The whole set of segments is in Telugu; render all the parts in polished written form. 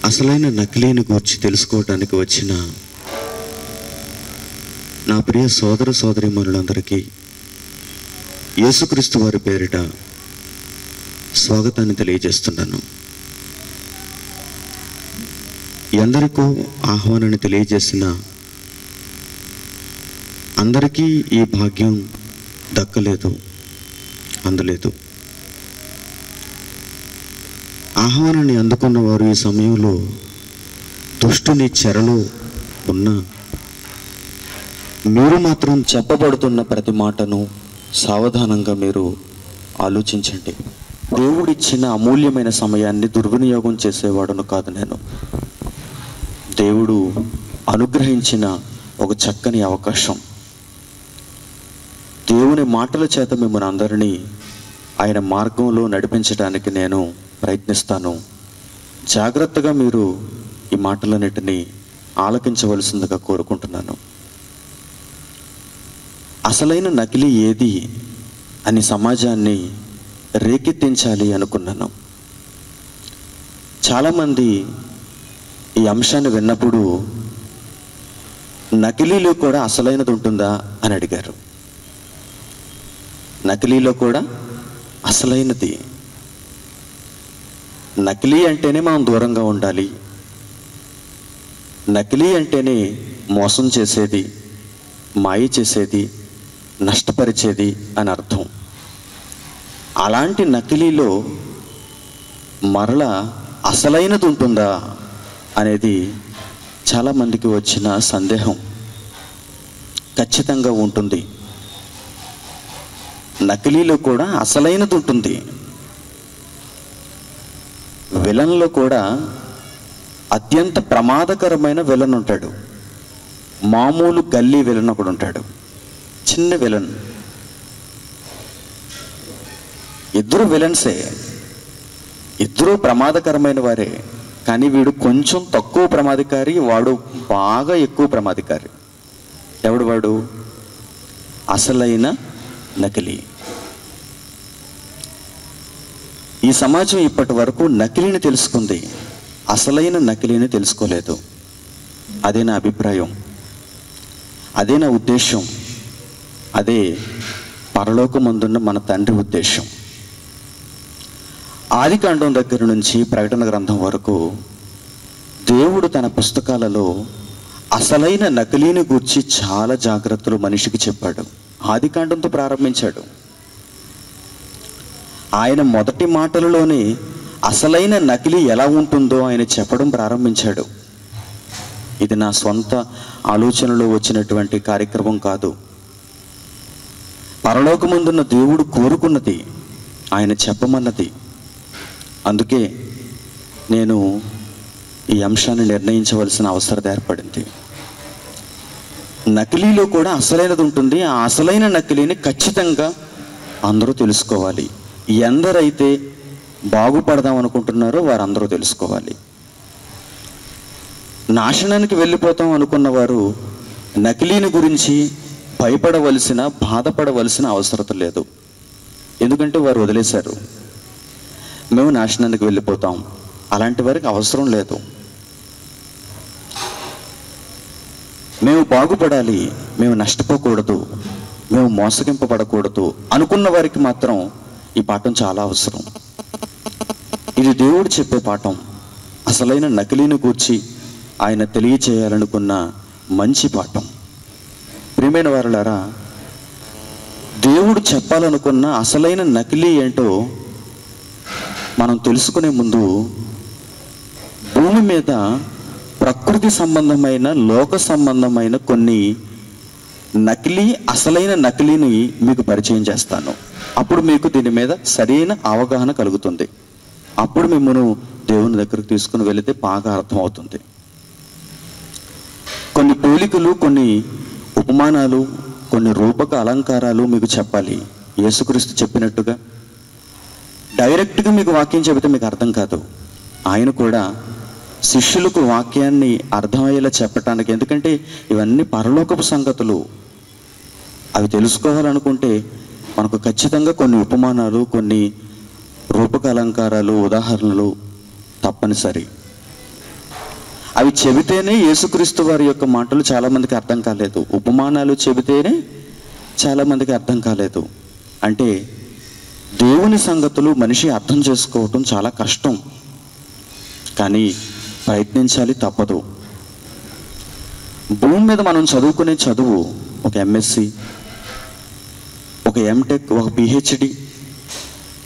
అసలైన నకిలీని గూర్చి తెలుసుకోవటానికి వచ్చిన నా ప్రియ సోదర సోదరీమణులందరికీ యేసుక్రీస్తు వారి పేరిట స్వాగతాన్ని తెలియజేస్తున్నాను. ఎందరికో ఆహ్వానాన్ని తెలియజేసిన అందరికీ ఈ భాగ్యం దక్కలేదు, అందలేదు. ఆహ్వానాన్ని అందుకున్న వారు ఈ సమయంలో దుష్టుని చెరలో ఉన్న మీరు మాత్రం చెప్పబడుతున్న ప్రతి మాటను సావధానంగా మీరు ఆలోచించండి. దేవుడిచ్చిన అమూల్యమైన సమయాన్ని దుర్వినియోగం చేసేవాడును కాదు నేను. దేవుడు అనుగ్రహించిన ఒక చక్కని అవకాశం. దేవుని మాటల చేత మిమ్మల్ని అందరినీ ఆయన మార్గంలో నడిపించడానికి నేను ప్రయత్నిస్తాను. జాగ్రత్తగా మీరు ఈ మాటలన్నిటినీ ఆలకించవలసిందిగా కోరుకుంటున్నాను. అసలైన నకిలీ ఏది అని సమాజాన్ని రేకెత్తించాలి అనుకున్నాను. చాలామంది ఈ అంశాన్ని విన్నప్పుడు నకిలీలో కూడా అసలైనది ఉంటుందా అని అడిగారు. నకిలీలో కూడా అసలైనది. నకిలీ అంటేనే మనం దూరంగా ఉండాలి, నకిలీ అంటేనే మోసం చేసేది, మాయ చేసేది, నష్టపరిచేది అని అర్థం. అలాంటి నకిలీలో మరలా అసలైనది ఉంటుందా అనేది చాలామందికి వచ్చిన సందేహం. ఖచ్చితంగా ఉంటుంది. నకిలీలో కూడా అసలైనది ఉంటుంది. విలన్లో కూడా అత్యంత ప్రమాదకరమైన విలన్ ఉంటాడు. మామూలు గల్లీ విలన్ ఒకడు ఉంటాడు, చిన్న విలన్. ఇద్దరు విలన్సే, ఇద్దరు ప్రమాదకరమైన వారే. కానీ వీడు కొంచెం తక్కువ ప్రమాదకారి, వాడు బాగా ఎక్కువ ప్రమాదకారి. ఎవడు వాడు? అసలైన నకిలీ. ఈ సమాజం ఇప్పటి వరకు నకిలీని తెలుసుకుంది, అసలైన నకిలీని తెలుసుకోలేదు. అదే నా అభిప్రాయం, అదే నా ఉద్దేశం, అదే పరలోకమందున్న మన తండ్రి ఉద్దేశం. ఆదికాండం దగ్గర నుంచి ప్రకటన గ్రంథం వరకు దేవుడు తన పుస్తకాలలో అసలైన నకిలీని గూర్చి చాలా జాగ్రత్తలు మనిషికి చెప్పాడు. ఆదికాండంతో ప్రారంభించాడు. ఆయన మొదటి మాటలలోనే అసలైన నకిలీ ఎలా ఉంటుందో ఆయన చెప్పడం ప్రారంభించాడు. ఇది నా సొంత ఆలోచనలో వచ్చినటువంటి కార్యక్రమం కాదు. పరలోకమందున్న దేవుడు కోరుకున్నది, ఆయన చెప్పమన్నది. అందుకే నేను ఈ అంశాన్ని నిర్ణయించవలసిన అవసరం ఏర్పడింది. నకిలీలో కూడా అసలైనది ఉంటుంది. ఆ అసలైన నకిలీని ఖచ్చితంగా అందరూ తెలుసుకోవాలి. ఎందరైతే బాగుపడదాం అనుకుంటున్నారో వారందరూ తెలుసుకోవాలి. నాశనానికి వెళ్ళిపోతాం అనుకున్న వారు నకిలీని గురించి భయపడవలసిన, బాధపడవలసిన అవసరం లేదు. ఎందుకంటే వారు వదిలేశారు. మేము నాశనానికి వెళ్ళిపోతాం, అలాంటి వారికి అవసరం లేదు. మేము బాగుపడాలి, మేము నష్టపోకూడదు, మేము మోసగింపబడకూడదు అనుకున్న వారికి మాత్రం ఈ పాఠం చాలా అవసరం. ఇది దేవుడు చెప్పే పాఠం. అసలైన నకిలీని గూర్చి ఆయన తెలియచేయాలనుకున్న మంచి పాఠం. ప్రియమైన వారులారా, దేవుడు చెప్పాలనుకున్న అసలైన నకిలీ ఏంటో మనం తెలుసుకునే ముందు భూమి మీద ప్రకృతి సంబంధమైన, లోక సంబంధమైన కొన్ని నకిలీ, అసలైన నకిలీని మీకు పరిచయం చేస్తాను. అప్పుడు మీకు దీని మీద సరైన అవగాహన కలుగుతుంది. అప్పుడు మిమ్మల్ని దేవుని దగ్గరకు తీసుకుని వెళితే బాగా అర్థమవుతుంది. కొన్ని పోలికలు, కొన్ని ఉపమానాలు, కొన్ని రూపక అలంకారాలు మీకు చెప్పాలి. యేసుక్రీస్తు చెప్పినట్టుగా డైరెక్ట్గా మీకు వాక్యం చెబితే మీకు అర్థం కాదు. ఆయన కూడా శిష్యులకు వాక్యాన్ని అర్థమయ్యేలా చెప్పటానికి, ఎందుకంటే ఇవన్నీ పరలోకపు సంగతులు, అవి తెలుసుకోవాలనుకుంటే మనకు ఖచ్చితంగా కొన్ని ఉపమానాలు, కొన్ని రూపక అలంకారాలు, ఉదాహరణలు తప్పనిసరి. అవి చెబితేనే యేసుక్రీస్తు వారి యొక్క మాటలు చాలామందికి అర్థం కాలేదు. ఉపమానాలు చెబితేనే చాలామందికి అర్థం కాలేదు. అంటే దేవుని సంగతులు మనిషి అర్థం చేసుకోవటం చాలా కష్టం, కానీ ప్రయత్నించాలి, తప్పదు. భూమి మీద మనం చదువుకునే చదువు ఒక ఎంఎస్సి, ఒక ఎంటెక్, ఒక పిహెచ్డి,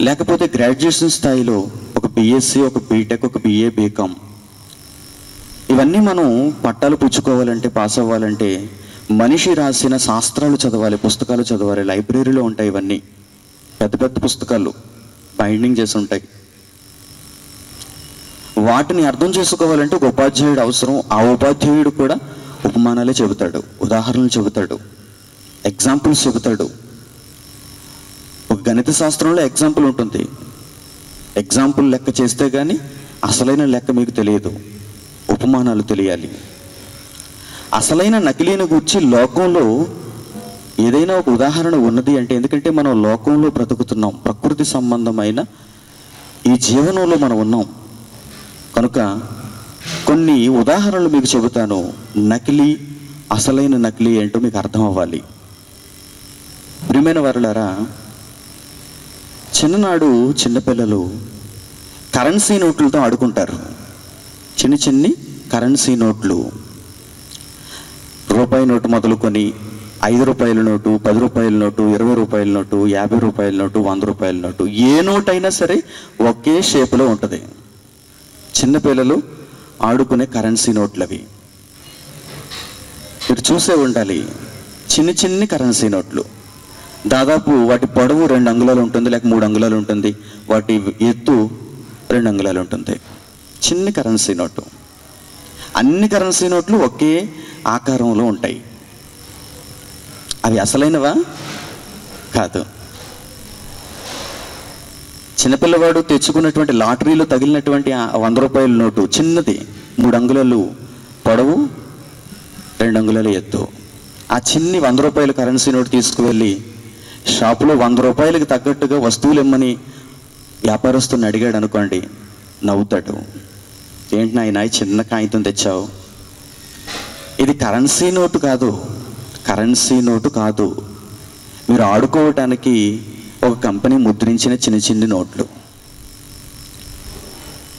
లేకపోతే గ్రాడ్యుయేషన్ స్థాయిలో ఒక బిఎస్సి, ఒక బీటెక్, ఒక బిఏ, బీకామ్. ఇవన్నీ మనం పట్టాలు పుచ్చుకోవాలంటే, పాస్ అవ్వాలంటే మనిషి రాసిన శాస్త్రాలు చదవాలి, పుస్తకాలు చదవాలి. లైబ్రరీలో ఉంటాయి ఇవన్నీ, పెద్ద పెద్ద పుస్తకాలు బైండింగ్ చేసి ఉంటాయి. వాటిని అర్థం చేసుకోవాలంటే ఒక ఉపాధ్యాయుడు అవసరం. ఆ ఉపాధ్యాయుడు కూడా ఉపమానాలే చెబుతాడు, ఉదాహరణలు చెబుతాడు, ఎగ్జాంపుల్స్ చెబుతాడు. ఒక గణిత శాస్త్రంలో ఎగ్జాంపుల్ ఉంటుంది. ఎగ్జాంపుల్ లెక్క చేస్తే కానీ అసలైన లెక్క మీకు తెలియదు. ఉపమానాలు తెలియాలి. అసలైన నకిలీని గురించి లోకంలో ఏదైనా ఒక ఉదాహరణ ఉన్నది అంటే, ఎందుకంటే మనం లోకంలో బ్రతుకుతున్నాం, ప్రకృతి సంబంధమైన ఈ జీవనంలో మనం ఉన్నాం కనుక కొన్ని ఉదాహరణలు మీకు చెబుతాను. నకిలీ, అసలైన నకిలీ ఏంటో మీకు అర్థం అవ్వాలి. ప్రియమైన వారులారా, చిన్ననాడు చిన్నపిల్లలు కరెన్సీ నోట్లతో ఆడుకుంటారు. చిన్న చిన్ని కరెన్సీ నోట్లు, రూపాయి నోటు మొదలుకొని 5 రూపాయల నోటు, 10 రూపాయల నోటు, 20 రూపాయల నోటు, 50 రూపాయల నోటు, 100 రూపాయల నోటు, ఏ నోట్ అయినా సరే ఒకే షేపులో ఉంటుంది. చిన్నపిల్లలు ఆడుకునే కరెన్సీ నోట్లు అవి. మీరు చూసే ఉండాలి. చిన్ని చిన్ని కరెన్సీ నోట్లు, దాదాపు వాటి పొడవు 2 అంగుళాలు ఉంటుంది, లేక 3 అంగుళాలు ఉంటుంది. వాటి ఎత్తు 2 అంగుళాలు ఉంటుంది. చిన్ని కరెన్సీ నోటు. అన్ని కరెన్సీ నోట్లు ఒకే ఆకారంలో ఉంటాయి. అవి అసలైనవా? కాదు. చిన్నపిల్లవాడు తెచ్చుకున్నటువంటి లాటరీలో తగిలినటువంటి 100 రూపాయల నోటు చిన్నది, 3 అంగుళాలు పొడవు, 2 అంగుళాలు ఎత్తు. ఆ చిన్ని 100 రూపాయల కరెన్సీ నోటు తీసుకువెళ్ళి షాపులో 100 రూపాయలకి తగ్గట్టుగా వస్తువులు ఇమ్మని వ్యాపారస్తుని అడిగాడు అనుకోండి, నవ్వుతాడు. ఏంటి నాయన చిన్న కాగితం తెచ్చావు? ఇది కరెన్సీ నోటు కాదు, కరెన్సీ నోటు కాదు. మీరు ఆడుకోవటానికి ఒక కంపెనీ ముద్రించిన చిన్న చిన్ని నోట్లు.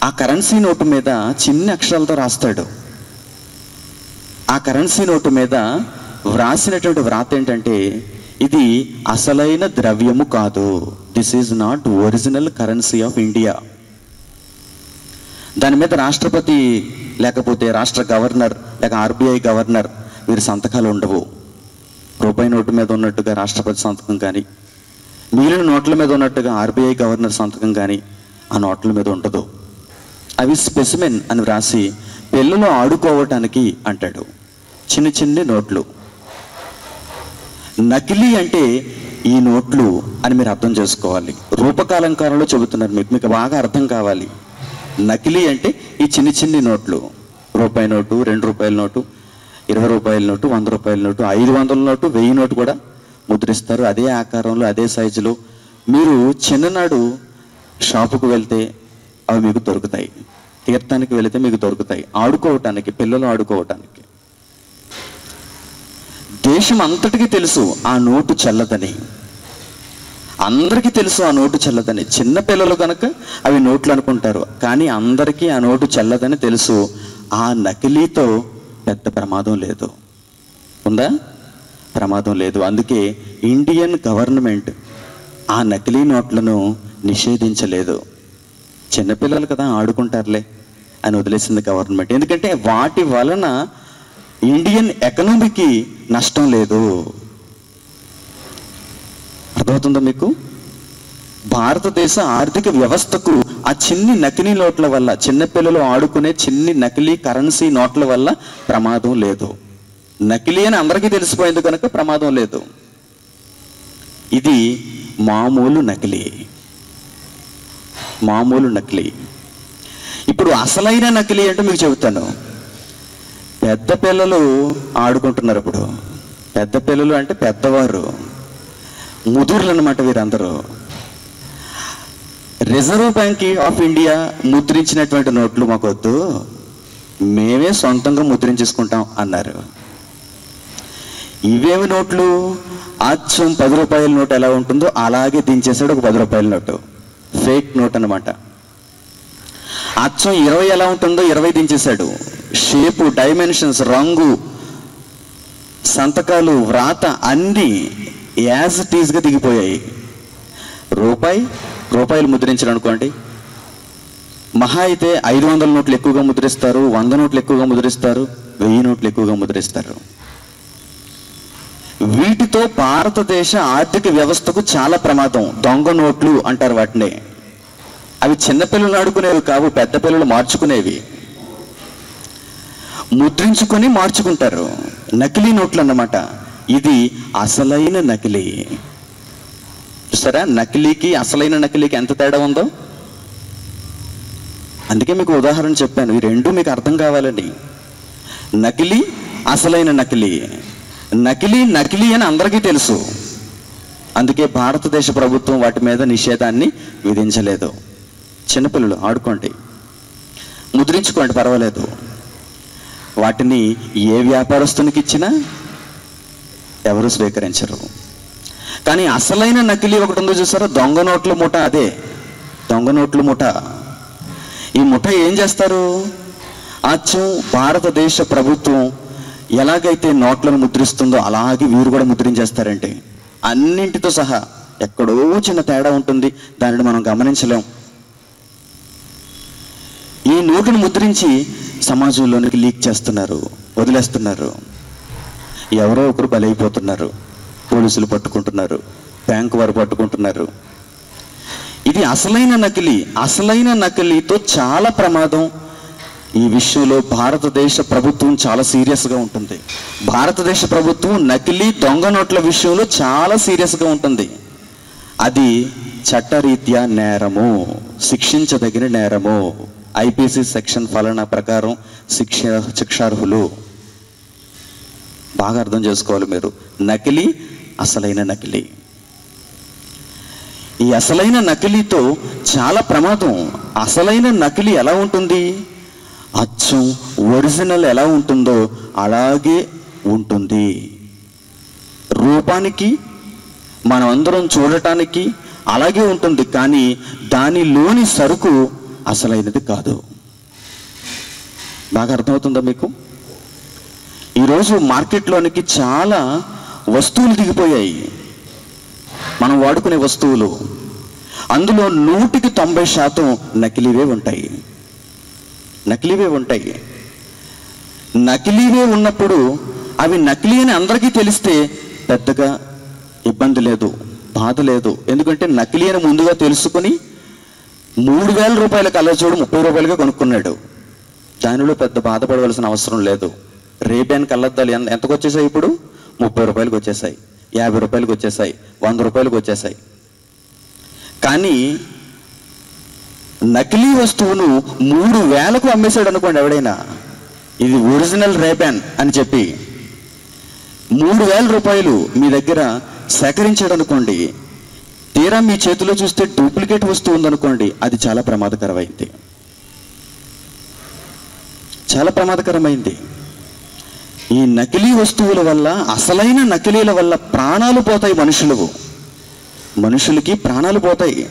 ఆ కరెన్సీ నోటు మీద చిన్న అక్షరాలతో రాస్తాడు. ఆ కరెన్సీ నోటు మీద వ్రాసినటువంటి వ్రాత ఏంటంటే, ఇది అసలైన ద్రవ్యము కాదు, this is not original currency of India. దాని మీద రాష్ట్రపతి లేకపోతే రాష్ట్ర గవర్నర్ లేక ఆర్బీఐ గవర్నర్ వీరి సంతకాలు ఉండవు. రూపాయి నోటు మీద ఉన్నట్టుగా రాష్ట్రపతి సంతకం కానీ, మిగిలిన నోట్ల మీద ఉన్నట్టుగా ఆర్బీఐ గవర్నర్ సంతకం కానీ ఆ నోట్ల మీద ఉండదు. అవి స్పెసిమెన్ అని వ్రాసి పిల్లలు ఆడుకోవటానికి అంటాడు. చిన్న చిన్ని నోట్లు. నకిలీ అంటే ఈ నోట్లు అని మీరు అర్థం చేసుకోవాలి. రూపకాలంకారంలో చెబుతున్నారు, మీకు బాగా అర్థం కావాలి. నకిలీ అంటే ఈ చిన్ని చిన్ని నోట్లు. రూపాయి నోటు, 2 రూపాయల నోటు, 20 రూపాయల నోటు, 100 రూపాయల నోటు, 500 నోటు, 1000 నోటు కూడా ముద్రిస్తారు. అదే ఆకారంలో, అదే సైజులో. మీరు చిన్ననాడు షాపుకు వెళ్తే అవి మీకు దొరుకుతాయి, తీర్థానికి వెళితే మీకు దొరుకుతాయి, ఆడుకోవటానికి, పిల్లలు ఆడుకోవటానికి. దేశం అంతటికీ తెలుసు ఆ నోటు చెల్లదని, అందరికీ తెలుసు ఆ నోటు చెల్లదని. చిన్న పిల్లలు కనుక అవి నోట్లు అనుకుంటారు, కానీ అందరికీ ఆ నోటు చెల్లదని తెలుసు. ఆ నకిలీతో పెద్ద ప్రమాదం లేదు. ఉందా? ప్రమాదం లేదు. అందుకే ఇండియన్ గవర్నమెంట్ ఆ నకిలీ నోట్లను నిషేధించలేదు. చిన్నపిల్లలు కదా ఆడుకుంటారులే అని వదిలేసింది గవర్నమెంట్. ఎందుకంటే వాటి వలన ఇండియన్ ఎకనామీకి నష్టం లేదు. అర్థమవుతుందా మీకు? భారతదేశ ఆర్థిక వ్యవస్థకు ఆ చిన్ని నకిలీ నోట్ల వల్ల, చిన్నపిల్లలు ఆడుకునే చిన్ని నకిలీ కరెన్సీ నోట్ల వల్ల ప్రమాదం లేదు. నకిలీ అని అందరికీ తెలిసిపోయింది కనుక ప్రమాదం లేదు. ఇది మామూలు నకిలీ, మామూలు నకిలీ. ఇప్పుడు అసలైన నకిలీ అంటే మీకు చెబుతాను. పెద్ద పిల్లలు ఆడుకుంటున్నారు. ఇప్పుడు పెద్ద పిల్లలు అంటే పెద్దవారు, ముదురులు అన్నమాట వీరందరూ. రిజర్వ్ బ్యాంక్ ఆఫ్ ఇండియా ముద్రించినటువంటి నోట్లు మాకొద్దు, మేమే సొంతంగా ముద్రించేసుకుంటాం అన్నారు. ఇవేమి నోట్లు? అచ్చం 10 రూపాయల నోటు ఎలా ఉంటుందో అలాగే దించేశాడు ఒక 10 రూపాయల నోటు. ఫేక్ నోట్ అన్నమాట. అచ్చం 20 ఎలా ఉంటుందో 20 దించేశాడు. షేపు, డైమెన్షన్స్, రంగు, సంతకాలు, వ్రాత అన్నీ యాజ్ ఇట్ ఈజ్గా దిగిపోయాయి. రూపాయలు ముద్రించారు అనుకోండి, మహా అయితే 500 నోట్లు ఎక్కువగా ముద్రిస్తారు, 100 నోట్లు ఎక్కువగా ముద్రిస్తారు, 1000 నోట్లు ఎక్కువగా ముద్రిస్తారు. వీటితో భారతదేశ ఆర్థిక వ్యవస్థకు చాలా ప్రమాదం. దొంగ నోట్లు అంటారు వాటిని. అవి చిన్నపిల్లలు ఆడుకునేవి కావు, పెద్ద పిల్లలు మార్చుకునేవి. ముద్రించుకొని మార్చుకుంటారు. నకిలీ నోట్లు అన్నమాట. ఇది అసలైన నకిలీ. చూసారా, నకిలీకి అసలైన నకిలీకి ఎంత తేడా ఉందో. అందుకే మీకు ఉదాహరణ చెప్పాను. ఈ రెండు మీకు అర్థం కావాలండి. నకిలీ, అసలైన నకిలీ. నకిలీ అని అందరికీ తెలుసు. అందుకే భారతదేశ ప్రభుత్వం వాటి మీద నిషేధాన్ని విధించలేదు. చిన్నపిల్లలు ఆడుకోండి, ముద్రించుకోండి, పర్వాలేదు. వాటిని ఏ వ్యాపారస్తునికి ఇచ్చినా ఎవరు స్వీకరించరు. కానీ అసలైన నకిలీ ఒకటి ఉందో చూసారా, దొంగ నోట్ల ముఠ. అదే దొంగ నోట్ల ముఠ. ఈ ముఠ ఏం చేస్తారు? అచ్చం భారతదేశ ప్రభుత్వం ఎలాగైతే నోట్లను ముద్రిస్తుందో అలాగే వీరు కూడా ముద్రించేస్తారంటే, అన్నింటితో సహా. ఎక్కడో చిన్న తేడా ఉంటుంది, దానిని మనం గమనించలేం. ఈ నోటును ముద్రించి సమాజంలోనికి లీక్ చేస్తున్నారు, వదిలేస్తున్నారు. ఎవరో ఒకరు బలైపోతున్నారు. పోలీసులు పట్టుకుంటున్నారు, బ్యాంకు వారు పట్టుకుంటున్నారు. ఇది అసలైన నకిలీ. అసలైన నకిలీతో చాలా ప్రమాదం. ఈ విషయంలో భారతదేశ ప్రభుత్వం చాలా సీరియస్గా ఉంటుంది. భారతదేశ ప్రభుత్వం నకిలీ దొంగ నోట్ల విషయంలో చాలా సీరియస్గా ఉంటుంది. అది చట్టరీత్యా నేరము, శిక్షించదగిన నేరము. ఐపీసీ సెక్షన్ ఫలానా ప్రకారం శిక్షార్హులు. బాగా అర్థం చేసుకోవాలి మీరు. నకిలీ, అసలైన నకిలీ. ఈ అసలైన నకిలీతో చాలా ప్రమాదం. అసలైన నకిలీ ఎలా ఉంటుంది? అచ్చం ఒరిజినల్ ఎలా ఉంటుందో అలాగే ఉంటుంది. రూపానికి, మనం అందరం చూడటానికి అలాగే ఉంటుంది. కానీ దానిలోని సరుకు అసలైనది కాదు. బాగా అర్థమవుతుందా మీకు? ఈరోజు మార్కెట్లోనికి చాలా వస్తువులు దిగిపోయాయి, మనం వాడుకునే వస్తువులు. అందులో 100కి 90% నకిలీవే ఉంటాయి. నకిలీవే ఉంటాయి. నకిలీవే ఉన్నప్పుడు అవి నకిలీ అని అందరికీ తెలిస్తే పెద్దగా ఇబ్బంది లేదు, బాధ లేదు. ఎందుకంటే నకిలీ అని ముందుగా తెలుసుకొని 3000 రూపాయల కళ్ళజోడు 30 రూపాయలుగా కొనుక్కున్నాడు. దానిలో పెద్ద బాధపడవలసిన అవసరం లేదు. రేబ్యాన్ కళ్ళద్దాలు ఎంతకు వచ్చేసాయి? ఇప్పుడు 30 రూపాయలకు వచ్చేసాయి, 50 రూపాయలకు వచ్చేసాయి, 100 రూపాయలకు వచ్చేసాయి. కానీ నకిలీ వస్తువును 3000కు అమ్మేశాడు అనుకోండి ఎవడైనా, ఇది ఒరిజినల్ రేబ్యాన్ అని చెప్పి 3000 రూపాయలు మీ దగ్గర సేకరించాడు అనుకోండి. తీరా మీ చేతిలో చూస్తే డూప్లికేట్ వస్తువు ఉందనుకోండి, అది చాలా ప్రమాదకరమైంది. చాలా ప్రమాదకరమైంది. ఈ నకిలీ వస్తువుల వల్ల, అసలైన నకిలీల వల్ల ప్రాణాలు పోతాయి. మనుషులకి ప్రాణాలు పోతాయి.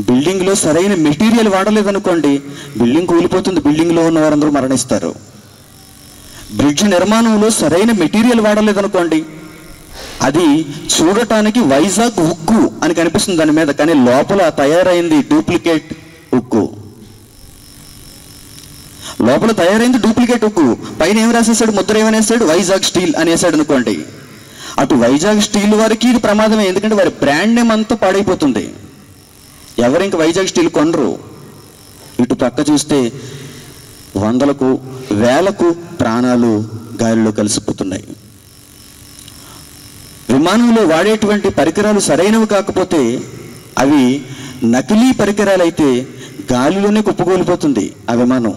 బిల్డింగ్లో సరైన మెటీరియల్ వాడలేదనుకోండి, బిల్డింగ్ కూలిపోతుంది, బిల్డింగ్లో ఉన్న వారందరూ మరణిస్తారు. బ్రిడ్జ్ నిర్మాణంలో సరైన మెటీరియల్ వాడలేదనుకోండి, అది చూడటానికి వైజాగ్ ఉక్కు అని కనిపిస్తుంది దాని మీద, కానీ లోపల తయారైంది డూప్లికేట్ ఉక్కు. లోపల తయారైంది డూప్లికేట్ ఉక్కు. పైన ఏం రాసేసాడు? ముద్ర ఏమనేసాడు? వైజాగ్ స్టీల్ అనేసాడు అనుకోండి. అటు వైజాగ్ స్టీల్ వారికి ఇది ప్రమాదమే. ఎందుకంటే వారి బ్రాండ్ నేమ్ అంతా పాడైపోతుంది. ఎవరు ఇంక వైజాగ్ స్టీల్ కొనరు. ఇటు పక్క చూస్తే 100లకు 1000కు ప్రాణాలు గాలిలో కలిసిపోతున్నాయి. విమానంలో వాడేటువంటి పరికరాలు సరైనవి కాకపోతే, అవి నకిలీ పరికరాలు అయితే గాలిలోనే కుప్పకూలిపోతుంది ఆ విమానం.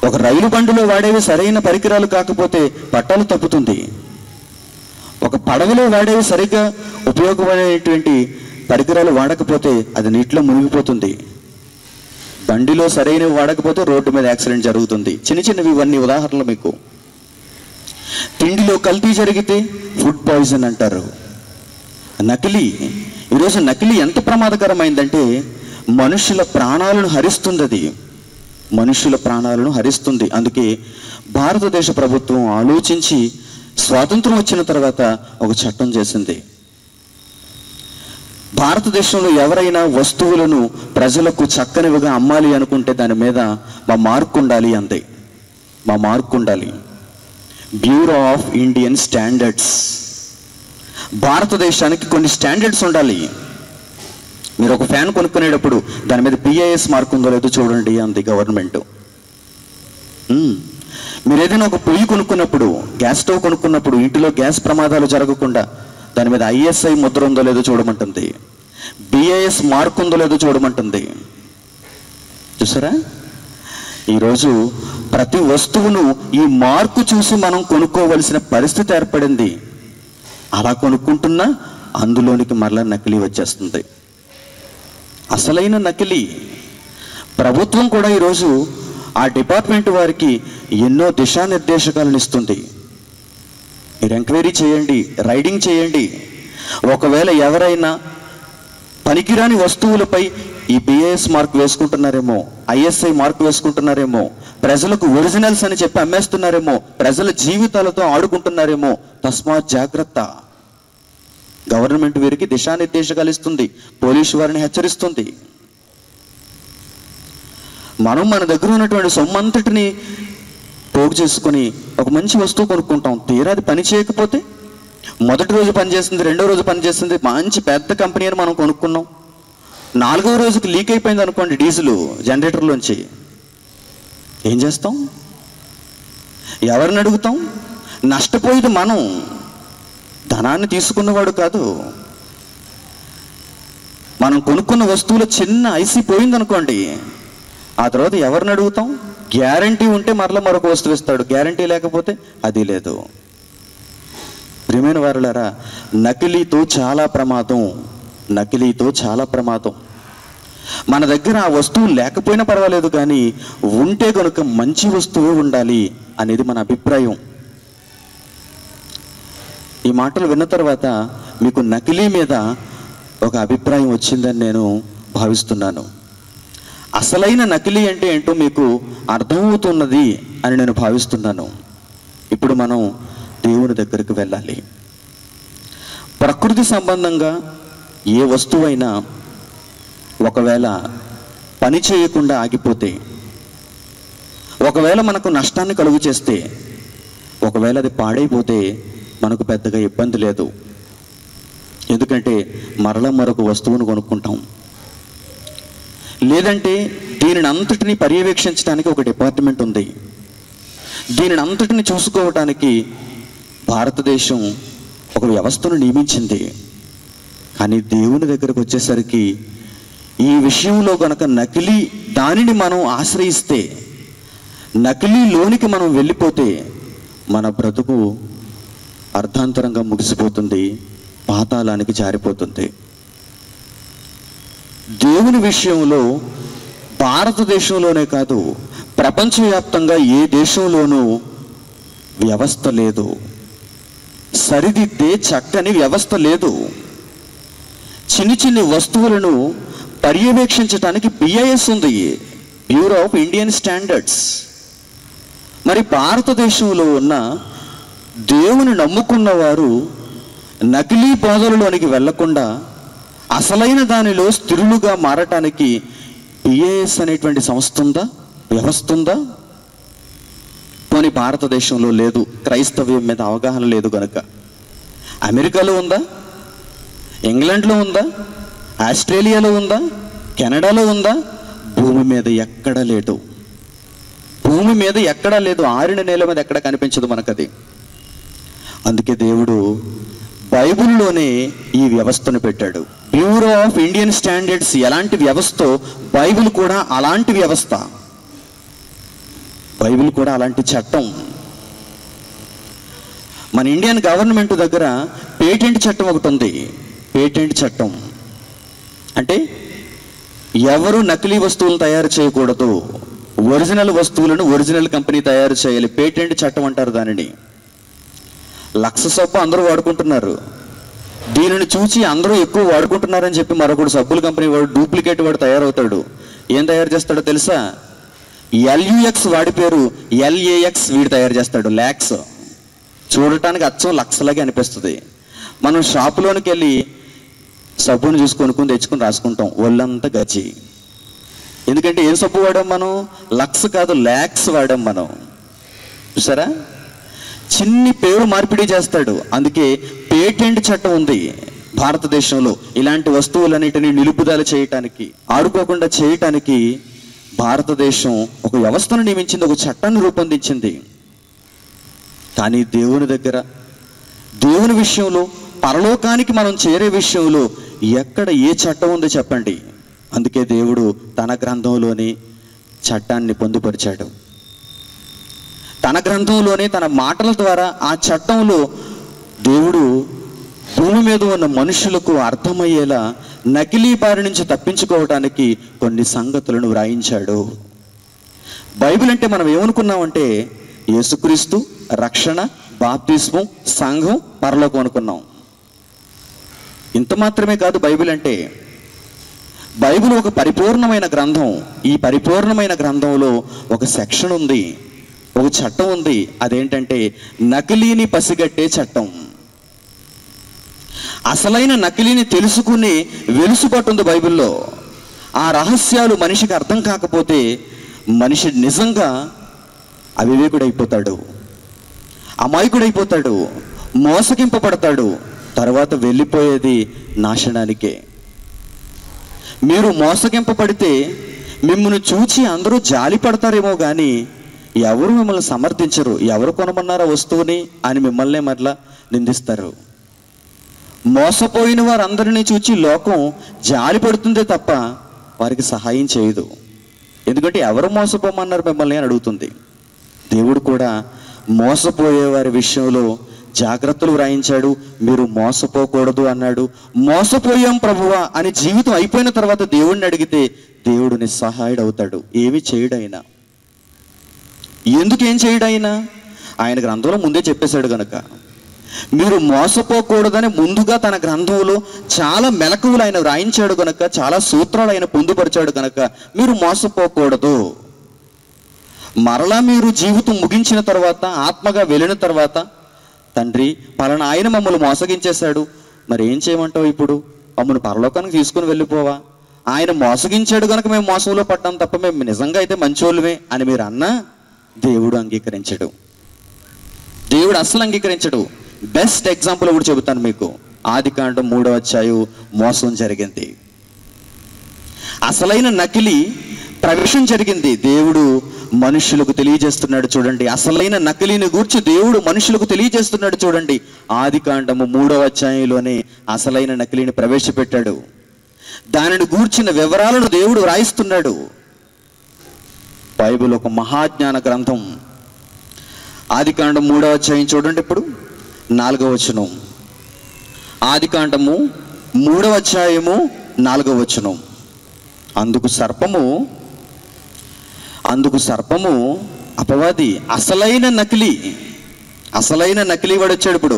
ఒక రైలు బండిలో వాడేవి సరైన పరికరాలు కాకపోతే పట్టాలు తప్పుతుంది. ఒక పడవలో వాడేవి సరిగ్గా ఉపయోగపడేటువంటి పరికరాలు వాడకపోతే అది నీటిలో మునిగిపోతుంది. బండిలో సరైనవి వాడకపోతే రోడ్డు మీద యాక్సిడెంట్ జరుగుతుంది. చిన్న చిన్నవి ఇవన్నీ ఉదాహరణలు మీకు. తిండిలో కల్తీ జరిగితే ఫుడ్ పాయిజన్ అంటారు. నకిలీ, ఈరోజు నకిలీ ఎంత ప్రమాదకరమైందంటే మనుషుల ప్రాణాలను హరిస్తుంది. అది మనుషుల ప్రాణాలను హరిస్తుంది. అందుకే భారతదేశ ప్రభుత్వం ఆలోచించి స్వాతంత్రం వచ్చిన తర్వాత ఒక చట్టం చేసింది. భారతదేశంలో ఎవరైనా వస్తువులను ప్రజలకు చక్కనివిగా అమ్మాలి అనుకుంటే దాని మీద మా మార్కు ఉండాలి అంతే. మా మార్కు ఉండాలి. Bureau of Indian standards. భారతదేశానికి కొన్ని స్టాండర్డ్స్ ఉండాలి. మీరు ఒక ఫ్యాన్ కొనుక్కునేటప్పుడు దాని మీద BIS మార్క్ ఉందో లేదో చూడండి అంది గవర్నమెంట్. మీరు ఏదైనా ఒక పొయ్యి కొనుక్కున్నప్పుడు, గ్యాస్ స్టవ్ కొనుక్కున్నప్పుడు ఇంటిలో గ్యాస్ ప్రమాదాలు జరగకుండా దాని మీద ISI ముద్ర ఉందో లేదో చూడమంటుంది. BIS మార్క్ ఉందో లేదో చూడమంటుంది. చూసారా, ఈరోజు ప్రతి వస్తువును ఈ మార్కు చూసి మనం కొనుక్కోవలసిన పరిస్థితి ఏర్పడింది. అలా కొనుక్కుంటున్నా అందులోనికి మరలా నకిలీ వచ్చేస్తుంది. అసలైన నకిలీ. ప్రభుత్వం కూడా ఈరోజు ఆ డిపార్ట్మెంట్ వారికి ఎన్నో దిశానిర్దేశకాలను ఇస్తుంది. మీరు ఎంక్వైరీ చేయండి, రైడింగ్ చేయండి. ఒకవేళ ఎవరైనా పనికిరాని వస్తువులపై ఈ BIS మార్క్ వేసుకుంటున్నారేమో, ISI మార్క్ వేసుకుంటున్నారేమో, ప్రజలకు ఒరిజినల్స్ అని చెప్పి అమ్మేస్తున్నారేమో, ప్రజల జీవితాలతో ఆడుకుంటున్నారేమో, తస్మాత్ జాగ్రత్త. గవర్నమెంట్ వీరికి దిశానిర్దేశకాలు ఇస్తుంది, పోలీసు వారిని హెచ్చరిస్తుంది. మనం మన దగ్గర ఉన్నటువంటి సొమ్మంతటిని పోగు చేసుకొని ఒక మంచి వస్తువు కొనుక్కుంటాం. తీరా అది పని చేయకపోతే, మొదటి రోజు పనిచేస్తుంది, రెండో రోజు పనిచేస్తుంది, మంచి పెద్ద కంపెనీ అని మనం కొనుక్కున్నాం. 4వ రోజుకి లీక్ అయిపోయింది అనుకోండి డీజిల్ జనరేటర్లోంచి, ఏం చేస్తాం? ఎవరిని అడుగుతాం? నష్టపోయేది మనం, ధనాన్ని తీసుకున్నవాడు కాదు. మనం కొనుక్కున్న వస్తువులో చిన్న ఐసీ పోయింది అనుకోండి, ఆ తర్వాత ఎవరిని అడుగుతాం? గ్యారంటీ ఉంటే మరలా మరొక వస్తువు ఇస్తాడు, గ్యారంటీ లేకపోతే అది లేదు. ప్రియమైన వారులారా, నకిలీతో చాలా ప్రమాదం. నకిలీతో చాలా ప్రమాదం. మన దగ్గర ఆ వస్తువు లేకపోయినా పర్వాలేదు, కానీ ఉంటే కనుక మంచి వస్తువు ఉండాలి అనేది మన అభిప్రాయం. ఈ మాటలు విన్న తర్వాత మీకు నకిలీ మీద ఒక అభిప్రాయం వచ్చిందని నేను భావిస్తున్నాను. అసలైన నకిలీ అంటే ఏంటో మీకు అర్థమవుతున్నది అని నేను భావిస్తున్నాను. ఇప్పుడు మనం దేవుని దగ్గరికి వెళ్ళాలి. ప్రకృతి సంబంధంగా ఏ వస్తువైనా ఒకవేళ పని చేయకుండా ఆగిపోతే, ఒకవేళ మనకు నష్టాన్ని కలుగు చేస్తే, ఒకవేళ అది పాడైపోతే మనకు పెద్దగా ఇబ్బంది లేదు. ఎందుకంటే మరలా మరొక వస్తువును కొనుక్కుంటాం. లేదంటే దీనిని అంతటిని పర్యవేక్షించడానికి ఒక డిపార్ట్మెంట్ ఉంది. దీనిని అంతటిని చూసుకోవటానికి భారతదేశం ఒక వ్యవస్థను నియమించింది. కానీ దేవుని దగ్గరకు వచ్చేసరికి ఈ విషయంలో కనుక నకిలీ దానిని మనం ఆశ్రయిస్తే, నకిలీలోనికి మనం వెళ్ళిపోతే మన బ్రతుకు అర్ధాంతరంగా ముగిసిపోతుంది, పాతాళానికి జారిపోతుంది. దేవుని విషయంలో భారతదేశంలోనే కాదు, ప్రపంచవ్యాప్తంగా ఏ దేశంలోనూ వ్యవస్థ లేదు, సరిదిద్దే చక్కని వ్యవస్థ లేదు. చిన్ని చిన్ని వస్తువులను పర్యవేక్షించడానికి BIS ఉంది, బ్యూరో ఆఫ్ ఇండియన్ స్టాండర్డ్స్. మరి భారతదేశంలో ఉన్న దేవుని నమ్ముకున్న వారు నకిలీ బోధనలోనికి వెళ్లకుండా అసలైన దానిలో స్థిరులుగా మారటానికి BIS అనేటువంటి సంస్థ ఉందా, వ్యవస్థ ఉందా? పోనీ భారతదేశంలో లేదు, క్రైస్తవ్యం మీద అవగాహన లేదు కనుక. అమెరికాలో ఉందా? ఇంగ్లాండ్లో ఉందా? ఆస్ట్రేలియాలో ఉందా? కెనడాలో ఉందా? భూమి మీద ఎక్కడా లేదు. భూమి మీద ఎక్కడా లేదు. ఆరిన నేల మీద ఎక్కడ కనిపించదు మనకది. అందుకే దేవుడు బైబిల్లోనే ఈ వ్యవస్థను పెట్టాడు. బ్యూరో ఆఫ్ ఇండియన్ స్టాండర్డ్స్ ఎలాంటి వ్యవస్థో బైబిల్ కూడా అలాంటి వ్యవస్థ. బైబిల్ కూడా అలాంటి చట్టం. మన ఇండియన్ గవర్నమెంట్ దగ్గర పేటెంట్ చట్టం ఒకటి ఉంది. పేటెంట్ చట్టం అంటే ఎవరు నకిలీ వస్తువులు తయారు చేయకూడదు. ఒరిజినల్ వస్తువులను ఒరిజినల్ కంపెనీ తయారు చేయాలి. పేటెంట్ చట్టం అంటారు దానిని. లక్స్ సబ్బు అందరూ వాడుకుంటున్నారు. దీనిని చూసి అందరూ ఎక్కువ వాడుకుంటున్నారని చెప్పి మరొకడు సబ్బుల కంపెనీ వాడు డూప్లికేట్ వాడు తయారవుతాడు. ఏం తయారు చేస్తాడో తెలుసా? ఎల్యుఎక్స్ వాడి పేరు ఎల్ఏఎక్స్ వీడు తయారు చేస్తాడు. ల్యాక్స్. చూడటానికి అచ్చం లక్షలాగే అనిపిస్తుంది. మనం షాపులోనికి వెళ్ళి సబ్బును చూసి కొనుక్కుని తెచ్చుకుని రాసుకుంటాం, ఒళ్ళంతా గచ్చి. ఎందుకంటే ఏం సబ్బు వాడాం మనం? లక్స్ కాదు, ల్యాక్స్ వాడాం మనం. చూసారా? చిన్ని పేరు మార్పిడి చేస్తాడు. అందుకే పేటెంట్ చట్టం ఉంది భారతదేశంలో. ఇలాంటి వస్తువులన్నిటిని నిలుపుదల చేయటానికి, ఆడుకోకుండా చేయటానికి భారతదేశం ఒక వ్యవస్థను నియమించింది, ఒక చట్టాన్ని రూపొందించింది. కానీ దేవుని దగ్గర, దేవుని విషయంలో, పరలోకానికి మనం చేరే విషయంలో ఎక్కడ ఏ చట్టం ఉందో చెప్పండి. అందుకే దేవుడు తన గ్రంథంలోని చట్టాన్ని పొందుపరిచాడు. తన గ్రంథంలోనే తన మాటల ద్వారా ఆ చట్టంలో దేవుడు భూమి మీద ఉన్న మనుషులకు అర్థమయ్యేలా నకిలీ బారి నుంచి తప్పించుకోవడానికి కొన్ని సంగతులను వ్రాయించాడు. బైబిల్ అంటే మనం ఏమనుకున్నామంటే యేసుక్రీస్తు, రక్షణ, బాప్తిస్మం, సంఘం, పరలోకం అనుకున్నాం. ఇంత మాత్రమే కాదు బైబిల్ అంటే. బైబిల్ ఒక పరిపూర్ణమైన గ్రంథం. ఈ పరిపూర్ణమైన గ్రంథంలో ఒక సెక్షన్ ఉంది, ఒక చట్టం ఉంది. అదేంటంటే నకిలీని పసిగట్టే చట్టం. అసలైన నకిలీని తెలుసుకునే వెలుసుబాటు ఉంది బైబిల్లో. ఆ రహస్యాలు మనిషికి అర్థం కాకపోతే మనిషి నిజంగా అవివేకుడైపోతాడు, అమాయకుడైపోతాడు, మోసగింపబడతాడు. తర్వాత వెళ్ళిపోయేది నాశనానికే. మీరు మోసగింపబడితే మిమ్మల్ని చూచి అందరూ జాలి పడతారేమో కానీ ఎవరు మిమ్మల్ని సమర్థించరు. ఎవరు కొనమన్నారా వస్తువుని అని మిమ్మల్నే మరలా నిందిస్తారు. మోసపోయిన వారందరినీ చూచి లోకం జాలి పడుతుందే తప్ప వారికి సహాయం చేయదు. ఎందుకంటే ఎవరు మోసపోమన్నారు మిమ్మల్ని అని అడుగుతుంది. దేవుడు కూడా మోసపోయే వారి విషయంలో జాగ్రత్తలు వ్రాయించాడు. మీరు మోసపోకూడదు అన్నాడు. మోసపోయాం ప్రభువా అని జీవితం అయిపోయిన తర్వాత దేవుడిని అడిగితే దేవుడు నిస్సహాయుడు అవుతాడు. ఏమి చేయడైనా. ఎందుకు ఏం చేయడైనా? ఆయన గ్రంథంలో ముందే చెప్పేశాడు కనుక. మీరు మోసపోకూడదని ముందుగా తన గ్రంథంలో చాలా మెలకువలు ఆయన వ్రాయించాడు కనుక, చాలా సూత్రాలు ఆయన పొందుపరిచాడు కనుక మీరు మోసపోకూడదు. మరలా మీరు జీవితం ముగించిన తర్వాత, ఆత్మగా వెళ్ళిన తర్వాత, తండ్రి పలానా ఆయన మమ్మల్ని మోసగించేశాడు, మరి ఏం చేయమంటావు? ఇప్పుడు మమ్మల్ని పరలోకానికి తీసుకుని వెళ్ళిపోవా? ఆయన మోసగించాడు కనుక మేము మోసంలో పడ్డాం తప్ప మేము నిజంగా అయితే మంచోళ్ళమే అని మీరు అన్నా దేవుడు అంగీకరించడు. దేవుడు అస్సలు అంగీకరించడు. బెస్ట్ ఎగ్జాంపుల్ ఒకటి చెబుతాను మీకు. ఆదికాండం 3వ అధ్యాయం మోసం జరిగింది. అసలైన నకిలీ ప్రవేశం జరిగింది. దేవుడు మనుషులకు తెలియజేస్తున్నాడు చూడండి. అసలైన నకిలీని గూర్చి దేవుడు మనుషులకు తెలియజేస్తున్నాడు చూడండి. ఆదికాండము 3వ అధ్యాయంలోనే అసలైన నకిలీని ప్రవేశపెట్టాడు. దానిని గూర్చిన వివరాలను దేవుడు వ్రాయిస్తున్నాడు. బైబిల్ ఒక మహాజ్ఞాన గ్రంథం. ఆదికాండం 3వ అధ్యాయం చూడండి. ఇప్పుడు 4వ వచనం. ఆదికాండము 3వ అధ్యాయము 4వ వచనం. అందుకు సర్పము అపవాది అసలైన నకిలీ వాడు వచ్చాడు. ఇప్పుడు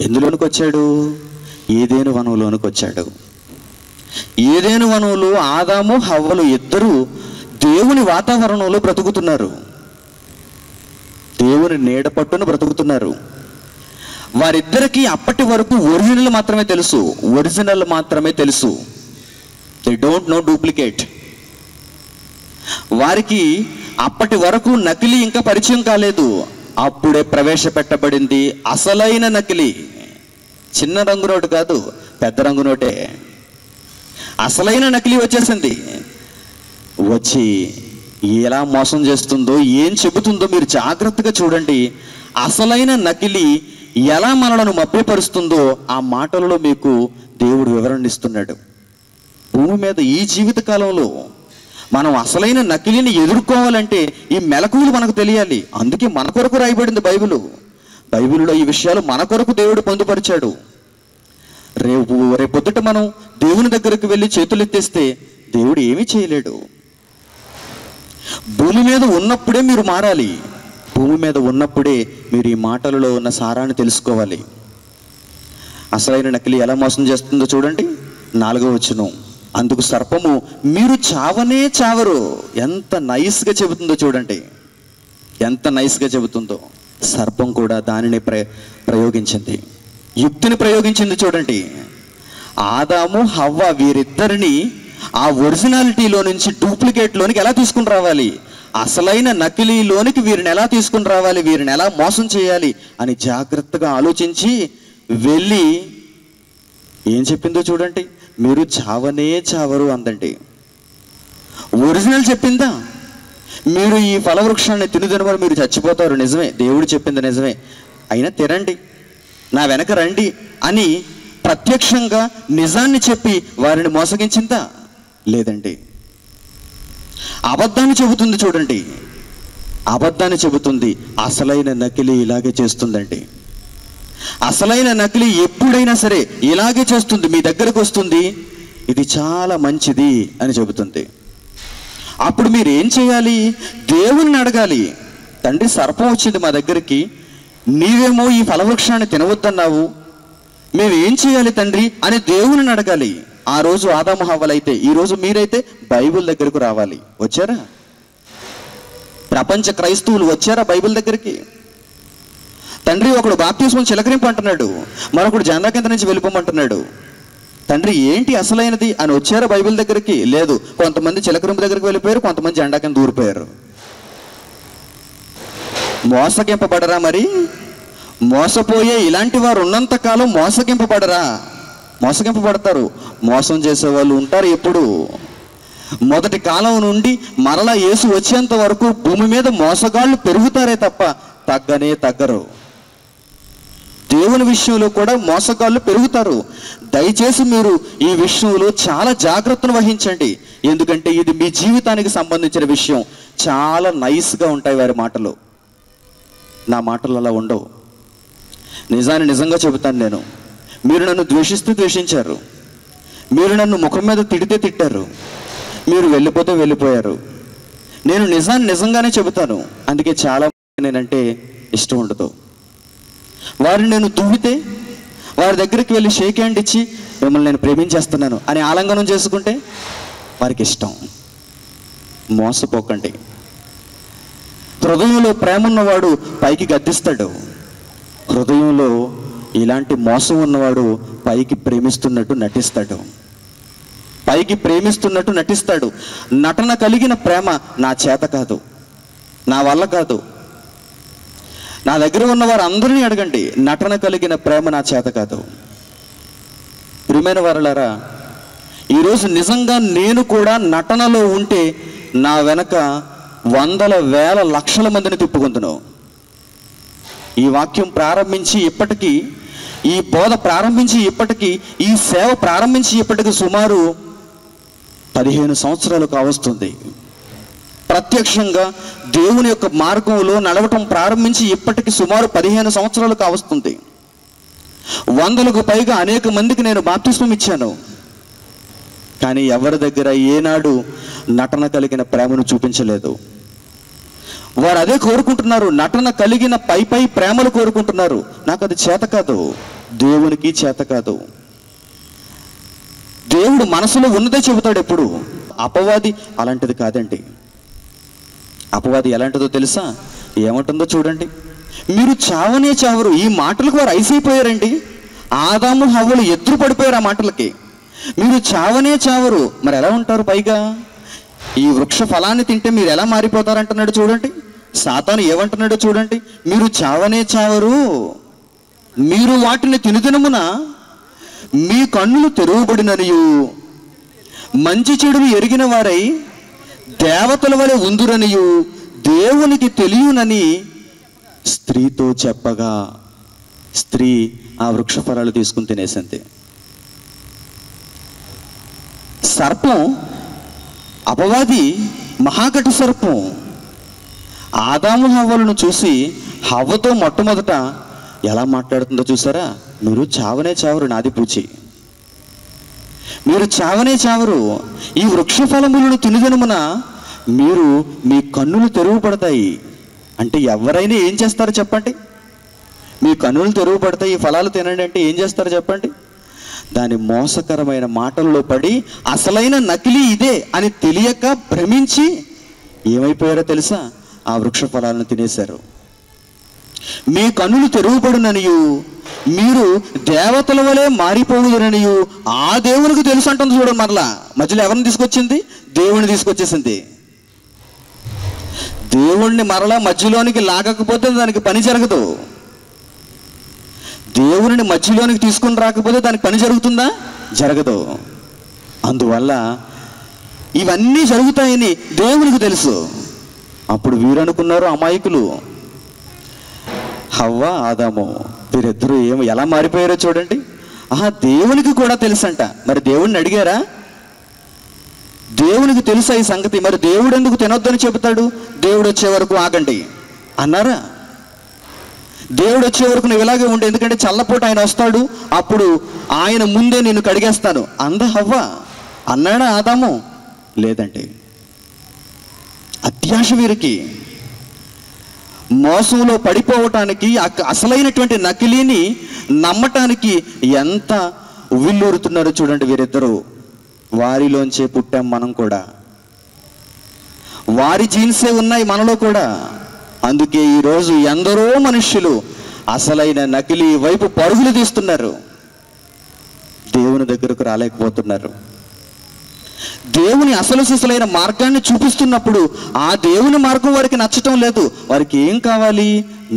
ఎందులోనికి వచ్చాడు? ఏదేను వనంలోనికి వచ్చాడు. ఏదేను వనంలో ఆదాము హవ్వలు ఇద్దరు దేవుని వాతావరణంలో బ్రతుకుతున్నారు. దేవుని నీడ పట్టున బ్రతుకుతున్నారు. వారిద్దరికీ అప్పటి వరకు ఒరిజినల్ మాత్రమే తెలుసు. They don't know duplicate. వారికి అప్పటి వరకు నకిలీ ఇంకా పరిచయం కాలేదు. అప్పుడే ప్రవేశపెట్టబడింది అసలైన నకిలీ. చిన్న రంగు నోటు కాదు, పెద్ద రంగు నోటే. అసలైన నకిలీ వచ్చేసింది. వచ్చి ఎలా మోసం చేస్తుందో, ఏం చెబుతుందో మీరు జాగ్రత్తగా చూడండి. అసలైన నకిలీ ఎలా మనలను మభ్యపరుస్తుందో ఆ మాటలలో మీకు దేవుడు వివరణ ఇస్తున్నాడు. భూమి మీద ఈ జీవిత కాలంలో మనం అసలైన నకిలీని ఎదుర్కోవాలంటే ఈ మెలకువలు మనకు తెలియాలి. అందుకే మన కొరకు రాయబడింది బైబిల్లో ఈ విషయాలు మన కొరకు దేవుడు పొందుపరిచాడు. రేపొద్దుట మనం దేవుని దగ్గరకు వెళ్ళి చేతులెత్తేస్తే దేవుడు ఏమీ చేయలేడు. భూమి మీద ఉన్నప్పుడే మీరు మారాలి. భూమి మీద ఉన్నప్పుడే మీరు ఈ మాటలలో ఉన్న సారాన్ని తెలుసుకోవాలి. అసలైన నకిలీ ఎలా మోసం చేస్తుందో చూడండి. 4వ వచనం, అందుకు సర్పము మీరు చావనే చావరు. ఎంత నైస్గా చెబుతుందో చూడండి, ఎంత నైస్గా చెబుతుందో. సర్పం కూడా దానిని ప్రయోగించింది, యుక్తిని ప్రయోగించింది చూడండి. ఆదాము హవ్వ వీరిద్దరిని ఆ ఒరిజినాలిటీలో నుంచి డూప్లికేట్లోనికి ఎలా తీసుకుని రావాలి, అసలైన నకిలీలోనికి వీరిని ఎలా తీసుకుని రావాలి, వీరిని ఎలా మోసం చేయాలి అని జాగ్రత్తగా ఆలోచించి వెళ్ళి ఏం చెప్పిందో చూడండి. మీరు చావనే చావరు అందండి. ఒరిజినల్ చెప్పిందా, మీరు ఈ ఫలవృక్షాన్ని తినుదినమని మీరు చచ్చిపోతారు, నిజమే, దేవుడు చెప్పింది నిజమే, అయినా తినండి, నా వెనక రండి అని ప్రత్యక్షంగా నిజాన్ని చెప్పి వారిని మోసగించిందా? లేదండి. అబద్ధాన్ని చెబుతుంది చూడండి, అబద్ధాన్ని చెబుతుంది. అసలైన నకిలీ ఇలాగే చేస్తుందండి. అసలైన నకిలీ ఎప్పుడైనా సరే ఇలాగే చేస్తుంది. మీ దగ్గరకు వస్తుంది, ఇది చాలా మంచిది అని చెబుతుంది. అప్పుడు మీరు ఏం చేయాలి? దేవుణ్ణి అడగాలి. తండ్రి, సర్పం వచ్చింది మా దగ్గరికి, నీవేమో ఈ ఫలవృక్షాన్ని తినవద్దన్నావు, మేము ఏం చేయాలి తండ్రి అని దేవుని అడగాలి. ఆ రోజు ఆదాము హవ్వలైతే, ఈరోజు మీరైతే బైబిల్ దగ్గరకు రావాలి. వచ్చారా? ప్రపంచ క్రైస్తవులు వచ్చారా బైబిల్ దగ్గరికి? తండ్రి, ఒకడు బాప్తిస్మం చిలకరింపు అంటున్నాడు, మరొకడు జెండా కింద నుంచి వెళ్ళిపోమంటున్నాడు. తండ్రి, ఏంటి అసలైనది అని వచ్చారా బైబిల్ దగ్గరికి? లేదు. కొంతమంది చిలకరింపు దగ్గరికి వెళ్ళిపోయారు, కొంతమంది జెండా కింద దూరిపోయారు. మోసగింపబడరా? మరి మోసపోయే ఇలాంటి వారు ఉన్నంత కాలం మోసగింపబడరా? మోసగింపబడతారు. మోసం చేసే వాళ్ళు ఉంటారు ఎప్పుడు. మొదటి కాలం నుండి మరలా యేసు వచ్చేంత వరకు భూమి మీద మోసగాళ్ళు పెరుగుతారే తప్ప తగ్గనే తగ్గరు. దేవుని విషయంలో కూడా మోసగాళ్ళు పెరుగుతారు. దయచేసి మీరు ఈ విషయంలో చాలా జాగ్రత్తను వహించండి. ఎందుకంటే ఇది మీ జీవితానికి సంబంధించిన విషయం. చాలా నైస్గా ఉంటాయి వారి మాటలు, నా మాటలు అలా ఉండవు. నిజాన్ని నిజంగా చెబుతాను నేను. మీరు నన్ను ద్వేషిస్తే ద్వేషించారు, మీరు నన్ను ముఖం మీద తిడితే తిట్టారు, మీరు వెళ్ళిపోతే వెళ్ళిపోయారు. నేను నిజాన్ని నిజంగానే చెబుతాను. అందుకే చాలా నేనంటే ఇష్టం ఉండదు. వారిని నేను దువ్వితే, వారి దగ్గరికి వెళ్ళి షేక్ హ్యాండ్ ఇచ్చి మిమ్మల్ని నేను ప్రేమించేస్తున్నాను అని ఆలింగనం చేసుకుంటే వారికి ఇష్టం. మోసపోకండి. హృదయంలో ప్రేమ ఉన్నవాడు పైకి గద్దిస్తాడు. హృదయంలో ఇలాంటి మోసం ఉన్నవాడు పైకి ప్రేమిస్తున్నట్టు నటిస్తాడు. పైకి ప్రేమిస్తున్నట్టు నటిస్తాడు. నటన కలిగిన ప్రేమ నా చేత కాదు, నా వల్ల కాదు. నా దగ్గర ఉన్న వారు అందరినీ అడగండి, నటన కలిగిన ప్రేమ నా చేత కాదు. ప్రియమైన వారలారా, ఈరోజు నిజంగా నేను కూడా నటనలో ఉంటే నా వెనక వందల వేల లక్షల మందిని తిప్పుకుంటున్నాను. ఈ వాక్యం ప్రారంభించి ఇప్పటికీ, ఈ బోధ ప్రారంభించి ఇప్పటికీ, ఈ సేవ ప్రారంభించి ఇప్పటికీ సుమారు 15 సంవత్సరాలు కావస్తుంది. ప్రత్యక్షంగా దేవుని యొక్క మార్గంలో నడవటం ప్రారంభించి ఇప్పటికి సుమారు 15 సంవత్సరాలు కావస్తుంది. 100కు పైగా అనేక మందికి నేను బాప్తిస్మం ఇచ్చాను. కానీ ఎవరి దగ్గర ఏనాడు నటన కలిగిన ప్రేమను చూపించలేదు. వారు అదే కోరుకుంటున్నారు, నటన కలిగిన పై ప్రేమలు కోరుకుంటున్నారు. నాకు అది చేత కాదు, దేవునికి చేత కాదు. దేవుడు మనసులో ఉన్నదే చెబుతాడు ఎప్పుడు. అపవాది అలాంటిది కాదండి. అపవాది ఎలాంటిదో తెలుసా? ఏమంటుందో చూడండి. మీరు చావనే చావరు. ఈ మాటలకు వారు ఐసైపోయారండి. ఆదాము హవ్వలు ఎదురు పడిపోయారు ఆ మాటలకి. మీరు చావనే చావరు. మరి ఎలా ఉంటారు? పైగా ఈ వృక్ష ఫలాన్ని తింటే మీరు ఎలా మారిపోతారంటున్నాడు చూడండి. సాతాను ఏమంటున్నాడో చూడండి. మీరు చావనే చావరు, మీరు వాటిని తినుదినమున మీ కన్నులు తెరవబడిననియు మంచి చెడులు ఎరిగిన వారై దేవతల వలె ఉందురనియు దేవునికి తెలియనని స్త్రీతో చెప్పగా, స్త్రీ ఆ వృక్ష ఫలాలు తీసుకుని తినేసింది. సర్పం, అపవాది, మహాకటి సర్పం ఆదాము హవ్వలను చూసి హవ్వతో మొట్టమొదట ఎలా మాట్లాడుతుందో చూసారా? మీరు చావనే చావరు నాది పూచి. మీరు చావనే చావరు. ఈ వృక్ష ఫలములను తినుదనమున మీరు మీ కన్నులు తెరువబడతాయి. అంటే ఎవరైనా ఏం చేస్తారో చెప్పండి? మీ కన్నులు తెరువబడతాయి, ఈ ఫలాలు తినండి అంటే ఏం చేస్తారో చెప్పండి? దాని మోసకరమైన మాటల్లో పడి అసలైన నకిలీ ఇదే అని తెలియక భ్రమించి ఏమైపోయారో తెలుసా? ఆ వృక్ష ఫలాలను తినేశారు. మీ కన్నులు తెరువబడుననియు మీరు దేవతల వలె మారిపోవుదరనియు ఆ దేవునికి తెలుసు అంటుంది. చూడండి, మరలా మధ్యలో ఎవరిని తీసుకొచ్చింది? దేవుని తీసుకొచ్చేసింది. దేవుణ్ణి మరలా మధ్యలోనికి లాగకపోతే దానికి పని జరగదు. దేవుని మధ్యలోనికి తీసుకుని రాకపోతే దానికి పని జరుగుతుందా? జరగదు. అందువల్ల ఇవన్నీ జరుగుతాయని దేవునికి తెలుసు. అప్పుడు వీరు అనుకున్నారు, అమాయకులు హవ్వ ఆదాము, వీరిద్దరూ ఎలా మారిపోయారో చూడండి. దేవునికి కూడా తెలుసంట. మరి దేవుడిని అడిగారా? దేవునికి తెలుసా ఈ సంగతి? మరి దేవుడు ఎందుకు తినొద్దని చెబుతాడు? దేవుడు వచ్చే వరకు ఆగండి అన్నారా? దేవుడు వచ్చే వరకు నువ్వు ఇలాగే ఉండే, ఎందుకంటే చల్లపూట ఆయన వస్తాడు, అప్పుడు ఆయన ముందే నిన్ను కడిగేస్తాను అంద హవ్వ. అన్నాడా ఆదాము? లేదండి. అత్యాశ వీరికి. మోసంలో పడిపోవటానికి, అసలైనటువంటి నకిలీని నమ్మటానికి ఎంత ఉవ్విల్లూరుతున్నారో చూడండి వీరిద్దరూ. వారిలోంచే పుట్టాం మనం కూడా. వారి జీన్సే ఉన్నాయి మనలో కూడా. అందుకే ఈరోజు ఎందరో మనుష్యులు అసలైన నకిలీ వైపు పరుగులు తీస్తున్నారు, దేవుని దగ్గరకు రాలేకపోతున్నారు. దేవుని అసలు సిసలైన మార్గాన్ని చూపిస్తున్నప్పుడు ఆ దేవుని మార్గం వారికి నచ్చటం లేదు. వారికి ఏం కావాలి?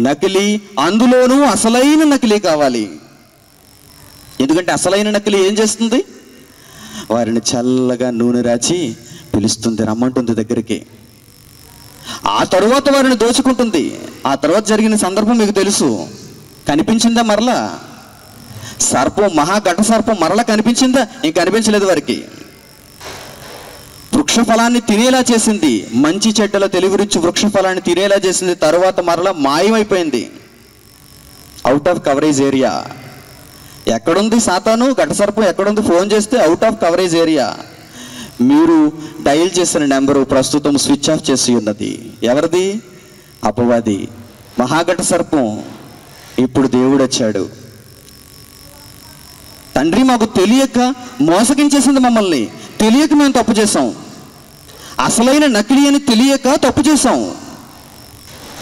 నకిలీ, అందులోనూ అసలైన నకిలీ కావాలి. ఎందుకంటే అసలైన నకిలీ ఏం చేస్తుంది? వారిని చల్లగా నూనె రాచి పిలుస్తుంది, రమ్మంటుంది దగ్గరికి. ఆ తరువాత వారిని దోచుకుంటుంది. ఆ తర్వాత జరిగిన సందర్భం మీకు తెలుసు. కనిపించిందా మరలా? సర్పం, మహాఘట సర్పం మరలా కనిపించిందా? ఇంక కనిపించలేదు వారికి. వృక్ష ఫలాన్ని తినేలా చేసింది, మంచి చెడ్డల తెలివిరించి వృక్ష ఫలాన్ని తినేలా చేసింది. తరువాత మరలా మాయమైపోయింది, అవుట్ ఆఫ్ కవరేజ్ ఏరియా. ఎక్కడుంది సాతాను? ఘట సర్పం ఎక్కడుంది? ఫోన్ చేస్తే అవుట్ ఆఫ్ కవరేజ్ ఏరియా. మీరు డయల్ చేసిన నెంబరు ప్రస్తుతం స్విచ్ ఆఫ్ చేసి ఉన్నది. ఎవరిది? అపవాది, మహాఘట సర్పం. ఇప్పుడు దేవుడు వచ్చాడు. తండ్రి మాకు తెలియక మోసగించేసింది మమ్మల్ని. తెలియక మేము తప్పు చేసాం. అసలైన నకిలీ అని తెలియక తప్పు చేసాం.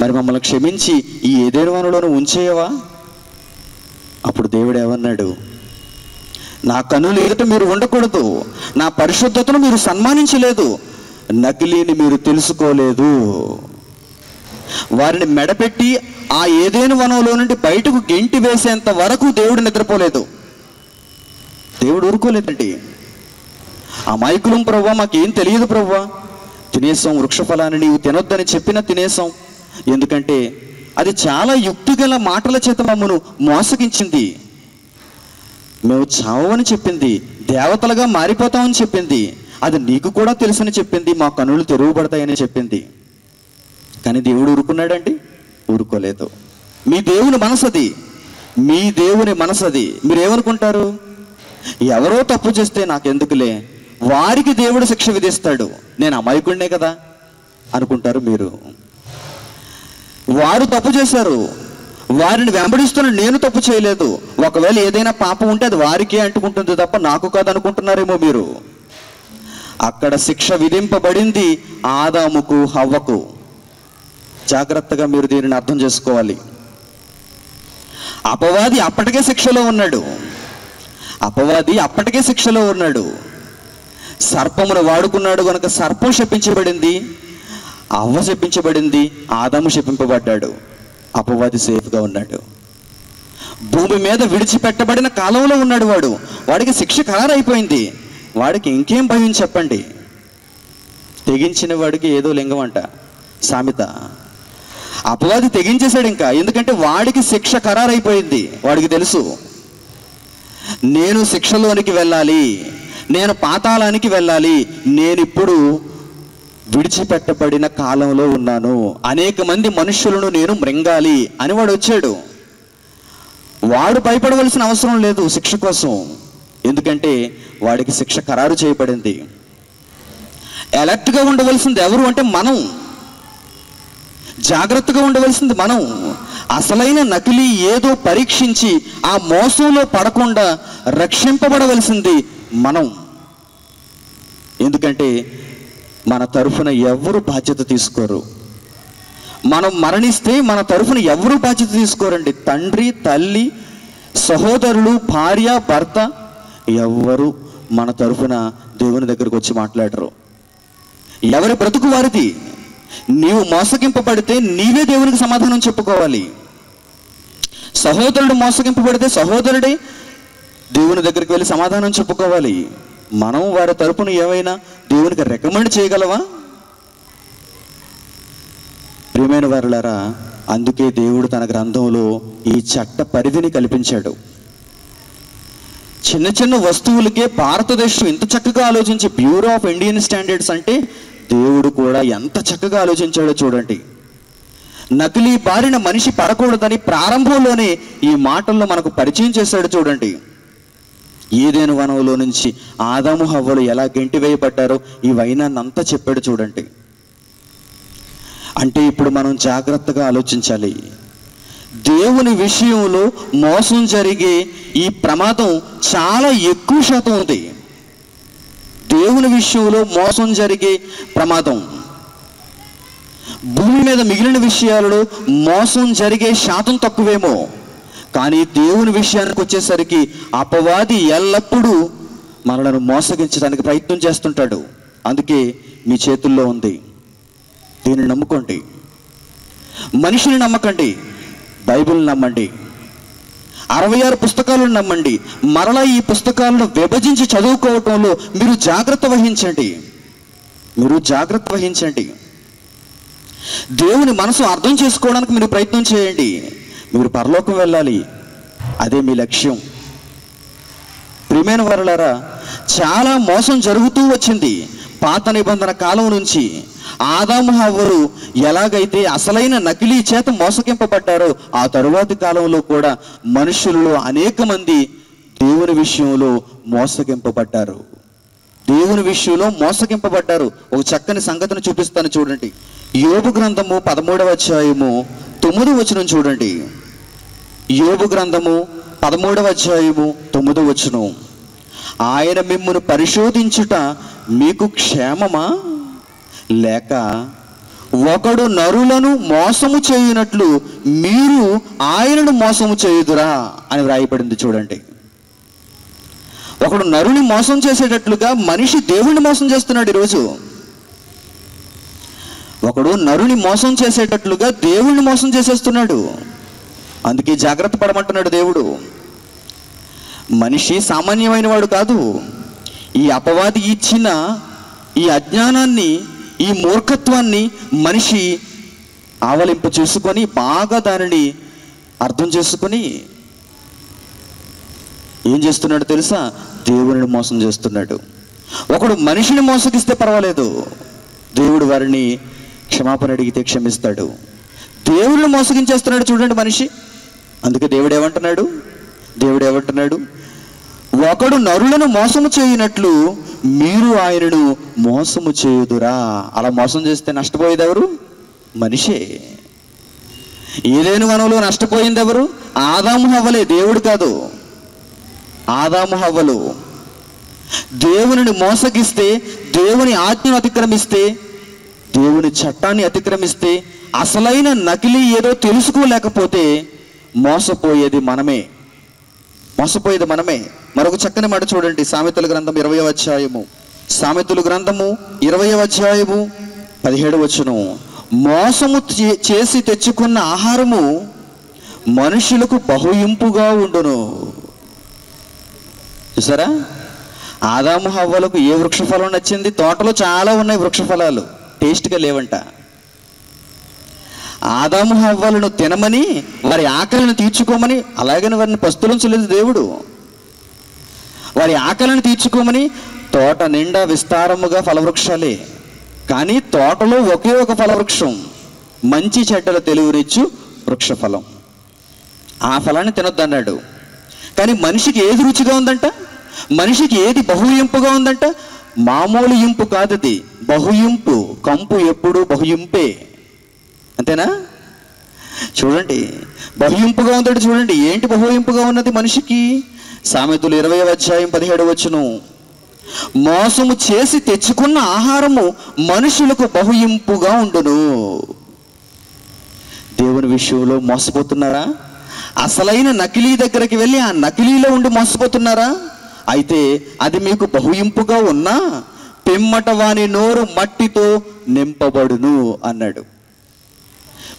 మరి మమ్మల్ని క్షమించి ఈ ఏదేను వనంలోనూ ఉంచేయవా? అప్పుడు దేవుడు ఏమన్నాడు? నా కన్నుల ఎదుట మీరు ఉండకూడదు, నా పరిశుద్ధతను మీరు సన్మానించలేదు, నకిలీని మీరు తెలుసుకోలేదు. వారిని మెడపెట్టి ఆ ఏదేను వనంలో నుండి బయటకు గెంటి వేసేంత వరకు దేవుడు నిద్రపోలేదు. దేవుడు ఊరుకోలేదండి. అమాయకులం ప్రభువా, మాకేం తెలియదు ప్రభువా, తినేసాం వృక్ష ఫలాన్ని, నీవు తినొద్దని చెప్పినా తినేసాం. ఎందుకంటే అది చాలా యుక్తిగల మాటల చేత మమ్మను మోసగించింది. మేము చావని చెప్పింది, దేవతలుగా మారిపోతామని చెప్పింది, అది నీకు కూడా తెలుసని చెప్పింది, మా కన్నులు తెరువబడతాయని చెప్పింది. కానీ దేవుడు ఊరుకున్నాడండి? ఊరుకోలేదు. మీ దేవుని మనసది, మీ దేవుని మనసది. మీరేమనుకుంటారు? ఎవరో తప్పు చేస్తే నాకెందుకులే, వారికి దేవుడు శిక్ష విధిస్తాడు, నేను అమాయకుడినే కదా అనుకుంటారు మీరు. వారు తప్పు చేశారు, వారిని వెంబడిస్తున్న నేను తప్పు చేయలేదు. ఒకవేళ ఏదైనా పాపం ఉంటే అది వారికే అంటుకుంటుంది తప్ప నాకు కాదు అనుకుంటున్నారేమో మీరు. అక్కడ శిక్ష విధింపబడింది ఆదాముకు, హవ్వకు. జాగ్రత్తగా మీరు దీనిని అర్థం చేసుకోవాలి. అపవాది అప్పటికే శిక్షలో ఉన్నాడు. అపవాది అప్పటికే శిక్షలో ఉన్నాడు. సర్పమును వాడుకున్నాడు కనుక సర్పం శపించబడింది, అవ్వ శపించబడింది, ఆదాము శపింపబడ్డాడు. అపవాది సేఫ్గా ఉన్నాడు. భూమి మీద విడిచిపెట్టబడిన కాలంలో ఉన్నాడు వాడు. వాడికి శిక్ష ఖరారైపోయింది. వాడికి ఇంకేం భయం చెప్పండి? తెగించిన వాడికి ఏదో లింగం అంట సామెత. అపవాది తెగించేశాడు ఇంకా. ఎందుకంటే వాడికి శిక్ష ఖరారైపోయింది. వాడికి తెలుసు, నేను శిక్షలోనికి వెళ్ళాలి, నేను పాతాళానికి వెళ్ళాలి, నేనిప్పుడు విడిచిపెట్టబడిన కాలంలో ఉన్నాను, అనేక మంది మనుషులను నేను మృంగాలి అని వాడు వచ్చాడు. వాడు భయపడవలసిన అవసరం లేదు శిక్ష కోసం. ఎందుకంటే వాడికి శిక్ష ఖరారు చేయబడింది. అలర్ట్గా ఉండవలసింది ఎవరు అంటే మనం, జాగ్రత్తగా ఉండవలసింది మనం. అసలైన నకిలీ ఏదో పరీక్షించి ఆ మోసంలో పడకుండా రక్షింపబడవలసింది మనం. ఎందుకంటే మన తరఫున ఎవరు బాధ్యత తీసుకోరు. మనం మరణిస్తే మన తరఫున ఎవరు బాధ్యత తీసుకోరండి. తండ్రి, తల్లి, సహోదరులు, భార్య, భర్త ఎవరు మన తరఫున దేవుని దగ్గరకు వచ్చి మాట్లాడరు. ఎవరి బ్రతుకు వారిది. నీవు మోసగింపబడితే నీవే దేవునికి సమాధానం చెప్పుకోవాలి. సహోదరుడు మోసగింపబడితే సహోదరుడే దేవుని దగ్గరికి వెళ్ళి సమాధానం చెప్పుకోవాలి. మనం వారి తరపున ఏమైనా దేవునికి రికమెండ్ చేయగలవా? ప్రియమైన వారులారా, అందుకే దేవుడు తన గ్రంథంలో ఈ చట్ట పరిధిని కల్పించాడు. చిన్న చిన్న వస్తువులకే భారతదేశం ఇంత చక్కగా ఆలోచించి బ్యూరో ఆఫ్ ఇండియన్ స్టాండర్డ్స్ అంటే దేవుడు కూడా ఎంత చక్కగా ఆలోచించాడో చూడండి. నకిలీ బారిన మనిషి పడకూడదని ప్రారంభంలోనే ఈ మాటల్లో మనకు పరిచయం చేశాడు చూడండి. ఏదైనా వనంలో నుంచి ఆదాము హవ్వలు ఎలా గెంటివేయబడ్డారో ఈ వైనాన్నంతా చెప్పాడు చూడండి. అంటే ఇప్పుడు మనం జాగ్రత్తగా ఆలోచించాలి. దేవుని విషయంలో మోసం జరిగే ఈ ప్రమాదం చాలా ఎక్కువ శాతం ఉంది. దేవుని విషయంలో మోసం జరిగే ప్రమాదం, భూమి మీద మిగిలిన విషయాలలో మోసం జరిగే శాతం తక్కువేమో, కానీ దేవుని విషయానికి వచ్చేసరికి అపవాది ఎల్లప్పుడూ మనలను మోసగించడానికి ప్రయత్నం చేస్తుంటాడు. అందుకే మీ చేతుల్లో ఉంది. దీన్ని నమ్ముకోండి. మనిషిని నమ్మకండి, బైబిల్ని నమ్మండి. 66 పుస్తకాలను నమ్మండి. మరలా ఈ పుస్తకాలను విభజించి చదువుకోవటంలో మీరు జాగ్రత్త వహించండి. దేవుని మనసు అర్థం చేసుకోవడానికి మీరు ప్రయత్నం చేయండి. మీరు పరలోకం వెళ్ళాలి, అదే మీ లక్ష్యం. ప్రియమైన వారులారా, చాలా మోసం జరుగుతూ వచ్చింది. పాత నిబంధన కాలం నుంచి ఆదాము హవ్వలు ఎలాగైతే అసలైన నకిలీ చేత మోసగింపబడ్డారో ఆ తరువాతి కాలంలో కూడా మనుషులలో అనేక మంది దేవుని విషయంలో మోసగింపబడ్డారు. ఒక చక్కని సంగతిని చూపిస్తాను చూడండి. యోబు గ్రంథము 13వ అధ్యాయము 9వ వచనం చూడండి. యోబు గ్రంథము 13వ అధ్యాయము 9వ వచనం. ఆయన మిమ్మును పరిశోధించుట మీకు క్షేమమా, లేక ఒకడు నరులను మోసము చేయునట్లు మీరు ఆయనను మోసము చేయుదురా అని వ్రాయబడింది చూడండి. ఒకడు నరుని మోసం చేసేటట్లుగా మనిషి దేవుణ్ణి మోసం చేస్తున్నాడు ఈరోజు. ఒకడు నరుని మోసం చేసేటట్లుగా దేవుణ్ణి మోసం చేసేస్తున్నాడు. అందుకే జాగ్రత్త పడమంటున్నాడు దేవుడు. మనిషి సామాన్యమైన వాడు కాదు. ఈ అపవాది ఇచ్చిన ఈ అజ్ఞానాన్ని, ఈ మూర్ఖత్వాన్ని మనిషి ఆవలింపు చేసుకొని బాగా దానిని అర్థం చేసుకొని ఏం చేస్తున్నాడు తెలుసా? దేవుడిని మోసం చేస్తున్నాడు. ఒకడు మనిషిని మోసగిస్తే పర్వాలేదు, దేవుడు వారిని క్షమాపణ అడిగితే క్షమిస్తాడు. దేవుడిని మోసగించేస్తున్నాడు చూడండి మనిషి. అందుకే దేవుడు ఏమంటున్నాడు? ఒకడు నరులను మోసము చేయునట్లు మీరు ఆయనను మోసము చేయుదురా. అలా మోసం చేస్తే నష్టపోయేది ఎవరు? మనిషే. ఏదైనా వనంలో నష్టపోయింది ఎవరు? ఆదాము హవ్వలే, దేవుడు కాదు. ఆదాము హవ్వలు దేవునిని మోసగిస్తే, దేవుని ఆజ్ఞను అతిక్రమిస్తే, దేవుని చట్టాన్ని అతిక్రమిస్తే, అసలైన నకిలీ ఏదో తెలుసుకోలేకపోతే మోసపోయేది మనమే. మరొక చక్కని మాట చూడండి. సామెతల గ్రంథం 20వ అధ్యాయము 20వ అధ్యాయము 17వ వచనం. మోసము చేసి తెచ్చుకున్న ఆహారము మనుషులకు బహుయింపుగా ఉండును. చూసారా? ఆదాము హవ్వలకు ఏ వృక్షఫలం నచ్చింది? తోటలో చాలా ఉన్నాయి వృక్షఫలాలు, టేస్ట్గా లేవంట. ఆదాము హవ్వలను తినమని, వారి ఆకలిని తీర్చుకోమని, అలాగని వారిని పస్తులుంచలేదు దేవుడు. వారి ఆకలిని తీర్చుకోమని తోట నిండా విస్తారముగా ఫలవృక్షాలే, కానీ తోటలో ఒకే ఒక ఫలవృక్షం, మంచి చెడ్డల తెలివినిచ్చు వృక్షఫలం. ఆ ఫలాన్ని తినొద్దన్నాడు. కానీ మనిషికి ఏది రుచిగా ఉందంట? మనిషికి ఏది బహు ఇంపుగా ఉందంట? మామూలు ఇంపు కాదు, అది బహు ఇంపు. కంపు ఎప్పుడు బహు ఇంపే, అంతేనా? చూడండి, బహు ఇంపుగా ఉందంటే చూడండి, ఏంటి బహు ఇంపుగా ఉన్నది మనిషికి? సామెతలు 20వ అధ్యాయం 17వ వచనం, మోసము చేసి తెచ్చుకున్న ఆహారము మనుషులకు బహు ఇంపుగా ఉండును. దేవుని విషయంలో మోసపోతున్నారా? అసలైన నకిలీ దగ్గరికి వెళ్ళి ఆ నకిలీలో ఉండి మోసపోతున్నారా? అయితే అది మీకు బహు ఇంపుగా ఉన్నా పిమ్మట వాని నోరు మట్టితో నింపబడును అన్నాడు.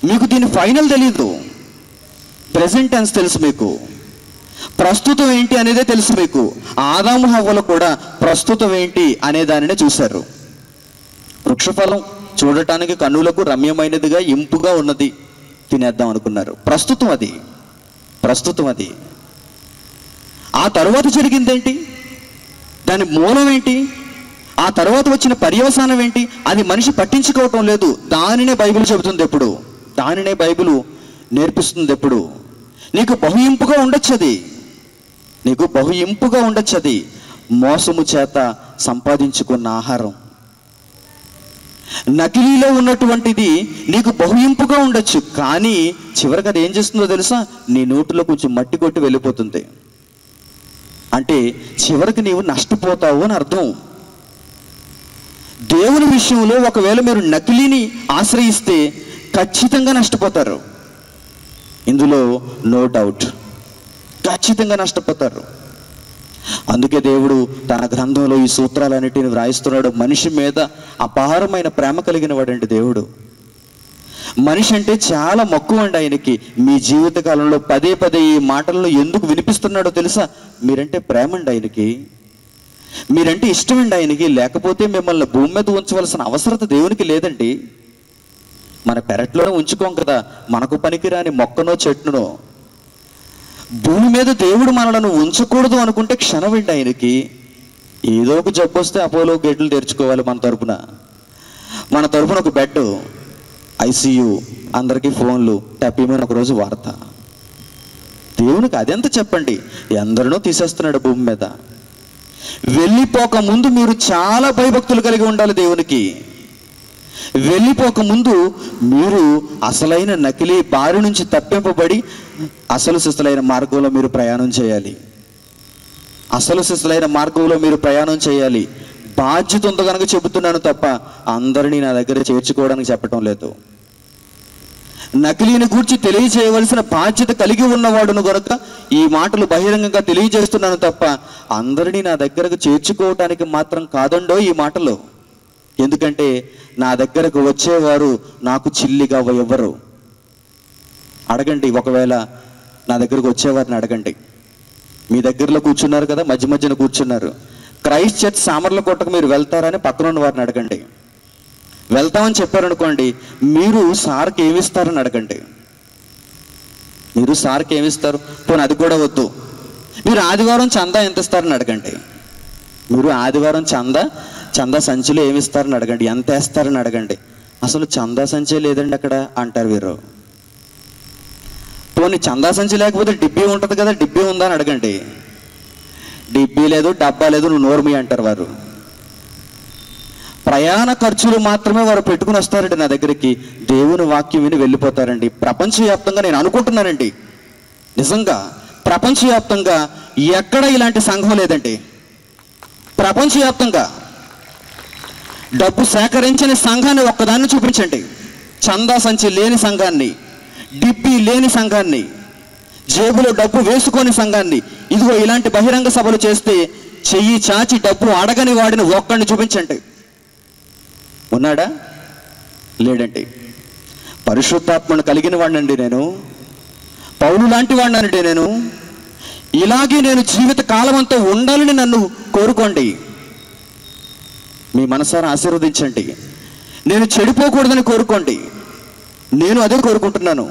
మీకు దీని ఫైనల్ తెలీదు, ప్రెజెంట్ టెన్స్ తెలుసు, మీకు ప్రస్తుతం ఏంటి అనేదే తెలుసు. మీకు ఆదాము హవ్వలు కూడా ప్రస్తుతం ఏంటి అనే దానినే చూశారు. వృక్షఫలం చూడటానికి కన్నులకు రమ్యమైనదిగా ఇంపుగా ఉన్నది, తినేద్దాం అనుకున్నారు. ప్రస్తుతం అది. ఆ తరువాత జరిగిందేంటి? దాని మూలం ఏంటి? ఆ తర్వాత వచ్చిన పర్యవసానం ఏంటి? అది మనిషి పట్టించుకోవటం లేదు. దానినే బైబిల్ చెబుతుంది ఎప్పుడు, దానినే బైబిల్ నేర్పిస్తుంది ఎప్పుడు. నీకు బహు ఇంపుగా ఉండొచ్చు అది, మోసము చేత సంపాదించుకున్న ఆహారం. నకిలీలో ఉన్నటువంటిది నీకు బహు ఇంపుగా ఉండొచ్చు, కానీ చివరికి అది ఏం చేస్తుందో తెలుసా? నీ నోటిలో కొంచెం మట్టి కొట్టి వెళ్ళిపోతుంది. అంటే చివరికి నీవు నష్టపోతావు అని అర్థం. దేవుని విషయంలో ఒకవేళ మీరు నకిలీని ఆశ్రయిస్తే ఖచ్చితంగా నష్టపోతారు. ఇందులో నో డౌట్, ఖచ్చితంగా నష్టపోతారు. అందుకే దేవుడు తన గ్రంథంలో ఈ సూత్రాలన్నిటిని వ్రాయిస్తున్నాడు. మనిషి మీద అపారమైన ప్రేమ కలిగిన వాడండి దేవుడు. మనిషి అంటే చాలా మక్కువ అండి ఆయనకి. మీ జీవితకాలంలో పదే పదే ఈ మాటలను ఎందుకు వినిపిస్తున్నాడో తెలుసా? మీరంటే ప్రేమ అండి ఆయనకి, మీరంటే ఇష్టమండి ఆయనకి. లేకపోతే మిమ్మల్ని భూమి మీద ఉంచవలసిన అవసరత దేవునికి లేదండి. మన పెరట్లోనే ఉంచుకోం కదా, మనకు పనికిరాని మొక్కనో చెట్టునో. భూమి మీద దేవుడు మనలను ఉంచకూడదు అనుకుంటే క్షణం ఏంటి ఆయనకి? ఏదో ఒక జబ్బు వస్తే అపోలో గేట్లు తెరుచుకోవాలి మన తరపున ఒక బెడ్, ఐసీయూ, అందరికీ ఫోన్లు, టప్పీమని ఒకరోజు వార్త. దేవునికి అదెంత చెప్పండి, ఎందరినో తీసేస్తున్నాడు భూమి మీద. వెళ్ళిపోక ముందు మీరు చాలా భయభక్తులు కలిగి ఉండాలి దేవునికి. వెళ్ళిపోక ముందు మీరు అసలైన నకిలీ బారి నుంచి తప్పింపబడి అసలు శిస్తులైన మార్గంలో మీరు ప్రయాణం చేయాలి. బాధ్యత ఉందో కనుక చెబుతున్నాను తప్ప అందరినీ నా దగ్గర చేర్చుకోవడానికి చెప్పటం లేదు. నకిలీని గూర్చి తెలియజేయవలసిన బాధ్యత కలిగి ఉన్నవాడును గనుక ఈ మాటలు బహిరంగంగా తెలియజేస్తున్నాను తప్ప అందరినీ నా దగ్గరకు చేర్చుకోవటానికి మాత్రం కాదండో ఈ మాటలు. ఎందుకంటే నా దగ్గరకు వచ్చేవారు నాకు చిల్లిగా ఎవ్వరు. అడగండి, ఒకవేళ నా దగ్గరకు వచ్చేవారిని అడగండి. మీ దగ్గరలో కూర్చున్నారు కదా, మధ్యన కూర్చున్నారు. క్రైస్ట్ చర్చ్ సామర్లకోటకు మీరు వెళ్తారని పక్కన ఉన్న వారిని అడగండి. వెళ్తామని చెప్పారనుకోండి, మీరు సార్కి ఏమిస్తారని అడగండి. మీరు సార్కి ఏమిస్తారు? పోనీ అది కూడా వద్దు, మీరు ఆదివారం చందా ఎంత ఇస్తారని అడగండి. మీరు ఆదివారం చందా సంచిలో ఏమిస్తారని అడగండి, ఎంత వేస్తారని అడగండి. అసలు చందా సంచి లేదండి అక్కడ అంటారు వీరు. పోనీ చందా సంచి లేకపోతే డిబ్బీ ఉంటుంది కదా, డిబ్బీ ఉందా అని అడగండి. డిబ్బీ లేదు, డబ్బా లేదు, నువ్వు నోర్మి అంటారు వారు. ప్రయాణ ఖర్చులు మాత్రమే వారు పెట్టుకుని వస్తారండి నా దగ్గరికి. దేవుని వాక్యం విని వెళ్ళిపోతారండి. ప్రపంచవ్యాప్తంగా నేను అనుకుంటున్నానండి, నిజంగా ప్రపంచవ్యాప్తంగా ఎక్కడ ఇలాంటి సంఘం లేదండి. ప్రపంచవ్యాప్తంగా డబ్బు సేకరించని సంఘాన్ని ఒక్కదాన్ని చూపించండి. చందా సంచి లేని సంఘాన్ని, డిబ్బీ లేని సంఘాన్ని, జేబులో డబ్బు వేసుకొని సంఘాన్ని. ఇదిగో ఇలాంటి బహిరంగ సభలు చేస్తే చెయ్యి చాచి డబ్బు అడగని వాడిని ఒక్కడిని చూపించండి. ఉన్నాడా? లేడండి. పరిశుద్ధాత్మను కలిగిన వాడినండి నేను, పౌలు లాంటి వాడినండి నేను. ఇలాగే నేను జీవిత కాలం అంతా ఉండాలని నన్ను కోరుకోండి. మీ మనసారా ఆశీర్వదించండి. నేను చెడిపోకూడదని కోరుకోండి. నేను అదే కోరుకుంటున్నాను.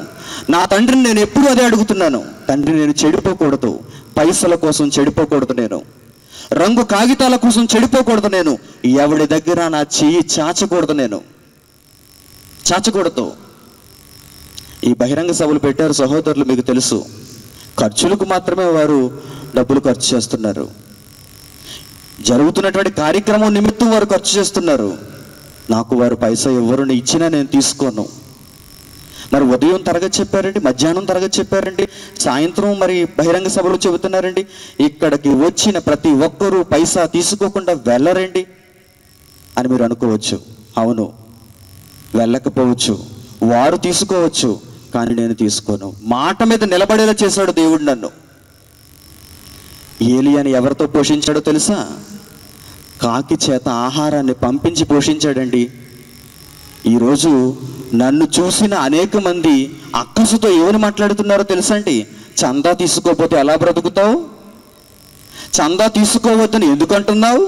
నా తండ్రిని నేను ఎప్పుడూ అదే అడుగుతున్నాను. తండ్రి, నేను చెడిపోకూడదు, పైసల కోసం చెడిపోకూడదు, నేను రంగు కాగితాల కోసం చెడిపోకూడదు, నేను ఎవడి దగ్గర నా చెయ్యి చాచకూడదు, నేను చాచకూడదు. ఈ బహిరంగ సభలు పెట్టారు సహోదరులు, మీకు తెలుసు. ఖర్చులకు మాత్రమే వారు డబ్బులు ఖర్చు చేస్తున్నారు. జరుగుతున్నటువంటి కార్యక్రమం నిమిత్తం వారు ఖర్చు చేస్తున్నారు. నాకు వారు పైసా ఎవరిని ఇచ్చినా నేను తీసుకోను. మరి ఉదయం తరగతి చెప్పారండి, మధ్యాహ్నం తరగతి చెప్పారండి, సాయంత్రం మరి బహిరంగ సభలో చెబుతున్నారండి. ఇక్కడికి వచ్చిన ప్రతి ఒక్కరూ పైసా తీసుకోకుండా వెళ్ళరండి అని మీరు అనుకోవచ్చు. అవును, వెళ్ళకపోవచ్చు, వారు తీసుకోవచ్చు, కానీ నేను తీసుకోను. మాట మీద నిలబడేలా చేశాడు దేవుడు నన్ను. ఏలియాని ఎవరితో పోషించాడో తెలుసా? కాకి చేత ఆహారాన్ని పంపించి పోషించాడండి. ఈరోజు నన్ను చూసిన అనేక మంది అక్కసుతో ఏమని మాట్లాడుతున్నారో తెలుసా అండి? చందా తీసుకోకపోతే ఎలా బ్రతుకుతావు? చందా తీసుకోవద్దని ఎందుకు అంటున్నావు?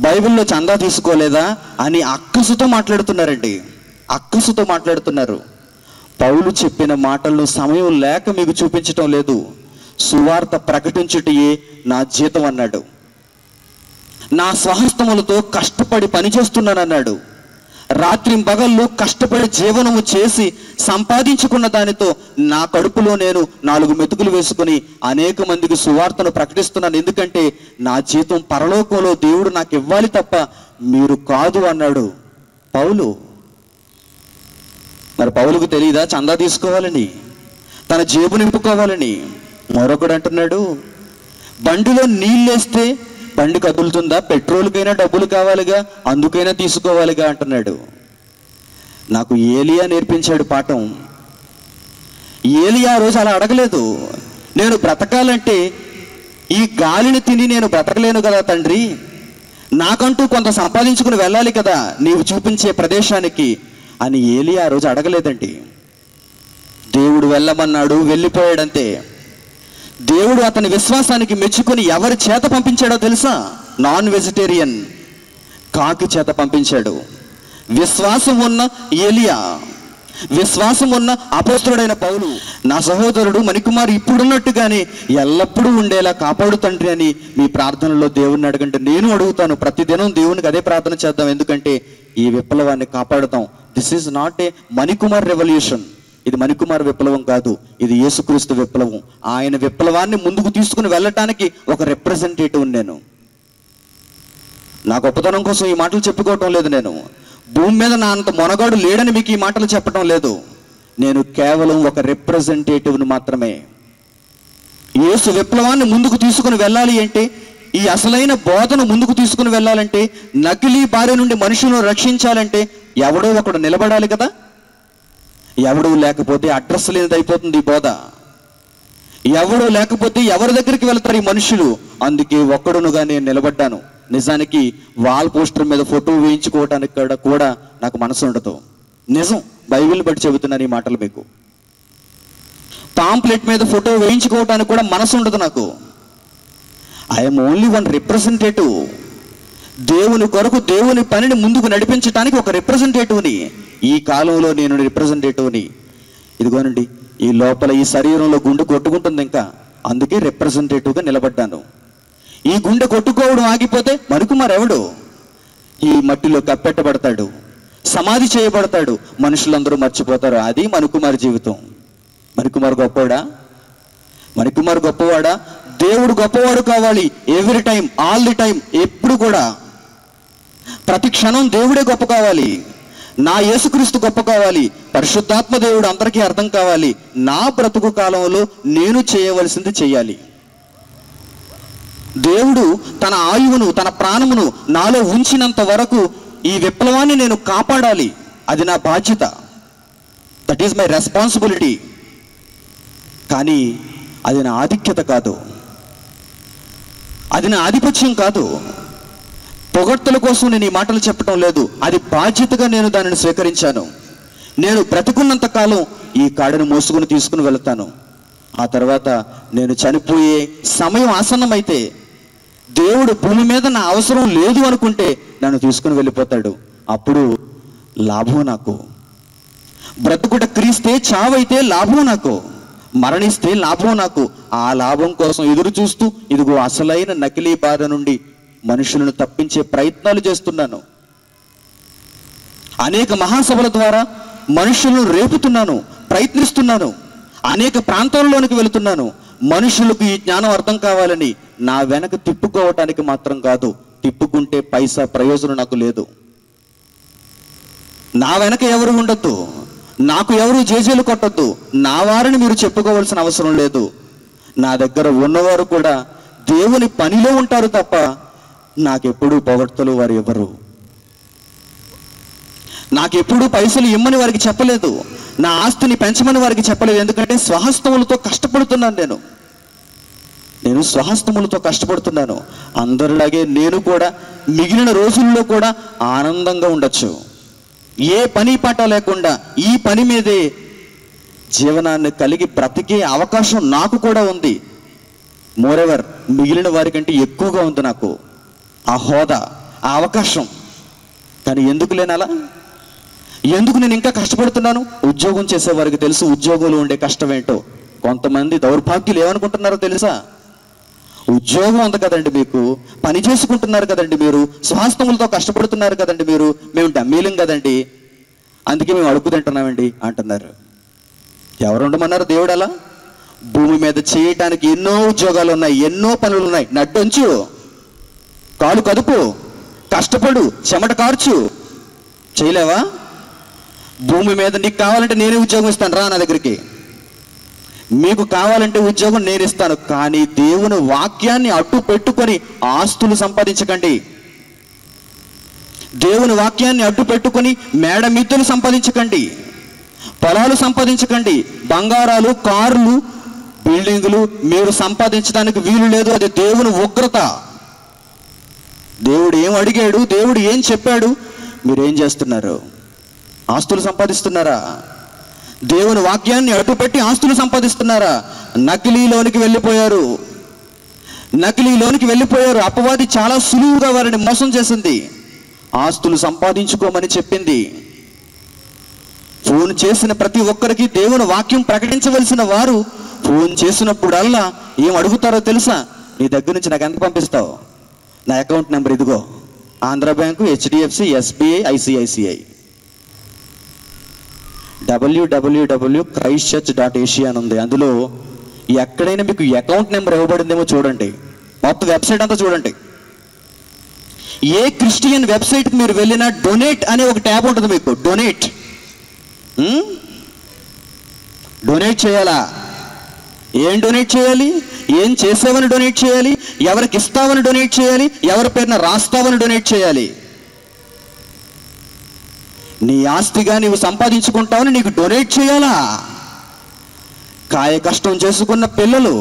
బైబిల్లో చందా తీసుకోలేదా అని అక్కసుతో మాట్లాడుతున్నారండి. అక్కసుతో మాట్లాడుతున్నారు. పౌలు చెప్పిన మాటలను సమయం లేక మీకు చూపించటం లేదు. సువార్త ప్రకటించుటయే నా జీతం అన్నాడు. నా స్వహస్తములతో కష్టపడి పనిచేస్తున్నాను అన్నాడు. రాత్రింబగళ్ళు కష్టపడి జీవనము చేసి సంపాదించుకున్న దానితో నా కడుపులో నేను 4 మెతుకులు వేసుకుని అనేక మందికి సువార్తను ప్రకటిస్తున్నాను. ఎందుకంటే నా జీతం పరలోకంలో దేవుడు నాకు ఇవ్వాలి తప్ప మీరు కాదు అన్నాడు పౌలు. మరి పౌలుకు తెలియదా చందా తీసుకోవాలని, తన జేబు నింపుకోవాలని? మరొకడు అంటున్నాడు, బండిలో నీళ్ళేస్తే బండి కదులుతుందా? పెట్రోల్కైనా డబ్బులు కావాలిగా, అందుకైనా తీసుకోవాలిగా అంటున్నాడు. నాకు ఏలియా నేర్పించాడు పాఠం. ఏలియా రోజు అలా అడగలేదు. నేను బ్రతకాలంటే ఈ గాలిని తిని నేను బ్రతకలేను కదా తండ్రి, నాకంటూ కొంత సంపాదించుకుని వెళ్ళాలి కదా నీవు చూపించే ప్రదేశానికి అని ఏలియా రోజు అడగలేదండి. దేవుడు వెళ్ళమన్నాడు, వెళ్ళిపోయాడంతే. దేవుడు అతని విశ్వాసానికి మెచ్చుకొని ఎవరి చేత పంపించాడో తెలుసా? నాన్ వెజిటేరియన్ కాకి చేత పంపించాడు. విశ్వాసం ఉన్న ఏలియా, విశ్వాసం ఉన్న అపోస్తలుడైన పౌలు, నా సహోదరుడు మణికుమార్ ఇప్పుడున్నట్టుగానే ఎల్లప్పుడూ ఉండేలా కాపాడు తండ్రి అని మీ ప్రార్థనలో దేవుణ్ణి అడగండి. నేను అడుగుతాను, ప్రతిదినం దేవునికి అదే ప్రార్థన చేద్దాం. ఎందుకంటే ఈ విప్లవాన్ని కాపాడుతాం. This is not a Manikumar revolution. ఇది మణికుమార్ విప్లవం కాదు, ఇది యేసుక్రీస్తు విప్లవం. ఆయన విప్లవాన్ని ముందుకు తీసుకుని వెళ్ళటానికి ఒక రిప్రజెంటేటివ్ నేను. నా గొప్పతనం కోసం ఈ మాటలు చెప్పుకోవటం లేదు. నేను భూమి మీద నా అంత మొనగాడు లేడని మీకు ఈ మాటలు చెప్పటం లేదు. నేను కేవలం ఒక రిప్రజెంటేటివ్ని మాత్రమే. యేసు విప్లవాన్ని ముందుకు తీసుకుని వెళ్ళాలి అంటే, ఈ అసలైన బోధను ముందుకు తీసుకుని వెళ్ళాలంటే, నకిలీ బారి నుండి మనుషులను రక్షించాలంటే ఎవడో ఒకడు నిలబడాలి కదా. ఎవడూ లేకపోతే అడ్రస్ లేనిది అయిపోతుంది ఈ బోధ. ఎవడూ లేకపోతే ఎవరి దగ్గరికి వెళ్తారు ఈ మనుషులు? అందుకే ఒక్కడునుగా నేను నిలబడ్డాను. నిజానికి వాల్ పోస్టర్ మీద ఫోటో వేయించుకోవటానికి కూడా నాకు మనసు ఉండదు. నిజం, బైబిల్ బట్టి చెబుతున్నాను ఈ మాటలు మీకు. పాంప్లెట్ మీద ఫోటో వేయించుకోవటానికి కూడా మనసు ఉండదు నాకు. I'm only one representative. దేవుని కొరకు దేవుని పనిని ముందుకు నడిపించడానికి ఒక రిప్రజెంటేటివ్ని. ఈ కాలంలో నేను రిప్రజెంటేటివ్ని. ఇదిగోనండి, ఈ లోపల ఈ శరీరంలో గుండె కొట్టుకుంటుంది ఇంకా, అందుకే రిప్రజెంటేటివ్గా నిలబడ్డాను. ఈ గుండె కొట్టుకోవడం ఆగిపోతే మణికుమార్ ఎవడు? ఈ మట్టిలో కప్పెట్టబడతాడు, సమాధి చేయబడతాడు, మనుషులందరూ మర్చిపోతారు. అది మణికుమార్ జీవితం. మణికుమార్ గొప్పవాడా? మణికుమార్ గొప్పవాడా? దేవుడు గొప్పవాడు కావాలి. Every time, all the time, ఎప్పుడు కూడా, ప్రతి క్షణం దేవుడే గొప్ప కావాలి. నా యేసుక్రీస్తు గొప్ప కావాలి. పరిశుద్ధాత్మ దేవుడు అందరికీ అర్థం కావాలి. నా బ్రతుకు కాలంలో నేను చేయవలసింది చెయ్యాలి. దేవుడు తన ఆయువును, తన ప్రాణమును నాలో ఉంచినంత వరకు ఈ విప్లవాన్ని నేను కాపాడాలి. అది నా బాధ్యత. That is my responsibility. కానీ అది నా ఆధిక్యత కాదు, అది నా ఆధిపత్యం కాదు. పొగడ్తల కోసం నేను ఈ మాటలు చెప్పటం లేదు. అది బాధ్యతగా నేను దానిని స్వీకరించాను. నేను బ్రతుకున్నంత కాలం ఈ కాడను మోసుకుని తీసుకుని వెళతాను. ఆ తర్వాత నేను చనిపోయే సమయం ఆసన్నమైతే, దేవుడు భూమి మీద నా అవసరం లేదు అనుకుంటే నన్ను తీసుకుని వెళ్ళిపోతాడు. అప్పుడు లాభం నాకు. బ్రతుకుట క్రీస్తే, చావైతే లాభం నాకు. మరణిస్తే లాభం నాకు. ఆ లాభం కోసం ఎదురు చూస్తూ ఇదిగో అసలైన నకిలీ బాధ నుండి మనుషులను తప్పించే ప్రయత్నాలు చేస్తున్నాను. అనేక మహాసభల ద్వారా మనుషులను రేపుతున్నాను, ప్రయత్నిస్తున్నాను. అనేక ప్రాంతాల్లోనికి వెళుతున్నాను. మనుషులకు ఈ జ్ఞానం అర్థం కావాలని, నా వెనక తిప్పుకోవటానికి మాత్రం కాదు, తిప్పుకుంటే పైసా ప్రయోజనం నాకు లేదు. నా వెనక ఎవరు ఉండొద్దు, నాకు ఎవరు జేజేలు కొట్టొద్దు, నా వారిని మీరు చెప్పుకోవాల్సిన అవసరం లేదు. నా దగ్గర ఉన్నవారు కూడా దేవుని పనిలో ఉంటారు తప్ప నాకెప్పుడు పొగడ్తలు వారు ఎవరు. నాకెప్పుడు పైసలు ఇమ్మని వారికి చెప్పలేదు, నా ఆస్తిని పెంచమని వారికి చెప్పలేదు. ఎందుకంటే స్వహస్తములతో కష్టపడుతున్నాను, నేను స్వహస్తములతో కష్టపడుతున్నాను. అందరిలాగే నేను కూడా మిగిలిన రోజుల్లో కూడా ఆనందంగా ఉండొచ్చు. ఏ పని పాట లేకుండా ఈ పని మీదే జీవనాన్ని కలిగి బ్రతికే అవకాశం నాకు కూడా ఉంది. మోరెవర్ మిగిలిన వారికంటే ఎక్కువగా ఉంది నాకు ఆ హోదా, ఆ అవకాశం. కానీ ఎందుకు లేనాలా? ఎందుకు నేను ఇంకా కష్టపడుతున్నాను? ఉద్యోగం చేసేవారికి తెలుసు ఉద్యోగంలో ఉండే కష్టం ఏంటో. కొంతమంది దౌర్భాగ్యులు ఏమనుకుంటున్నారో తెలుసా? ఉద్యోగం ఉంది కదండి మీకు, పని చేసుకుంటున్నారు కదండి మీరు, స్వాస్థములతో కష్టపడుతున్నారు కదండి మీరు, మేము డమ్మీలం కదండి, అందుకే మేము అడుగు తింటున్నామండి అంటున్నారు. ఎవరు ఉండమన్నారు? దేవుడు అలా భూమి మీద చేయటానికి ఎన్నో ఉద్యోగాలు ఉన్నాయి, ఎన్నో పనులు ఉన్నాయి. నడ్డొంచు, కాలు కదుపు, కష్టపడు, చెమట కార్చు. చేయలేవా? భూమి మీద నీకు కావాలంటే నేనే ఉద్యోగం ఇస్తాను, రా నా దగ్గరికి. మీకు కావాలంటే ఉద్యోగం నేను ఇస్తాను. కానీ దేవుని వాక్యాన్ని అడ్డు పెట్టుకొని ఆస్తులు సంపాదించకండి. దేవుని వాక్యాన్ని అడ్డు పెట్టుకొని మేడమిద్దులు సంపాదించకండి, పొలాలు సంపాదించకండి, బంగారాలు, కార్లు, బిల్డింగులు మీరు సంపాదించడానికి వీలు లేదు. అది దేవుని ఉగ్రత. దేవుడు ఏం అడిగాడు, దేవుడు ఏం చెప్పాడు, మీరేం చేస్తున్నారు? ఆస్తులు సంపాదిస్తున్నారా? దేవుని వాక్యాన్ని అడ్డుపెట్టి ఆస్తులు సంపాదిస్తున్నారా? నకిలీలోనికి వెళ్ళిపోయారు, నకిలీలోనికి వెళ్ళిపోయారు. అపవాది చాలా సులువుగా వారిని మోసం చేసింది. ఆస్తులు సంపాదించుకోమని చెప్పింది. ఫోన్ చేసిన ప్రతి ఒక్కరికి దేవుని వాక్యం ప్రకటించవలసిన వారు ఫోన్ చేసినప్పుడల్లా ఏం అడుగుతారో తెలుసా? నీ దగ్గర నుంచి నాకు ఎంత పంపిస్తావు? నా అకౌంట్ నెంబర్ ఇదిగో, Andhra bank, HDFC, SBI, ICICI. www.christchurch.asia అని ఉంది. అందులో ఎక్కడైనా మీకు అకౌంట్ నెంబర్ ఇవ్వబడిందేమో చూడండి. మొత్తం వెబ్సైట్ అంతా చూడండి. ఏ క్రిస్టియన్ వెబ్సైట్కి మీరు వెళ్ళినా డొనేట్ అనే ఒక ట్యాబ్ ఉంటుంది మీకు. డొనేట్ చేయాలా? ఏం డొనేట్ చేయాలి? ఏం చేసావని డొనేట్ చేయాలి? ఎవరికి ఇస్తావని డొనేట్ చేయాలి? ఎవరి పేరున రాస్తావని డొనేట్ చేయాలి? నీ ఆస్తిగా నీవు సంపాదించుకుంటావని నీకు డొనేట్ చేయాలా? కాయ కష్టం చేసుకున్న పిల్లలు,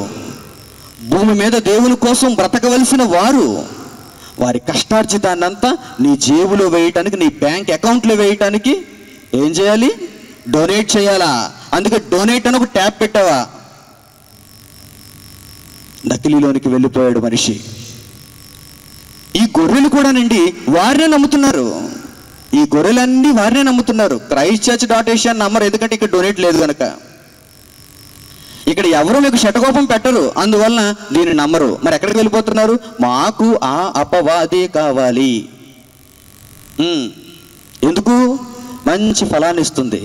భూమి మీద దేవుని కోసం బ్రతకవలసిన వారు, వారి కష్టార్జితాన్నంతా నీ జేబులో వేయటానికి, నీ బ్యాంక్ అకౌంట్లో వేయటానికి ఏం చేయాలి? డొనేట్ చేయాలా? అందుకే డొనేట్ అని ఒక ట్యాబ్ పెట్టావా? నకిలీలోనికి వెళ్ళిపోయాడు మనిషి. ఈ గొర్రెలు కూడానండి వారినే నమ్ముతున్నారు. ఈ గొర్రెలన్నీ వారినే నమ్ముతున్నారు. christchurch.asia నమ్మరు, ఎందుకంటే ఇక్కడ డొనేట్ లేదు కనుక. ఇక్కడ ఎవరు మీకు శటకోపం పెట్టరు, అందువలన దీన్ని నమ్మరు. మరి ఎక్కడికి వెళ్ళిపోతున్నారు? మాకు ఆ అపవాదే కావాలి. ఎందుకు? మంచి ఫలాన్ని ఇస్తుంది,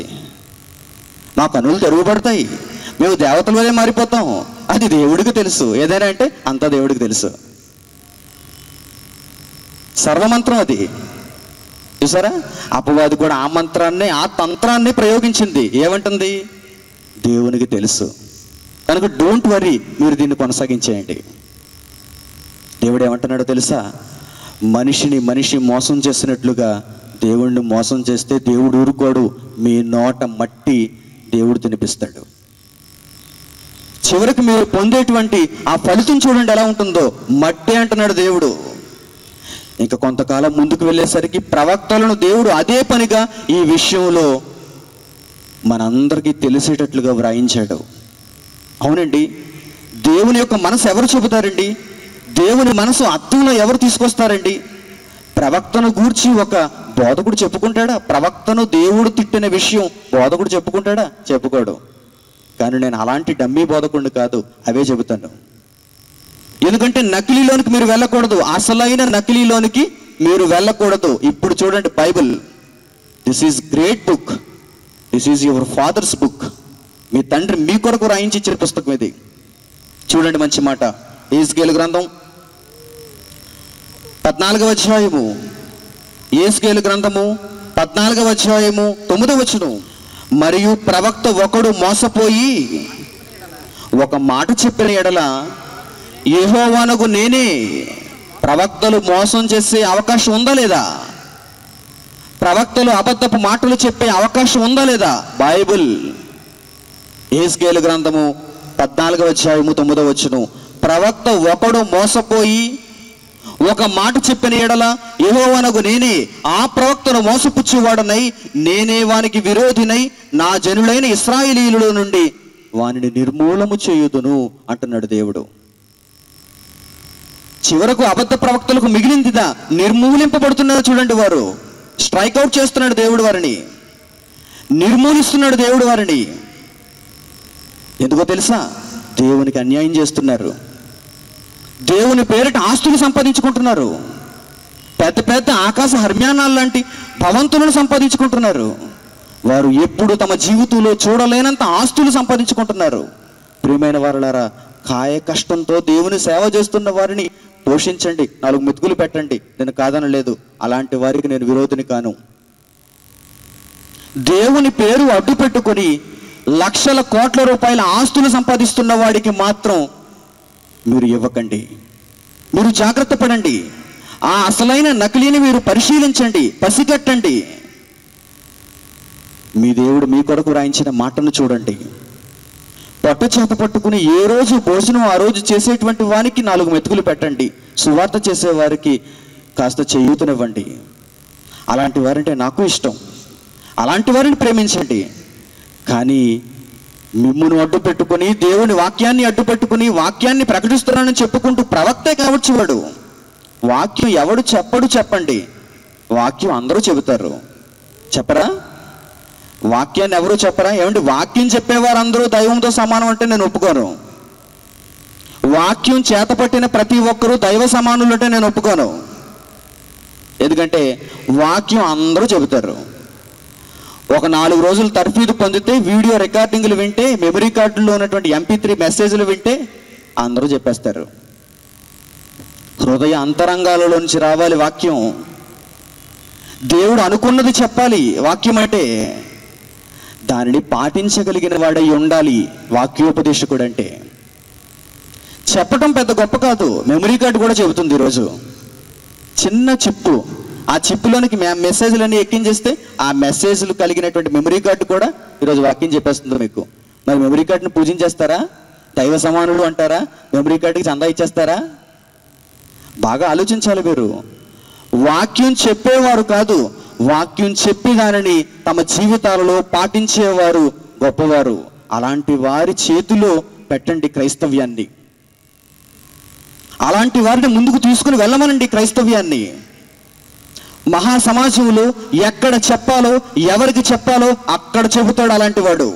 మా కనులు తెరుగుపడతాయి, మేము దేవతల వల్లే మారిపోతాం. అది దేవుడికి తెలుసు. ఏదైనా అంటే అంతా దేవుడికి తెలుసు. సర్వమంత్రం అది. చూసారా? అపవాది కూడా ఆ మంత్రాన్ని, ఆ తంత్రాన్ని ప్రయోగించింది. ఏమంటుంది? దేవునికి తెలుసు కనుక డోంట్ వరీ, మీరు దీన్ని కొనసాగించేయండి. దేవుడు ఏమంటున్నాడో తెలుసా? మనిషి మోసం చేసినట్లుగా దేవుడిని మోసం చేస్తే దేవుడు ఊరుకోడు. మీ నోట మట్టి దేవుడు తినిపిస్తాడు. చివరికి మీరు పొందేటువంటి ఆ ఫలితం చూడండి ఎలా ఉంటుందో. మట్టి అంటున్నాడు దేవుడు. ఇంకా కొంతకాలం ముందుకు వెళ్ళేసరికి ప్రవక్తలను దేవుడు అదే పనిగా ఈ విషయంలో మనందరికీ తెలిసేటట్లుగా వ్రాయించాడు. అవునండి, దేవుని యొక్క మనసు ఎవరు చెబుతారండి? దేవుని మనసు అర్థంలో ఎవరు తీసుకొస్తారండి? ప్రవక్తను గూర్చి ఒక బోధకుడు చెప్పుకుంటాడా? ప్రవక్తను దేవుడు తిట్టిన విషయం బోధకుడు చెప్పుకుంటాడా? చెప్పుకోడు. కానీ నేను అలాంటి డమ్మీ బోధకుడిని కాదు, అవే చెబుతాను. ఎందుకంటే నకిలీలోనికి మీరు వెళ్ళకూడదు, అసలైన నకిలీలోనికి మీరు వెళ్ళకూడదు. ఇప్పుడు చూడండి Bible, this is great book, this is your father's book. మీ తండ్రి మీ కొరకు రాయించి ఇచ్చిన పుస్తకం ఇది. చూడండి మంచి మాట. యెహెజ్కేలు గ్రంథం 14వ అధ్యాయము, యేస్కేలు గ్రంథము 14వ అధ్యాయము 9వ వచనం. మరియు ప్రవక్త ఒకడు మోసపోయి ఒక మాట చెప్పిన ఎడల యెహోవానగు నేనే. ప్రవక్తలు మోసం చేసే అవకాశం ఉందా లేదా? ప్రవక్తలు అబద్ధపు మాటలు చెప్పే అవకాశం ఉందా లేదా? బైబిల్ యేస్కేలు గ్రంథము 14వ అధ్యాయము 9వ వచనం. ప్రవక్త ఒకడు మోసపోయి ఒక మాట చెప్పిన ఎడల యెహోవానగు నేనే ఆ ప్రవక్తను మోసపుచ్చేవాడనై నేనే వానికి విరోధినై నా జనులైన ఇశ్రాయేలీయుల నుండి వానిని నిర్మూలము చేయుదును అంటున్నాడు దేవుడు. చివరకు అబద్ధ ప్రవక్తలకు మిగిలిందిదా? నిర్మూలింపబడుతున్నారు. చూడండి, వారు స్ట్రైక్అవుట్ చేస్తున్నాడు దేవుడు, వారిని నిర్మూలిస్తున్నాడు దేవుడు వారిని. ఎందుకో తెలుసా? దేవునికి అన్యాయం చేస్తున్నారు. దేవుని పేరిట ఆస్తులు సంపాదించుకుంటున్నారు. పెద్ద పెద్ద ఆకాశ హర్మ్యానాలు లాంటి భవంతులను సంపాదించుకుంటున్నారు. వారు ఎప్పుడు తమ జీవితంలో చూడలేనంత ఆస్తులు సంపాదించుకుంటున్నారు. ప్రియమైన వారులారా, కాయ కష్టంతో దేవుని సేవ చేస్తున్న వారిని పోషించండి, 4 మెతుకులు పెట్టండి, నేను కాదనలేదు. అలాంటి వారికి నేను విరోధిని కాను. దేవుని పేరు అడ్డు పెట్టుకొని లక్షల కోట్ల రూపాయల ఆస్తులు సంపాదిస్తున్న వాడికి మాత్రం మీరు ఇవ్వకండి. మీరు జాగ్రత్త పడండి. ఆ అసలైన నకిలీని మీరు పరిశీలించండి, పసిగట్టండి. మీ దేవుడు మీ కొరకు రాయించిన మాటను చూడండి. పొట్ట చేత పట్టుకుని ఏ రోజు భోజనం ఆ రోజు చేసేటువంటి వానికి 4 మెతుకులు పెట్టండి. సువార్త చేసేవారికి కాస్త చేయూతనివ్వండి. అలాంటి వారంటే నాకు ఇష్టం. అలాంటి వారిని ప్రేమించండి. కానీ మిమ్మును అడ్డు పెట్టుకుని, దేవుని వాక్యాన్ని అడ్డు పెట్టుకుని, వాక్యాన్ని ప్రకటిస్తున్నానని చెప్పుకుంటూ, ప్రవక్తే కావచ్చు వాడు. వాక్యం ఎవడు చెప్పడు చెప్పండి. వాక్యం అందరూ చెబుతారు, చెప్పరా? వాక్యాన్ని ఎవరు చెప్పరా? ఏమంటే వాక్యం చెప్పేవారు అందరూ దైవంతో సమానం అంటే నేను ఒప్పుకోను. వాక్యం చేతపట్టిన ప్రతి ఒక్కరూ దైవ సమానులు అంటే నేను ఒప్పుకోను. ఎందుకంటే వాక్యం అందరూ చెబుతారు. ఒక 4 రోజులు తర్ఫీదు పొందితే, వీడియో రికార్డింగ్లు వింటే, మెమరీ కార్డుల్లో ఉన్నటువంటి MP3 మెసేజ్లు వింటే అందరూ చెప్పేస్తారు. హృదయ అంతరంగాలలో నుంచి రావాలి వాక్యం. దేవుడు అనుకున్నది చెప్పాలి. వాక్యం అంటే దానిని పాటించగలిగిన వాడై ఉండాలి వాక్యోపదేశకుడు అంటే. చెప్పటం పెద్ద గొప్ప కాదు. మెమరీ కార్డు కూడా చెబుతుంది. ఈరోజు చిన్న చిప్పు, ఆ చిప్పులోనికి మెసేజ్లన్నీ ఎక్కించేస్తే ఆ మెసేజ్లు కలిగినటువంటి మెమరీ కార్డు కూడా ఈరోజు వాక్యం చెప్పేస్తుంది మీకు. మరి మెమరీ కార్డుని పూజించేస్తారా? దైవ సమానుడు అంటారా? మెమరీ కార్డుకి చందా ఇచ్చేస్తారా? బాగా ఆలోచించాలి మీరు. వాక్యం చెప్పేవారు కాదు, వాక్యం చెప్పి దానిని తమ జీవితాలలో పాటించేవారు గొప్పవారు. అలాంటి వారి చేతిలో పెట్టండి క్రైస్తవ్యాన్ని. అలాంటి వారిని ముందుకు తీసుకుని వెళ్ళమనండి క్రైస్తవ్యాన్ని. మహాసమాజంలో ఎక్కడ చెప్పాలో, ఎవరికి చెప్పాలో అక్కడ చెబుతాడు అలాంటి వాడు.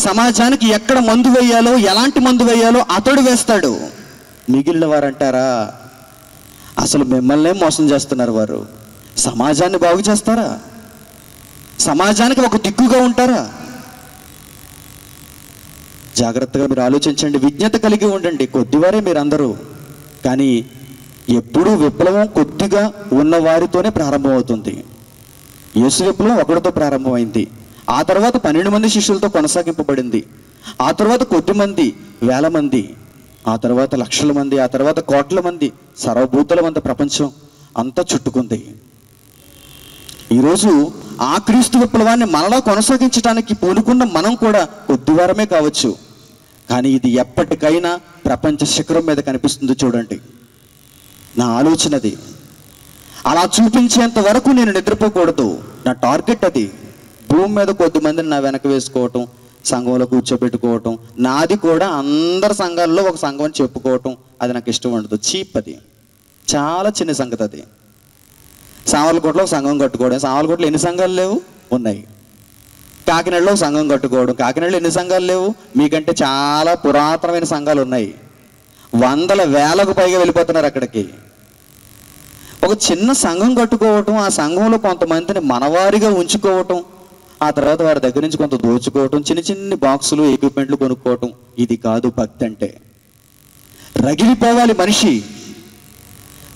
సమాజానికి ఎక్కడ మందు వేయాలో, ఎలాంటి మందు వేయాలో అతడు వేస్తాడు. మిగిలిన వారు అంటారా, అసలు మిమ్మల్నే మోసం చేస్తున్నారు వారు. సమాజాన్ని బాగు చేస్తారా? సమాజానికి ఒక దిక్కుగా ఉంటారా? జాగ్రత్తగా మీరు ఆలోచించండి. విజ్ఞత కలిగి ఉండండి. కొద్దివారే మీరందరూ, కానీ ఎప్పుడూ విప్లవం కొద్దిగా ఉన్న వారితోనే ప్రారంభమవుతుంది. యేసు విప్లవం ఒకరితో ప్రారంభమైంది. ఆ తర్వాత 12 మంది శిష్యులతో కొనసాగింపబడింది. ఆ తర్వాత కొద్దిమంది, వేల మంది, ఆ తర్వాత లక్షల మంది, ఆ తర్వాత కోట్ల మంది, సర్వభూతుల మంది, ప్రపంచం అంతా చుట్టుకుంది. ఈరోజు ఆ క్రీస్తు విప్లవాన్ని మనలా కొనసాగించడానికి పూనుకున్న మనం కూడా కొద్దివారమే కావచ్చు. కానీ ఇది ఎప్పటికైనా ప్రపంచ శిఖరం మీద కనిపిస్తుంది. చూడండి, నా ఆలోచనది. అలా చూపించేంత వరకు నేను నిద్రపోకూడదు. నా టార్గెట్ అది. భూమి మీద కొద్దిమందిని నా వెనక వేసుకోవటం, సంఘంలో కూర్చోబెట్టుకోవటం, నాది కూడా అందరి సంఘాల్లో ఒక సంఘం అని చెప్పుకోవటం, అది నాకు ఇష్టం ఉండదు. చీప్ అది. చాలా చిన్న సంగతి అది. సామర్లకోటలో ఒక సంఘం కట్టుకోవడం. సామర్లకోటలో ఎన్ని సంఘాలు లేవు? ఉన్నాయి. కాకినాడలో ఒక సంఘం కట్టుకోవడం. కాకినాడలో ఎన్ని సంఘాలు లేవు? మీకంటే చాలా పురాతనమైన సంఘాలు ఉన్నాయి. వందల వేలకు పైగా వెళ్ళిపోతున్నారు అక్కడికి. ఒక చిన్న సంఘం కట్టుకోవటం, ఆ సంఘంలో కొంతమందిని మనవారిగా ఉంచుకోవటం, ఆ తర్వాత వారి దగ్గర నుంచి కొంత దోచుకోవటం, చిన్న చిన్ని బాక్సులు, ఎక్విప్మెంట్లు కొనుక్కోవటం, ఇది కాదు భక్తి అంటే. రగిలిపోవాలి మనిషి.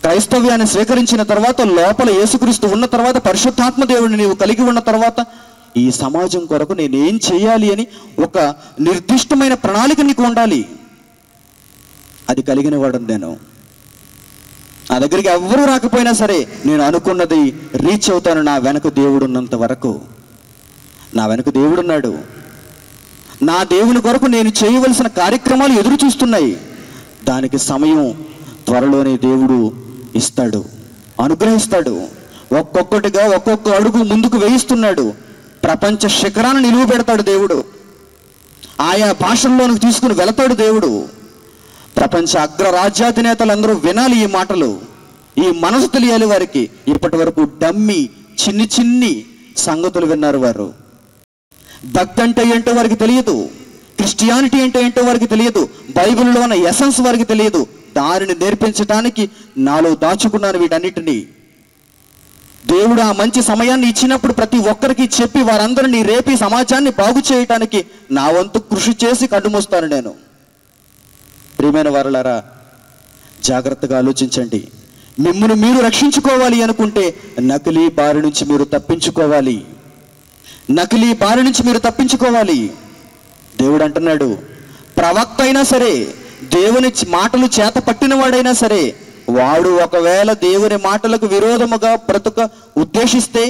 క్రైస్తవ్యాన్ని స్వీకరించిన తర్వాత, లోపల యేసుక్రీస్తు ఉన్న తర్వాత, పరిశుద్ధాత్మ దేవుడిని నీవు కలిగి ఉన్న తర్వాత, ఈ సమాజం కొరకు నేనేం చేయాలి అని ఒక నిర్దిష్టమైన ప్రణాళిక నీకు ఉండాలి. అది కలిగిన వాడు నేను. నా దగ్గరికి ఎవరు రాకపోయినా సరే నేను అనుకున్నది రీచ్ అవుతాను. నా వెనక దేవుడు ఉన్నంత వరకు. నా వెనక దేవుడున్నాడు. నా దేవుని కొరకు నేను చేయవలసిన కార్యక్రమాలు ఎదురు చూస్తున్నాయి. దానికి సమయం త్వరలోనే దేవుడు ఇస్తాడు, అనుగ్రహిస్తాడు. ఒక్కొక్కటిగా ఒక్కొక్క అడుగు ముందుకు వేయిస్తున్నాడు. ప్రపంచ శిఖరాన్ని నిలువ పెడతాడు దేవుడు. ఆయా భాషల్లోనికి తీసుకుని వెళతాడు దేవుడు. ప్రపంచ అగ్రరాజ్యాధినేతలందరూ వినాలి ఈ మాటలు. ఈ మనసు తెలియాలి వారికి. ఇప్పటి వరకు డమ్మి చిన్ని చిన్ని సంగతులు విన్నారు వారు. భక్తి అంటే ఏంటో వారికి తెలియదు. క్రిస్టియానిటీ అంటే ఏంటో వారికి తెలియదు. బైబిల్లో ఉన్న ఎసెన్స్ వారికి తెలియదు. దానిని నేర్పించడానికి నాలో దాచుకున్నాను వీటన్నిటినీ. దేవుడు ఆ మంచి సమయాన్ని ఇచ్చినప్పుడు ప్రతి ఒక్కరికి చెప్పి వారందరినీ రేపి సమాజాన్ని బాగు చేయటానికి నా వంతు కృషి చేసి కన్నుమూస్తాను నేను. ప్రియమైన వారలారా, జాగ్రత్తగా ఆలోచించండి. మిమ్మల్ని మీరు రక్షించుకోవాలి అనుకుంటే నకిలీ బారి నుంచి మీరు తప్పించుకోవాలి. నకిలీ బారి నుంచి మీరు తప్పించుకోవాలి. దేవుడు అంటున్నాడు, ప్రవక్త అయినా సరే, దేవుని మాటలు చేత పట్టినవాడైనా సరే, వాడు ఒకవేళ దేవుని మాటలకు విరోధముగా బ్రతుక ఉద్దేశిస్తే,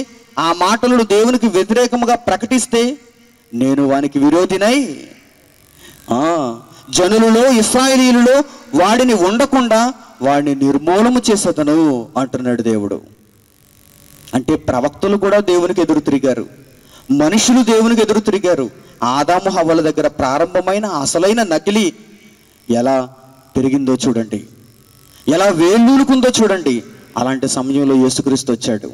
ఆ మాటలను దేవునికి వ్యతిరేకముగా ప్రకటిస్తే, నేను వానికి విరోధినై జనులలో ఇశ్రాయేలీయులలో వాడిని ఉండకుండా వాడిని నిర్మూలము చేసేదను అంటున్నాడు దేవుడు. అంటే ప్రవక్తలు కూడా దేవునికి ఎదురు తిరిగారు. మనుషులు దేవునికి ఎదురు తిరిగారు. ఆదాము హవ్వల దగ్గర ప్రారంభమైన అసలైన నకిలీ ఎలా పెరిగిందో చూడండి, ఎలా వేళ్ళూనుకుందో చూడండి. అలాంటి సమయంలో యేసుక్రీస్తు వచ్చాడు.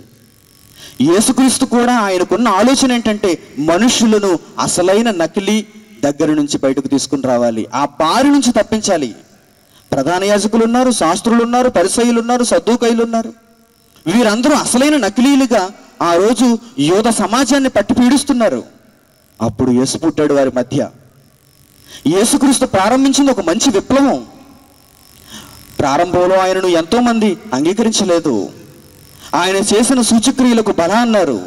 యేసుక్రీస్తు కూడా ఆయనకున్న ఆలోచన ఏంటంటే మనుషులను అసలైన నకిలీ దగ్గర నుంచి బయటకు తీసుకుని రావాలి, ఆ బారి నుంచి తప్పించాలి. ప్రధాన యాజకులు ఉన్నారు, శాస్త్రులు ఉన్నారు, పరిసయ్యులు ఉన్నారు, సద్దూకయ్యులు ఉన్నారు. వీరందరూ అసలైన నకిలీలుగా ఆ రోజు యోధ సమాజాన్ని పట్టి పీడిస్తున్నారు. అప్పుడు యేసు పుట్టాడు వారి మధ్య. యేసుక్రీస్తు ప్రారంభించింది ఒక మంచి విప్లవం. ప్రారంభంలో ఆయనను ఎంతోమంది అంగీకరించలేదు. ఆయన చేసిన సూచక్రియలకు బల అన్నారు.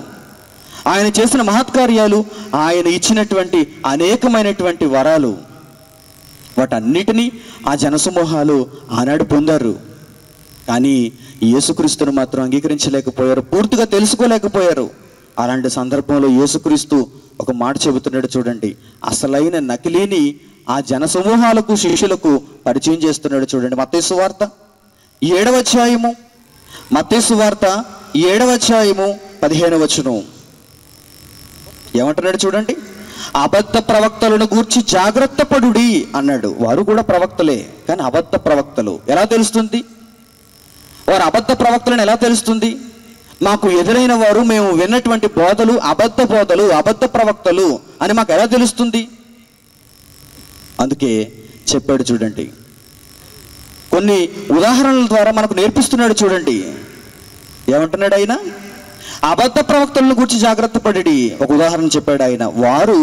ఆయన చేసిన మహత్కార్యాలు, ఆయన ఇచ్చినటువంటి అనేకమైనటువంటి వరాలు, వాటన్నిటినీ ఆ జనసమూహాలు ఆనాడు పొందారు. కానీ యేసుక్రీస్తును మాత్రం అంగీకరించలేకపోయారు, పూర్తిగా తెలుసుకోలేకపోయారు. అలాంటి సందర్భంలో యేసుక్రీస్తు ఒక మాట చెబుతున్నాడు చూడండి. అసలైన నకిలీని ఆ జనసమూహాలకు, శిష్యులకు పరిచయం చేస్తున్నాడు చూడండి. మత్తయి సువార్త 7వ అధ్యాయము, మత్తయి సువార్త 7వ అధ్యాయము 15వ వచనం ఏమంటున్నాడు చూడండి. అబద్ధ ప్రవక్తలను గూర్చి జాగ్రత్త పడుడి అన్నాడు. వారు కూడా ప్రవక్తలే, కానీ అబద్ధ ప్రవక్తలు. ఎలా తెలుస్తుంది వారు అబద్ధ ప్రవక్తలను? ఎలా తెలుస్తుంది? మాకు ఎదురైన వారు, మేము విన్నటువంటి బోధలు అబద్ధ బోధలు, అబద్ధ ప్రవక్తలు అని మాకు ఎలా తెలుస్తుంది? అందుకే చెప్పాడు చూడండి. కొన్ని ఉదాహరణల ద్వారా మనకు నేర్పిస్తున్నాడు చూడండి. ఏమంటున్నాడు ఆయన? అబద్ధ ప్రవక్తలను గురించి జాగ్రత్త పడి ఒక ఉదాహరణ చెప్పాడు ఆయన. వారు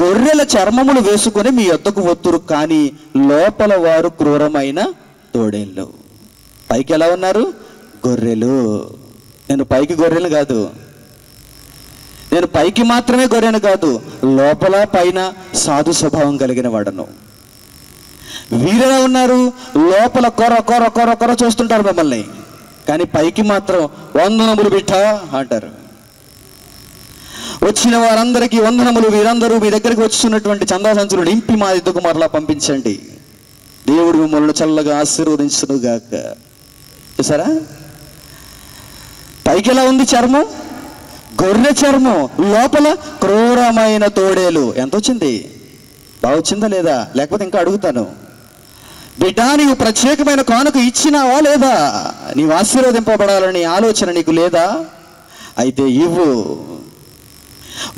గొర్రెల చర్మములు వేసుకొని మీ యొద్దకు వత్తురు, కానీ లోపల వారు క్రూరమైన తోడేళ్ళు. పైకి ఎలా ఉన్నారు? గొర్రెలు. నేను పైకి గొర్రెలు కాదు, నేను పైకి మాత్రమే గొర్రెను కాదు, లోపల పైన సాధు స్వభావం కలిగిన వాడను. వీరెలా ఉన్నారు? లోపల కొర కొర కొర కొర చూస్తుంటారు మిమ్మల్ని, కానీ పైకి మాత్రం వందనములు బిడ్డ అంటారు. వచ్చిన వారందరికీ వందనములు, వీరందరూ మీ దగ్గరికి వచ్చినటువంటి చందా సంచులు నింపి మా ఇద్దరు మరలా పంపించండి, దేవుడు మిమ్మల్ని చల్లగా ఆశీర్వదించునుగాక. చూసారా? పైకి ఎలా ఉంది చర్మం? గొర్రె చర్మం, లోపల క్రూరమైన తోడేలు. ఎంత వచ్చింది? బాగా వచ్చిందా లేదా? లేకపోతే ఇంకా అడుగుతాను. బిడ్డ, నీవు ప్రత్యేకమైన కానుక ఇచ్చినావా లేదా? నీవు ఆశీర్వదింపబడాలని ఆలోచన నీకు లేదా? అయితే ఇవ్వు.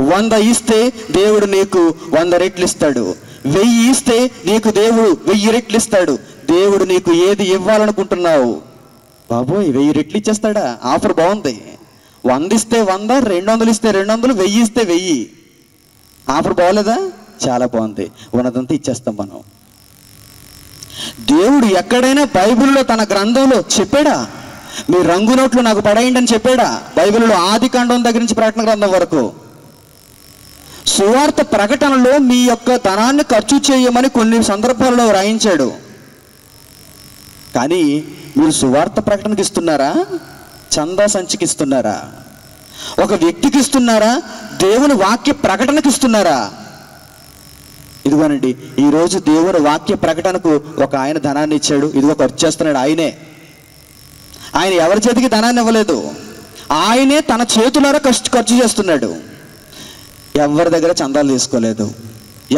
100 ఇస్తే దేవుడు నీకు 100 రెట్లు ఇస్తాడు. 1000 ఇస్తే నీకు దేవుడు 1000 రెట్లు ఇస్తాడు. దేవుడు నీకు ఏది ఇవ్వాలనుకుంటున్నావు? బాబోయ్, 1000 రెట్లు ఇచ్చేస్తాడా? ఆఫర్ బాగుంది. 100 ఇస్తే 100, 200 ఇస్తే 200, 1000 ఇస్తే 1000. ఆఫర్ బాగోలేదా? చాలా బాగుంది. ఉన్నదంతా ఇచ్చేస్తాం మనం. దేవుడు ఎక్కడైనా బైబిల్లో తన గ్రంథంలో చెప్పాడా? మీ రంగు నోట్లు నాకు పడేయండి అని చెప్పాడా? బైబిల్లో ఆది కాండం దగ్గర నుంచి ప్రకటన గ్రంథం వరకు. సువార్త ప్రకటనలో మీ యొక్క ధనాన్ని ఖర్చు చేయమని కొన్ని సందర్భాల్లో వ్రాయించాడు. కానీ మీరు సువార్త ప్రకటనకి ఇస్తున్నారా? చందా సంచికి ఇస్తున్నారా? ఒక వ్యక్తికి ఇస్తున్నారా? దేవుని వాక్య ప్రకటనకి ఇస్తున్నారా? ఇదిగోనండి, ఈరోజు దేవుని వాక్య ప్రకటనకు ఒక ఆయన ధనాన్ని ఇచ్చాడు. ఇదిగో ఖర్చు చేస్తున్నాడు. ఆయన ఎవరి చేతికి ధనాన్ని ఇవ్వలేదు, ఆయనే తన చేతులారా ఖర్చు చేస్తున్నాడు. ఎవరి దగ్గర చందాలు తీసుకోలేదు,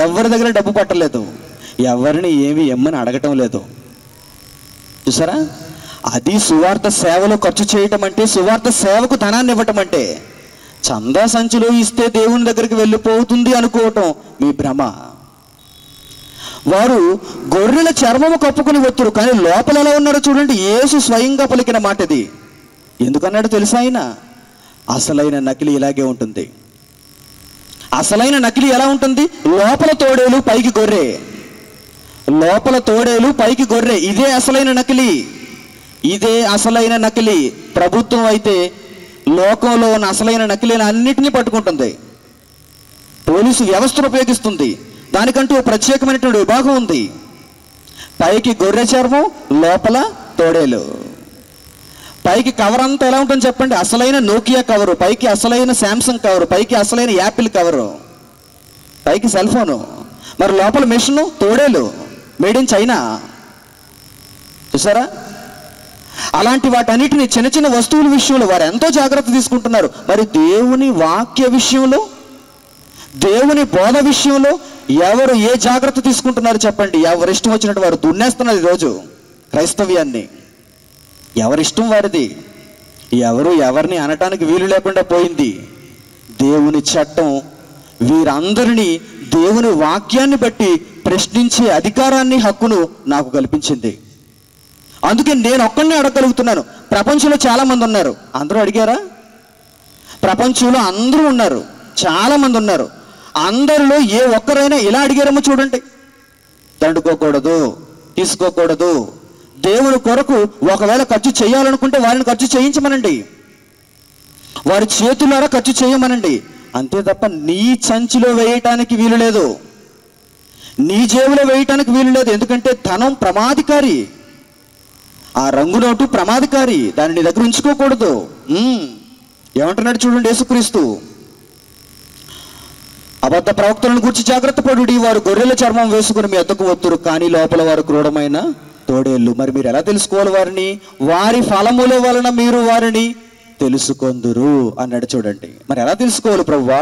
ఎవరి దగ్గర డబ్బు పట్టలేదు, ఎవరిని ఏమి ఇమ్మని అడగటం లేదు. చూసారా? అది సువార్త సేవలో ఖర్చు చేయటం అంటే, సువార్త సేవకు ధనాన్ని ఇవ్వటం అంటే. చందా సంచిలో ఇస్తే దేవుని దగ్గరికి వెళ్ళిపోతుంది అనుకోవటం మీ భ్రమ. వారు గొర్రెల చర్మము కప్పుకొని వత్తురు, కానీ లోపల ఎలా ఉన్నారో చూడండి. యేసు స్వయంగా పలికిన మాట ఇది. ఎందుకన్నాడు తెలుసా? ఆయన అసలైన నకిలీ ఇలాగే ఉంటుంది. అసలైన నకిలీ ఎలా ఉంటుంది? లోపల తోడేలు పైకి గొర్రె, లోపల తోడేలు పైకి గొర్రె. ఇదే అసలైన నకిలీ, ఇదే అసలైన నకిలీ. ప్రభుత్వం అయితే లోకంలో ఉన్న అసలైన నకిలీని అన్నిటినీ పట్టుకుంటుంది. పోలీసు వ్యవస్థను ఉపయోగిస్తుంది. దానికంటూ ప్రత్యేకమైనటువంటి విభాగం ఉంది. పైకి గొర్రె చర్మం, లోపల తోడేలు. పైకి కవర్ అంతా ఎలా ఉంటుంది చెప్పండి? అసలైన నోకియా కవరు, పైకి అసలైన శాంసంగ్ కవరు, పైకి అసలైన యాపిల్ కవరు, పైకి సెల్ ఫోను. మరి లోపల మెషిన్ తోడేలు, మేడ్ ఇన్ చైనా. చూసారా? అలాంటి వాటన్నిటిని చిన్న చిన్న వస్తువుల విషయంలో వారు ఎంతో జాగ్రత్త తీసుకుంటున్నారు. మరి దేవుని వాక్య విషయంలో, దేవుని బోధ విషయంలో ఎవరు ఏ జాగ్రత్త తీసుకుంటున్నారు చెప్పండి? ఎవరు ఇష్టం వచ్చినట్టు వారు దున్నేస్తున్నారు ఈరోజు క్రైస్తవ్యాన్ని. ఎవరిష్టం వారిది. ఎవరు ఎవరిని అనటానికి వీలు లేకుండా పోయింది. దేవుని చట్టం వీరందరినీ దేవుని వాక్యాన్ని బట్టి ప్రశ్నించే అధికారాన్ని, హక్కును నాకు కల్పించింది. అందుకే నేను ఒక్కడినే అడగగలుగుతున్నాను. ప్రపంచంలో చాలా మంది ఉన్నారు, అందరూ అడిగారా? ప్రపంచంలో అందరూ ఉన్నారు, చాలా మంది ఉన్నారు. అందరిలో ఏ ఒక్కరైనా ఇలా అడిగారేమో చూడండి. దండుకోకూడదు, తీసుకోకూడదు, దేవుని కొరకు ఒకవేళ ఖర్చు చేయాలనుకుంటే వారిని ఖర్చు చేయించమనండి, వారి చేతులారా ఖర్చు చేయమనండి. అంతే తప్ప నీ సంచిలో వేయటానికి వీలు లేదు, నీ జేబులో వేయటానికి వీలు లేదు. ఎందుకంటే ధనం ప్రమాదకారి, ఆ రంగు నోటు ప్రమాదకారి, దాన్ని నీ దగ్గర ఉంచుకోకూడదు. ఏమంటున్నాడు చూడండి యేసుక్రీస్తు, అబద్ధ ప్రవక్తలను గురించి జాగ్రత్త పడుడి, వారు గొర్రెల చర్మం వేసుకుని మీ వద్దకు వత్తురు, కానీ లోపల వారు క్రూరమైన తోడేళ్ళు. మరి మీరు ఎలా తెలుసుకోవాలి వారిని? వారి ఫలముల వలన మీరు వారిని తెలుసుకొందురు అన్నాడు చూడండి. మరి ఎలా తెలుసుకోవాలి ప్రభువా?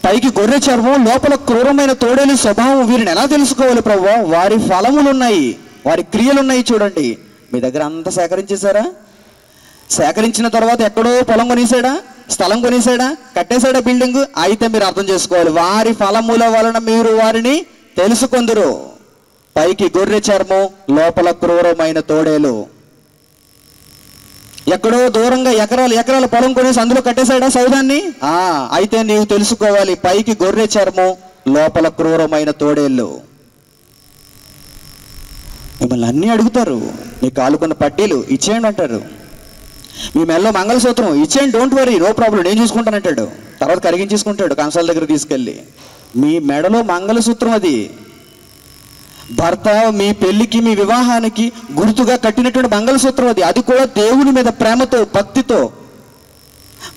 పైకి గొర్రె చర్మం, లోపల క్రూరమైన తోడేలు స్వభావం, వీరిని ఎలా తెలుసుకోవాలి ప్రభువా? వారి ఫలములు ఉన్నాయి, వారి క్రియలు ఉన్నాయి. చూడండి, మీ దగ్గర అంతా సేకరించేశారా? సేకరించిన తర్వాత ఎక్కడో పొలం కొనేసాడా, స్థలం కొనేసాడా, కట్టేశాడా బిల్డింగ్? అయితే మీరు అర్థం చేసుకోవాలి, వారి ఫలముల వలన మీరు వారిని తెలుసుకొందురు. పైకి గొర్రె చర్మం, లోపల క్రూరమైన తోడేలు. ఎక్కడో దూరంగా ఎకరాల పొలం కొనేసి అందులో కట్టేశాడా సౌదాన్ని? అయితే నీవు తెలుసుకోవాలి, పైకి గొర్రె చర్మం, లోపల క్రూరమైన తోడేళ్ళు. మిమ్మల్ని అన్నీ అడుగుతారు. మీ కాలుకున్న పట్టీలు ఇచ్చేయండి అంటారు, మీ మెల్లో మంగళసూత్రం ఇచ్చేయండి, డోంట్ వరీ, నో ప్రాబ్లం, నేను చూసుకుంటానంటాడు. తర్వాత కరిగించేసుకుంటాడు కంసాల దగ్గర తీసుకెళ్ళి. మీ మెడలో మంగళసూత్రం అది భర్త మీ పెళ్లికి, మీ వివాహానికి గుర్తుగా కట్టినటువంటి మంగళసూత్రం అది. అది కూడా దేవుని మీద ప్రేమతో, భక్తితో,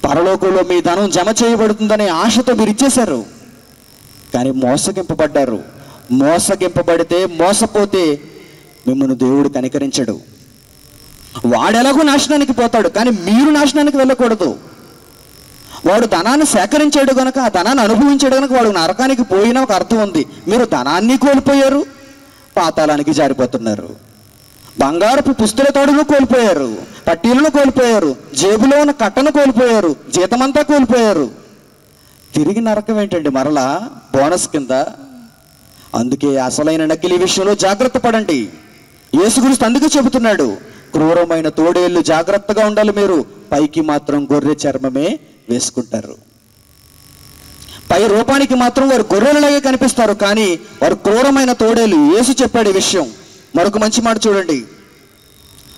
పరలోకంలో మీ ధనం జమ చేయబడుతుందనే ఆశతో మీరు ఇచ్చేశారు. కానీ మోసగింపబడ్డారు. మోసగింపబడితే, మోసపోతే మిమ్మల్ని దేవుడు కనికరించడు. వాడెలాగో నాశనానికి పోతాడు, కానీ మీరు నాశనానికి వెళ్ళకూడదు. వాడు ధనాన్ని సేకరించాడు కనుక, ఆ ధనాన్ని అనుభవించాడు కనుక వాడు నరకానికి పోయినా ఒక అర్థం ఉంది. మీరు ధనాన్ని కోల్పోయారు, పాతాళానికి జారిపోతున్నారు. బంగారపు పుస్తల తోడును కోల్పోయారు, పట్టీలను కోల్పోయారు, జేబులో ఉన్న కట్టను కోల్పోయారు, జీతమంతా కోల్పోయారు. తిరిగి నరకం ఏంటండి మరలా బోనస్ కింద? అందుకే అసలైన నకిలీ విషయంలో జాగ్రత్త పడండి. యేసుక్రీస్తు అందుకే చెబుతున్నాడు, క్రూరమైన తోడేళ్ళు జాగ్రత్తగా ఉండాలి మీరు, పైకి మాత్రం గొర్రె చర్మమే వేసుకుంటారు. పై రూపానికి మాత్రం వారు గొర్రెలలాగే కనిపిస్తారు, కానీ వారు క్రూరమైన తోడేలు. యేసు చెప్పాడు ఈ విషయం. మరొక మంచి మాట చూడండి,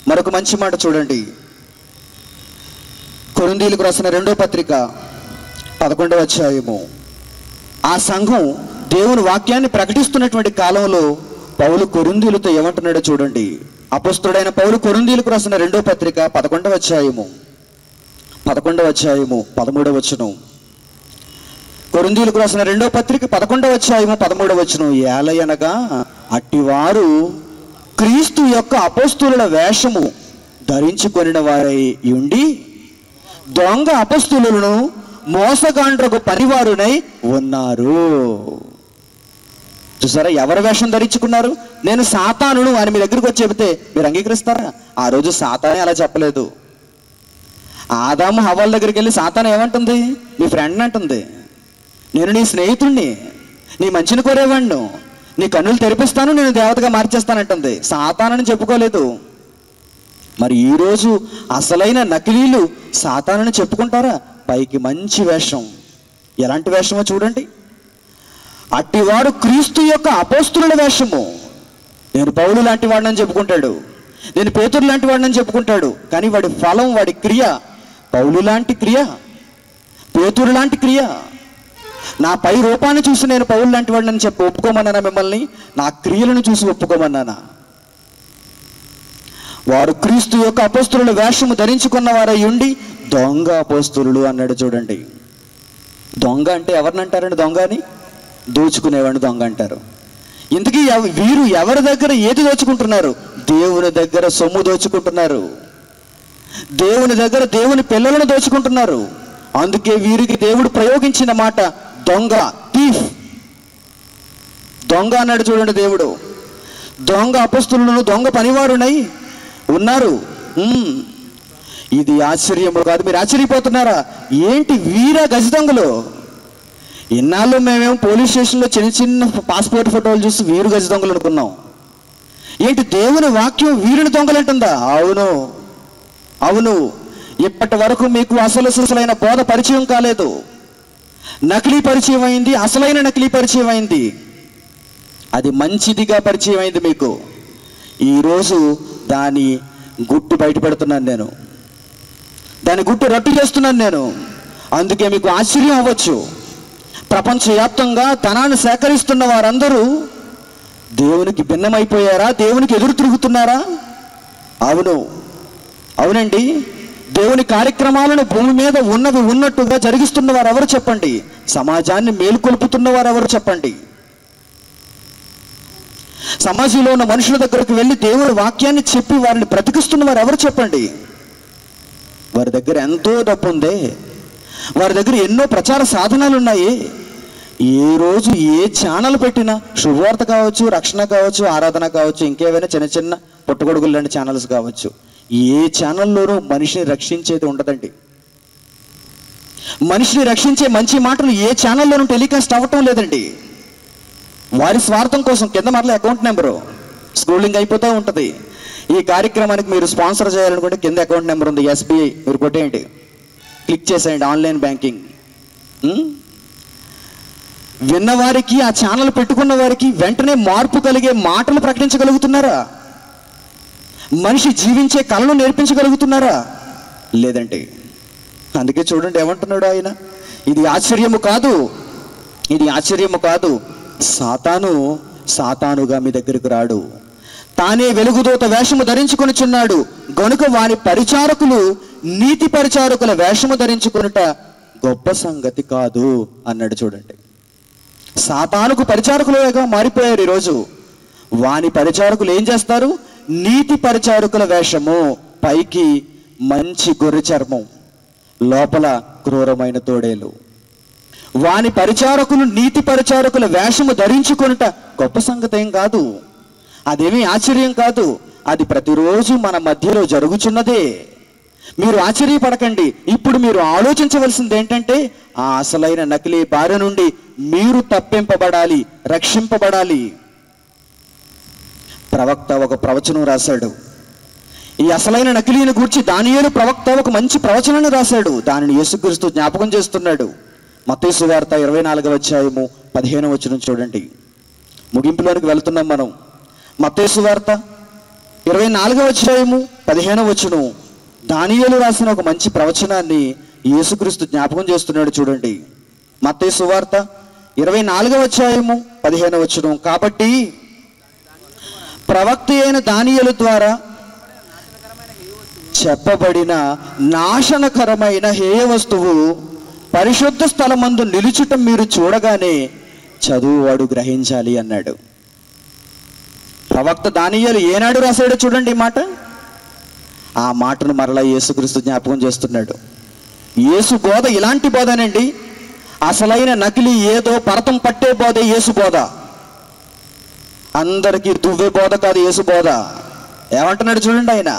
మరొక మంచి మాట చూడండి, కొరింథీయులకు రాసిన 2వ పత్రిక 11వ అధ్యాయము. ఆ సంఘం దేవుని వాక్యాన్ని ప్రకటిస్తున్నటువంటి కాలంలో పౌలు కొరింథీయులతో ఏమంటున్నాడో చూడండి. అపొస్తలుడైన పౌలు కొరింథీయులకు రాసిన 2వ పత్రిక 11వ అధ్యాయము 13వ వచనం. కొరింథీయులకు రాసిన 2వ పత్రిక 11వ అధ్యాయము 13వ వచనం. ఏలయనగా అట్టివారు క్రీస్తు యొక్క అపొస్తలుల వేషము ధరించుకొనిన వారై ఉండి దొంగ అపొస్తలులను మోసగాండ్రకు పనివారునై ఉన్నారు. చూసారా, ఎవరి వేషం ధరించుకున్నారు? నేను సాతానును అని మీ దగ్గరికి వచ్చి చెబితే మీరు అంగీకరిస్తారా? ఆ రోజు సాతానే అలా చెప్పలేదు. ఆదాము హవ్వల దగ్గరికి వెళ్ళి సాతాను ఏమంటుంది? నీ ఫ్రెండ్ అంటుంది, నేను నీ స్నేహితుణ్ణి, నీ మంచిని కోరేవాణ్ణు, నీ కన్నులు తెరిపిస్తాను, నేను దేవతగా మార్చేస్తానంటుంది. సాతానని చెప్పుకోలేదు. మరి ఈరోజు అసలైన నకిలీలు సాతానని చెప్పుకుంటారా? పైకి మంచి వేషం. ఎలాంటి వేషమో చూడండి. అట్టివాడు క్రీస్తు యొక్క అపోస్తుల వేషము. నేను పౌలు లాంటి వాడిని చెప్పుకుంటాడు, నేను పేతురు లాంటి వాడిని చెప్పుకుంటాడు. కానీ వాడి ఫలం, వాడి క్రియ పౌలు లాంటి క్రియ, పేతురు లాంటి క్రియ. నా పై రూపాన్ని చూసి నేను పౌలు లాంటి వాడిని చెప్పి ఒప్పుకోమన్నానా మిమ్మల్ని? నా క్రియలను చూసి ఒప్పుకోమన్నానా? వారు క్రీస్తు యొక్క అపోస్తుల వేషము ధరించుకున్న వారై ఉండి దొంగ అపోస్తులు అన్నాడు. చూడండి, దొంగ అంటే ఎవరిని అంటారండి? దొంగ అని దోచుకునేవాడిని దొంగ అంటారు. ఇంతకీ వీరు ఎవరి దగ్గర ఏది దోచుకుంటున్నారు? దేవుని దగ్గర సొమ్ము దోచుకుంటున్నారు, దేవుని దగ్గర దేవుని పిల్లలను దోచుకుంటున్నారు. అందుకే వీరికి దేవుడు ప్రయోగించిన మాట దొంగ, థీఫ్. దొంగ అన్నాడు చూడండి దేవుడు. దొంగ అపొస్తలులను దొంగ పనివారునై ఉన్నారు. ఇది ఆశ్చర్యము కాదు. మీరు ఆశ్చర్యపోతున్నారా? ఏంటి వీర గజ దొంగలు? ఇన్నాళ్ళు మేమేమో పోలీస్ స్టేషన్లో చిన్న చిన్న పాస్పోర్ట్ ఫోటోలు చూసి వీరు గజ దొంగలు అనుకున్నాం. ఏంటి దేవుని వాక్యం వీరుని దొంగలు అంటుందా? అవును, అవును. ఇప్పటి వరకు మీకు అసలైన బోధ పరిచయం కాలేదు. నకిలీ పరిచయం అయింది, అసలైన నకిలీ పరిచయం అయింది. అది మంచిదిగా పరిచయం అయింది మీకు. ఈరోజు దాని గుట్టు బయటపెడుతున్నాను నేను, దాని గుట్టు రట్టు చేస్తున్నాను నేను. అందుకే మీకు ఆశ్చర్యం అవ్వచ్చు. ప్రపంచవ్యాప్తంగా ధనాన్ని సేకరిస్తున్న వారందరూ దేవునికి భిన్నమైపోయారా? దేవునికి ఎదురు తిరుగుతున్నారా? అవును, అవునండి. దేవుని కార్యక్రమాలను భూమి మీద ఉన్నవి ఉన్నట్టుగా జరిగిస్తున్న వారు ఎవరు చెప్పండి? సమాజాన్ని మేలుకొల్పుతున్న వారు ఎవరు చెప్పండి? సమాజంలో ఉన్న మనుషుల దగ్గరకు వెళ్ళి దేవుని వాక్యాన్ని చెప్పి వారిని బ్రతికిస్తున్న వారు ఎవరు చెప్పండి? వారి దగ్గర ఎంతో డబ్బు ఉంది, వారి దగ్గర ఎన్నో ప్రచార సాధనాలు ఉన్నాయి. ఏ రోజు ఏ ఛానల్ పెట్టినా శుభవార్త కావచ్చు, రక్షణ కావచ్చు, ఆరాధన కావచ్చు, ఇంకేమైనా చిన్న చిన్న పుట్టగొడుగులు లాంటి ఛానల్స్ కావచ్చు, ఏ ఛానల్లోనూ మనిషిని రక్షించేది ఉండదండి. మనిషిని రక్షించే మంచి మాటలు ఏ ఛానల్లోనూ టెలికాస్ట్ అవ్వటం లేదండి. వారి స్వార్థం కోసం కింద మరలా అకౌంట్ నెంబరు స్క్రోలింగ్ అయిపోతూ ఉంటుంది. ఈ కార్యక్రమానికి మీరు స్పాన్సర్ చేయాలనుకుంటే కింద అకౌంట్ నెంబర్ ఉంది, SBI, మీరు కొట్టేయండి, క్లిక్ చేసేయండి, ఆన్లైన్ బ్యాంకింగ్. విన్నవారికి, ఆ ఛానల్ పెట్టుకున్న వారికి వెంటనే మార్పు కలిగే మాటలు ప్రకటించగలుగుతున్నారా? మనిషి జీవించే కళను నేర్పించగలుగుతున్నారా? లేదండి. అందుకే చూడండి ఏమంటున్నాడు ఆయన, ఇది ఆశ్చర్యము కాదు, ఇది ఆశ్చర్యము కాదు. సాతానుగా మీ దగ్గరకు రాడు, తానే వెలుగుదూత వేషము ధరించుకొనిచున్నాడు గనుక వాని పరిచారకులు నీతి పరిచారకుల వేషము ధరించుకొనుట గొప్ప సంగతి కాదు అన్నాడు. చూడండి, సాతానుకు పరిచారకులుగా మారిపోయారు ఈరోజు. వాని పరిచారకులు ఏం చేస్తారు? నీతి పరిచారకుల వేషము, పైకి మంచి గొర్రె చర్మం, లోపల క్రూరమైన తోడేలు. వాని పరిచారకులు నీతి పరిచారకుల వేషము ధరించుకొనుట గొప్ప సంగతి ఏం కాదు, అదేమీ ఆశ్చర్యం కాదు. అది ప్రతిరోజు మన మధ్యలో జరుగుచున్నదే. మీరు ఆశ్చర్యపడకండి. ఇప్పుడు మీరు ఆలోచించవలసింది ఏంటంటే, ఆ అసలైన నకిలీ బారి నుండి మీరు తప్పింపబడాలి, రక్షింపబడాలి. ప్రవక్త ఒక ప్రవచనం రాశాడు. ఈ అసలైన నకిలీని గూర్చి దానియేలు ప్రవక్త ఒక మంచి ప్రవచనాన్ని రాశాడు. దానిని యేసుక్రీస్తు జ్ఞాపకం చేస్తున్నాడు. మత్తయి సువార్త 24వ అధ్యాయము 15వ వచనం చూడండి. ముగింపులోనికి వెళ్తున్నాం మనం. మత్తయి సువార్త 24వ అధ్యాయము 15వ వచనం దానియేలు రాసిన ఒక మంచి ప్రవచనాన్ని యేసుక్రీస్తు జ్ఞాపకం చేస్తున్నాడు చూడండి. మత్తయి సువార్త 24వ అధ్యాయము 15వ వచనం, కాబట్టి ప్రవక్త అయిన దానియేలు ద్వారా చెప్పబడిన నాశనకరమైన హేయ వస్తువు పరిశుద్ధ స్థలమందు నిలుచుట మీరు చూడగానే చదువువాడు గ్రహించాలి అన్నాడు. ప్రవక్త దానియేలు ఏనాడు రాశాడో చూడండి ఈ మాట. ఆ మాటను మరలా యేసుక్రీస్తు జ్ఞాపకం చేస్తున్నాడు. యేసు బోధ ఇలాంటి బోధనండి. అసలైన నకిలీ ఏదో పరతం పట్టే బోధ యేసు బోధ. అందరికీ దువ్వే బోధ కాదు యేసు బోధ. ఏమంటున్నాడు చూడండి ఆయన.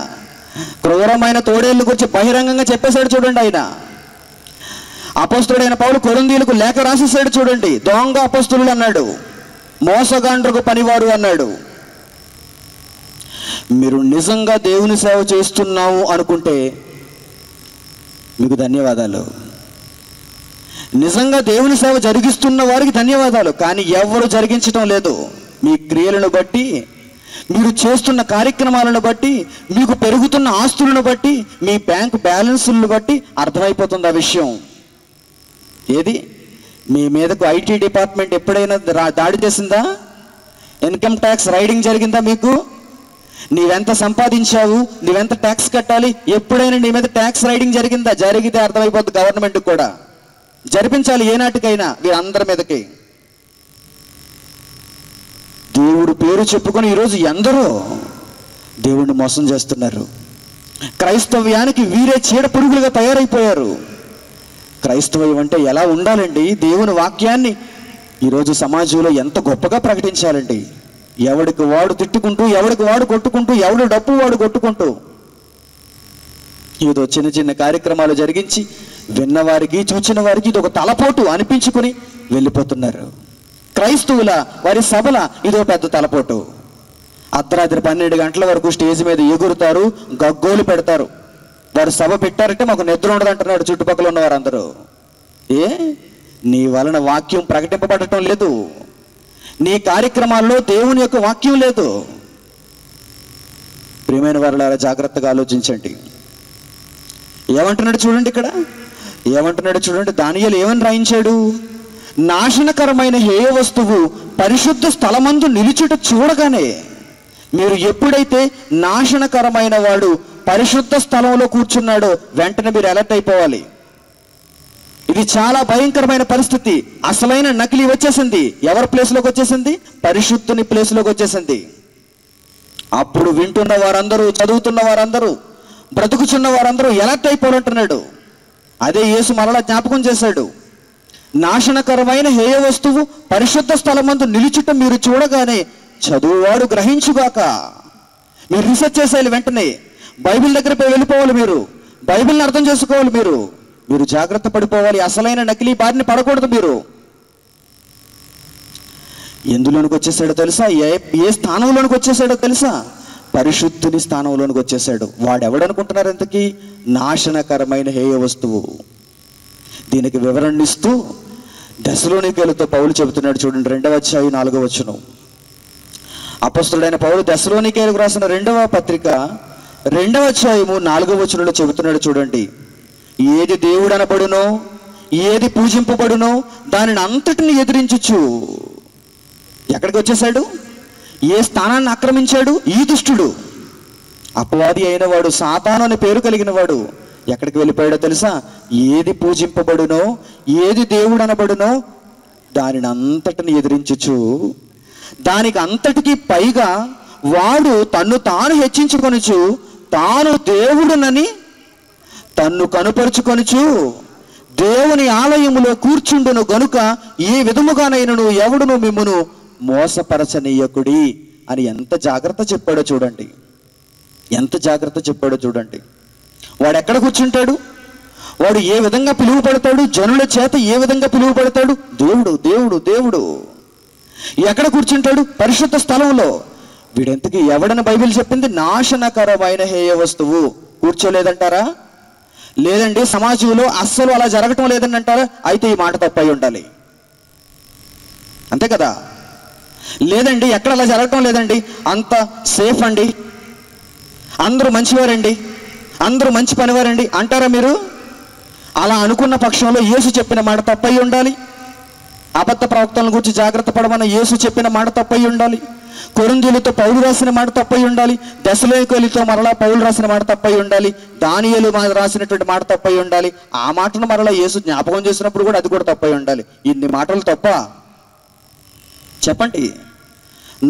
క్రూరమైన తోడేళ్ళు గురించి బహిరంగంగా చెప్పేశాడు చూడండి ఆయన. అపోస్తుడైన పౌలు కొరింథీయులకు లేఖ రాసేసాడు చూడండి. దొంగ అపోస్తులు అన్నాడు, మోసగాండ్రకు పనివారు అన్నాడు. మీరు నిజంగా దేవుని సేవ చేస్తున్నాము అనుకుంటే మీకు ధన్యవాదాలు. నిజంగా దేవుని సేవ జరిగిస్తున్న వారికి ధన్యవాదాలు. కానీ ఎవరు జరిగించడం లేదు. మీ క్రియలను బట్టి, మీరు చేస్తున్న కార్యక్రమాలను బట్టి, మీకు పెరుగుతున్న ఆస్తులను బట్టి, మీ బ్యాంక్ బ్యాలెన్సులను బట్టి అర్థమైపోతుంది ఆ విషయం. ఏది మీ మీదకు ఐటీ డిపార్ట్మెంట్ ఎప్పుడైనా దాడి చేసిందా? ఇన్కమ్ ట్యాక్స్ రైడింగ్ జరిగిందా? మీకు నీవెంత సంపాదించావు, నువ్వెంత ట్యాక్స్ కట్టాలి, ఎప్పుడైనా నీ మీద ట్యాక్స్ రైడింగ్ జరిగిందా? జరిగితే అర్థమైపోతుంది గవర్నమెంట్ కూడా. జరిపించాలి ఏనాటికైనా వీరందరి మీదకి. దేవుడు పేరు చెప్పుకొని ఈరోజు ఎందరో దేవుణ్ణి మోసం చేస్తున్నారు. క్రైస్తవ్యానికి వీరే చీడ పురుగులుగా తయారైపోయారు. క్రైస్తవ్యం అంటే ఎలా ఉండాలండి? దేవుని వాక్యాన్ని ఈరోజు సమాజంలో ఎంత గొప్పగా ప్రకటించాలండి. ఎవడికి వాడు తిట్టుకుంటూ, ఎవడికి వాడు కొట్టుకుంటూ, ఎవడు డప్పు వాడు కొట్టుకుంటూ ఏదో చిన్న చిన్న కార్యక్రమాలు జరిగించి విన్నవారికి చూచిన వారికి ఇది ఒక తలపోటు అనిపించుకుని వెళ్ళిపోతున్నారు. క్రైస్తవుల వారి సభల ఇదో పెద్ద తలపోటు. అర్ధరాత్రి 12 గంటల వరకు స్టేజ్ మీద ఎగురుతారు, గగ్గోలు పెడతారు. వారు సభ పెట్టారంటే మాకు నిద్ర ఉండదు అంటున్నాడు చుట్టుపక్కల ఉన్న వారందరూ. నీ వలన వాక్యం ప్రకటింపబడటం లేదు. నీ కార్యక్రమాల్లో దేవుని యొక్క వాక్యం లేదు. ప్రియమైన వారులారా, జాగ్రత్తగా ఆలోచించండి. ఏమంటున్నాడు చూడండి ఇక్కడ. ఏమంటున్నాడు చూడండి. దానియేలు ఏమని రాయించాడు? నాశనకరమైన హేయ వస్తువు పరిశుద్ధ స్థలమందు నిలుచుట చూడగానే. మీరు ఎప్పుడైతే నాశనకరమైన వాడు పరిశుద్ధ స్థలంలో కూర్చున్నాడో వెంటనే మీరు అలర్ట్ అయిపోవాలి. ఇది చాలా భయంకరమైన పరిస్థితి. అసలైన నకిలీ వచ్చేసింది. ఎవరి ప్లేస్లోకి వచ్చేసింది? పరిశుద్ధుని ప్లేస్లోకి వచ్చేసింది. అప్పుడు వింటున్న వారందరూ, చదువుతున్న వారందరూ, బ్రతుకుచున్న వారందరూ ఎలర్ట్ అయిపోవాలంటున్నాడు. అదే యేసు మరలా జ్ఞాపకం చేశాడు. నాశనకరమైన హేయ వస్తువు పరిశుద్ధ స్థలమందు నిలుచుట మీరు చూడగానే చదువువాడు గ్రహించుగాక. మీరు రీసెర్చ్ చేసేయాలి. వెంటనే బైబిల్ దగ్గర వెళ్ళిపోవాలి. మీరు బైబిల్ని అర్థం చేసుకోవాలి. మీరు జాగ్రత్త పడిపోవాలి. అసలైన నకిలీ బారిని పడకూడదు. మీరు ఎందులోనికి వచ్చేసాడో తెలుసా? ఏ స్థానంలోనికి వచ్చేసాడో తెలుసా? పరిశుద్ధుని స్థానంలోనికి వచ్చేసాడు. వాడెవడనుకుంటున్నారు ఇంతకీ? నాశనకరమైన హేయ వస్తువు. దీనికి వివరణ ఇస్తూ దెసలోనికీయులతో పౌలు చెబుతున్నాడు చూడండి. 2వ అధ్యాయం 4వ వచనం. అపొస్తలుడైన పౌలు దెసలోనికీయులకు రాసిన 2వ పత్రిక 2వ అధ్యాయము 4వ వచనంలో చెబుతున్నాడు చూడండి. ఏది దేవుడు అనబడునో, ఏది పూజింపబడునో దానిని అంతటిని ఎదిరించచ్చు. ఎక్కడికి వచ్చేసాడు? ఏ స్థానాన్ని ఆక్రమించాడు? ఈ దుష్టుడు, అపవాది అయిన వాడు, సాతాను అనే పేరు కలిగిన వాడు ఎక్కడికి వెళ్ళిపోయాడో తెలుసా? ఏది పూజింపబడునో, ఏది దేవుడు అనబడునో దానిని అంతటిని ఎదిరించచ్చు. దానికి అంతటికి పైగా వాడు తన్ను తాను హెచ్చించుకొనుచు తాను దేవుడునని తన్ను కనుపరుచుకొనుచు దేవుని ఆలయములో కూర్చుండును గనుక ఏ విధముగానైనను ఎవడును మిమ్మును మోసపరచనీయకుడి అని ఎంత జాగ్రత్త చెప్పాడో చూడండి. ఎంత జాగ్రత్త చెప్పాడో చూడండి. వాడు ఎక్కడ కూర్చుంటాడు? వాడు ఏ విధంగా పిలువబడతాడు? జనుల చేత ఏ విధంగా పిలువబడతాడు? దేవుడు దేవుడు దేవుడు. ఎక్కడ కూర్చుంటాడు? పరిశుద్ధ స్థలంలో. వీడెంతకి ఎవడని బైబిల్ చెప్పింది? నాశనకరమైన హేయ వస్తువు. కూర్చోలేదంటారా? లేదండి సమాజంలో అస్సలు అలా జరగటం లేదని అంటారా? అయితే ఈ మాట తప్పై ఉండాలి. అంతే కదా? లేదండి ఎక్కడ అలా జరగటం లేదండి, అంత సేఫ్ అండి, అందరూ మంచివారండి, అందరూ మంచి పనివారండి అంటారా మీరు? అలా అనుకున్న పక్షంలో యేసు చెప్పిన మాట తప్పై ఉండాలి. అబద్ధ ప్రవక్తలను గురించి జాగ్రత్త పడమని యేసు చెప్పిన మాట తప్పై ఉండాలి. కొరింథీయులతో పౌలు రాసిన మాట తప్పై ఉండాలి. దెసలోనికీయులతో మరలా పౌలు రాసిన మాట తప్పై ఉండాలి. దానియేలు రాసినటువంటి మాట తప్పై ఉండాలి. ఆ మాటను మరలా యేసు జ్ఞాపకం చేసినప్పుడు కూడా అది కూడా తప్పై ఉండాలి. ఇన్ని మాటలు తప్ప? చెప్పండి.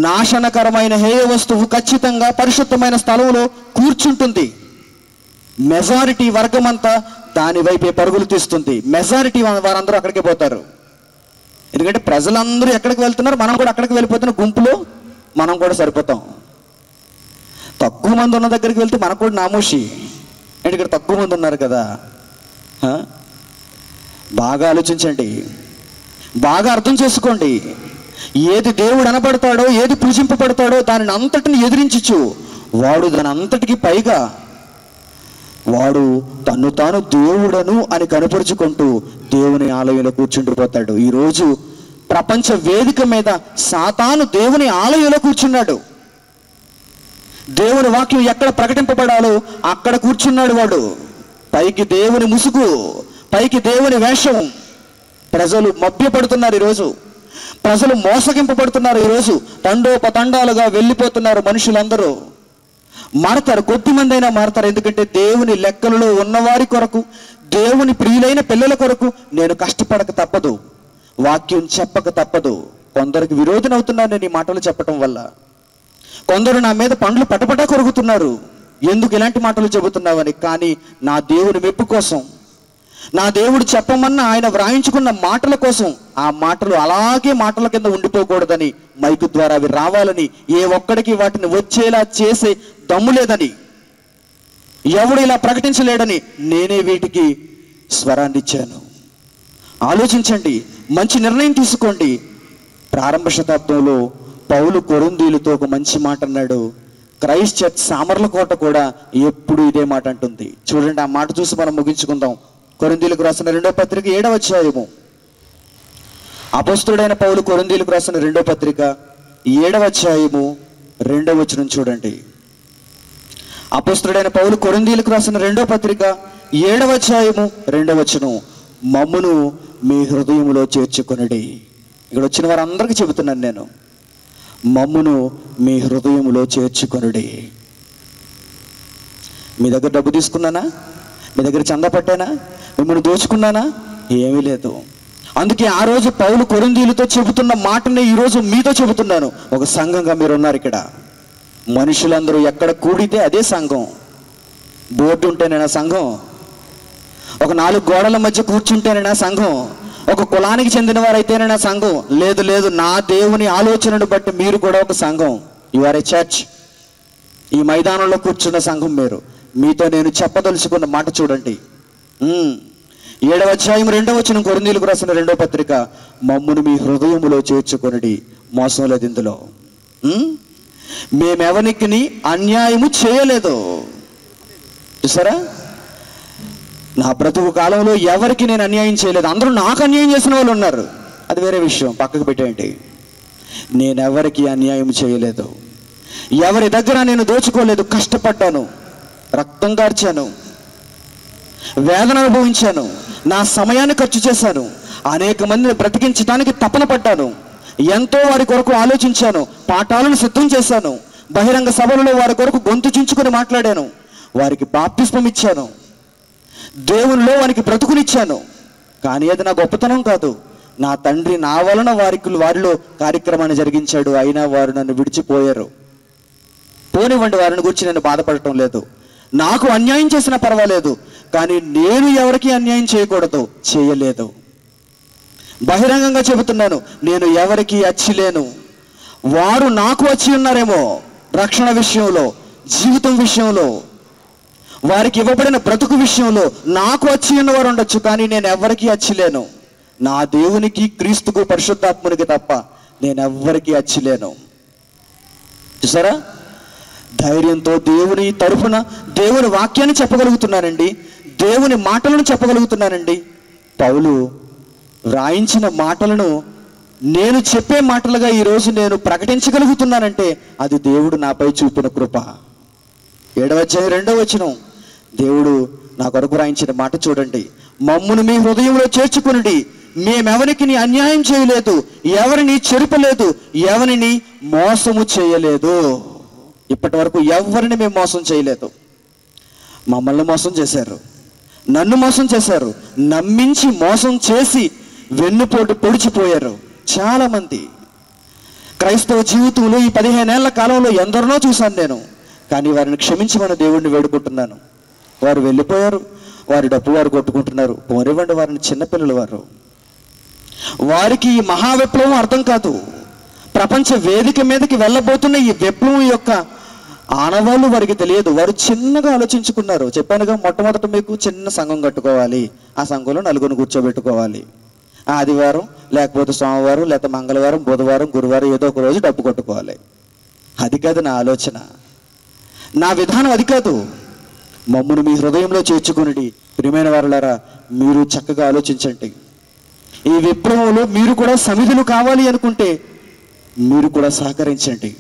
నాశనకరమైన హేయ వస్తువు ఖచ్చితంగా పరిశుద్ధమైన స్థలంలో కూర్చుంటుంది. మెజారిటీ వర్గం అంతా దాని వైపే పరుగులు తీస్తుంది. మెజారిటీ వారందరూ అక్కడికే పోతారు. ఎందుకంటే ప్రజలందరూ ఎక్కడికి వెళ్తున్నారు, మనం కూడా అక్కడికి వెళ్ళిపోతున్న గుంపులో మనం కూడా సరిపోతాం. తక్కువ మంది ఉన్న దగ్గరికి వెళ్తే మనకు కూడా నామోషి. అంటే ఇక్కడ తక్కువ మంది ఉన్నారు కదా. బాగా ఆలోచించండి, బాగా అర్థం చేసుకోండి. ఏది దేవుడు అనబడతాడో, ఏది పూజింపబడతాడో దానిని అంతటిని ఎదిరించచ్చు. వాడు దాని అంతటికి పైగా వాడు తన్ను తాను దేవుడను అని కనపరుచుకుంటూ దేవుని ఆలయంలో కూర్చుండిపోతాడు. ఈరోజు ప్రపంచ వేదిక మీద సాతాను దేవుని ఆలయంలో కూర్చున్నాడు. దేవుని వాక్యం ఎక్కడ ప్రకటింపబడాలో అక్కడ కూర్చున్నాడు వాడు. పైకి దేవుని ముసుగు, పైకి దేవుని వేషం. ప్రజలు మభ్యపడుతున్నారు ఈరోజు, ప్రజలు మోసగింపబడుతున్నారు ఈరోజు. తండోపతండాలుగా వెళ్ళిపోతున్నారు మనుషులందరూ. మారతారు, కొద్ది మంది అయినా మారతారు. ఎందుకంటే దేవుని లెక్కలలో ఉన్నవారి కొరకు, దేవుని ప్రియులైన పిల్లల కొరకు నేను కష్టపడక తప్పదు, వాక్యం చెప్పక తప్పదు. కొందరికి విరోధన అవుతున్నాను నేను ఈ మాటలు చెప్పటం వల్ల. కొందరు నా మీద పండ్లు పటపటా కొరుకుతున్నారు, ఎందుకు ఇలాంటి మాటలు చెబుతున్నావని. కానీ నా దేవుని మెప్పు కోసం, నా దేవుడు చెప్పమన్న ఆయన వ్రాయించుకున్న మాటల కోసం, ఆ మాటలు అలాగే మాటల కింద ఉండిపోకూడదని, మైకు ద్వారా అవి రావాలని, ఏ ఒక్కడికి వాటిని వచ్చేలా చేసే దమ్ము లేదని, ఎవడు ఇలా ప్రకటించలేడని నేనే వీటికి స్వరాన్ని ఇచ్చాను. ఆలోచించండి, మంచి నిర్ణయం తీసుకోండి. ప్రారంభ శతాబ్దంలో పౌలు కొరింథీయులతో ఒక మంచి మాట అన్నాడు. క్రైస్ట్ చర్చ్ సామర్లకోట కూడా ఎప్పుడు ఇదే మాట అంటుంది. చూడండి, ఆ మాట చూసి మనం ముగించుకుందాం. కొరింథీయులకు రాసిన 2వ పత్రిక 7వ అధ్యాయము. అపొస్తలుడైన పౌలు కొరింథీయులకు రాసిన 2వ పత్రిక 7వ అధ్యాయము 2వ వచనం చూడండి. అపొస్తలుడైన పౌలు కొరింథీయులకు రాసిన 2వ పత్రిక 7వ అధ్యాయము 2వ వచనం. మమ్మును మీ హృదయములో చేర్చుకొనుడి. ఇక్కడ వచ్చిన వారందరికీ చెబుతున్నాను నేను, మమ్మును మీ హృదయములో చేర్చుకొనుడి. మీ దగ్గర డబ్బు తీసుకున్నానా? మీ దగ్గర చందా పట్టానా? మిమ్మల్ని దోచుకున్నానా? ఏమీ లేదు. అందుకే ఆ రోజు పౌలు కొరింథీయులతో చెబుతున్న మాటని ఈరోజు మీతో చెబుతున్నాను. ఒక సంఘంగా మీరు ఉన్నారు ఇక్కడ. మనుషులందరూ ఎక్కడ కూడితే అదే సంఘం. బోర్డు ఉంటేనేనా సంఘం? ఒక 4 గోడల మధ్య కూర్చుంటేనేనా సంఘం? ఒక కులానికి చెందిన వారైతేనేనా సంఘం? లేదు లేదు, నా దేవుని ఆలోచనను బట్టి మీరు కూడా ఒక సంఘం. You are a church. ఈ మైదానంలో కూర్చున్న సంఘం మీరు. మీతో నేను చెప్పదలుచుకున్న మాట చూడండి. 7వ అధ్యాయం 2వ వచనం, కొరింథీయులకు రాసిన 2వ పత్రిక. మమ్మును మీ హృదయములో చేర్చుకొనుడి. మోసం లేదు ఇందులో. మేమెవరికి అన్యాయము చేయలేదు. చూసారా, నా బ్రతుకు కాలంలో ఎవరికి నేను అన్యాయం చేయలేదు. అందరూ నాకు అన్యాయం చేసిన వాళ్ళు ఉన్నారు, అది వేరే విషయం, పక్కకు పెట్టేయండి. నేనెవరికి అన్యాయం చేయలేదు, ఎవరి దగ్గర నేను దోచుకోలేదు. కష్టపడ్డాను, రక్తం కార్చాను, వేదన అనుభవించాను, నా సమయాన్ని ఖర్చు చేశాను, అనేక మందిని బ్రతికించడానికి తపన పడ్డాను, ఎంతో వారి కొరకు ఆలోచించాను, పాఠాలను సిద్ధం చేశాను, బహిరంగ సభలలో వారి కొరకు గొంతు చించుకొని మాట్లాడాను, వారికి బాప్తిస్మం ఇచ్చాను, దేవునిలో వారికి బ్రతుకునిచ్చాను. కానీ అది నా గొప్పతనం కాదు. నా తండ్రి నా వలన వారిలో కార్యక్రమాన్ని జరిగించాడు. అయినా వారు నన్ను విడిచిపోయారు. పోనివ్వండి, వారిని గురించి నేను బాధపడటం లేదు. నాకు అన్యాయం చేసినా పర్వాలేదు, కానీ నేను ఎవరికి అన్యాయం చేయకూడదు, చేయలేదు. బహిరంగంగా చెబుతున్నాను, నేను ఎవరికి అచ్చిలేను. వారు నాకు వచ్చి ఉన్నారేమో రక్షణ విషయంలో, జీవితం విషయంలో, వారికి ఇవ్వబడిన బ్రతుకు విషయంలో నాకు వచ్చి ఉన్నవారు ఉండొచ్చు, కానీ నేను ఎవరికి అచ్చిలేను. నా దేవునికి, క్రీస్తుకు, పరిశుద్ధాత్మునికి తప్ప నేను ఎవ్వరికి అచ్చిలేను. చూసారా, ధైర్యంతో దేవుని తరఫున దేవుని వాక్యాన్ని చెప్పగలుగుతున్నానండి, దేవుని మాటలను చెప్పగలుగుతున్నానండి. పౌలు వ్రాయించిన మాటలను నేను చెప్పే మాటలుగా ఈరోజు నేను ప్రకటించగలుగుతున్నానంటే అది దేవుడు నాపై చూపిన కృప. 7వ అధ్యాయం 2వ వచనం, దేవుడు నా కొరకు రాయించిన మాట చూడండి. మమ్మును మీ హృదయంలో చేర్చుకునుడి, మేమెవరికి అన్యాయం చేయలేదు, ఎవరిని చెరుపలేదు, ఎవరిని మోసము చేయలేదు. ఇప్పటి వరకు ఎవరిని మేము మోసం చేయలేదు. మమ్మల్ని మోసం చేశారు, నన్ను మోసం చేశారు, నమ్మించి మోసం చేసి వెన్నుపోటు పొడిచిపోయారు చాలామంది. క్రైస్తవ జీవితంలో ఈ 15 ఏళ్ల కాలంలో ఎందరినో చూశాను నేను. కానీ వారిని క్షమించమని దేవుడిని వేడుకుంటున్నాను. వారు వెళ్ళిపోయారు, వారి డబ్బు వారు కొట్టుకుంటున్నారు. పోనివ్వండి, వారిని చిన్నపిల్లలు వారు. వారికి ఈ మహా విప్లవం అర్థం కాదు. ప్రపంచ వేదిక మీదకి వెళ్ళబోతున్న ఈ విప్లవం యొక్క ఆనవాళ్ళు వారికి తెలియదు. వారు చిన్నగా ఆలోచించుకున్నారు. చెప్పానుగా, మొట్టమొదట మీకు చిన్న సంఘం కట్టుకోవాలి, ఆ సంఘంలో నలుగురిని కూర్చోబెట్టుకోవాలి, ఆదివారం లేకపోతే సోమవారం లేకపోతే మంగళవారం బుధవారం గురువారం ఏదో ఒక రోజు డబ్బు కొట్టుకోవాలి. అది కాదు నా ఆలోచన, నా విధానం అది కాదు. మమ్మును మీ హృదయంలో చేర్చుకుని, ప్రియమైన వారులారా, మీరు చక్కగా ఆలోచించండి. ఈ విప్లవంలో మీరు కూడా సమిధులు కావాలి అనుకుంటే మీరు కూడా సహకరించండి.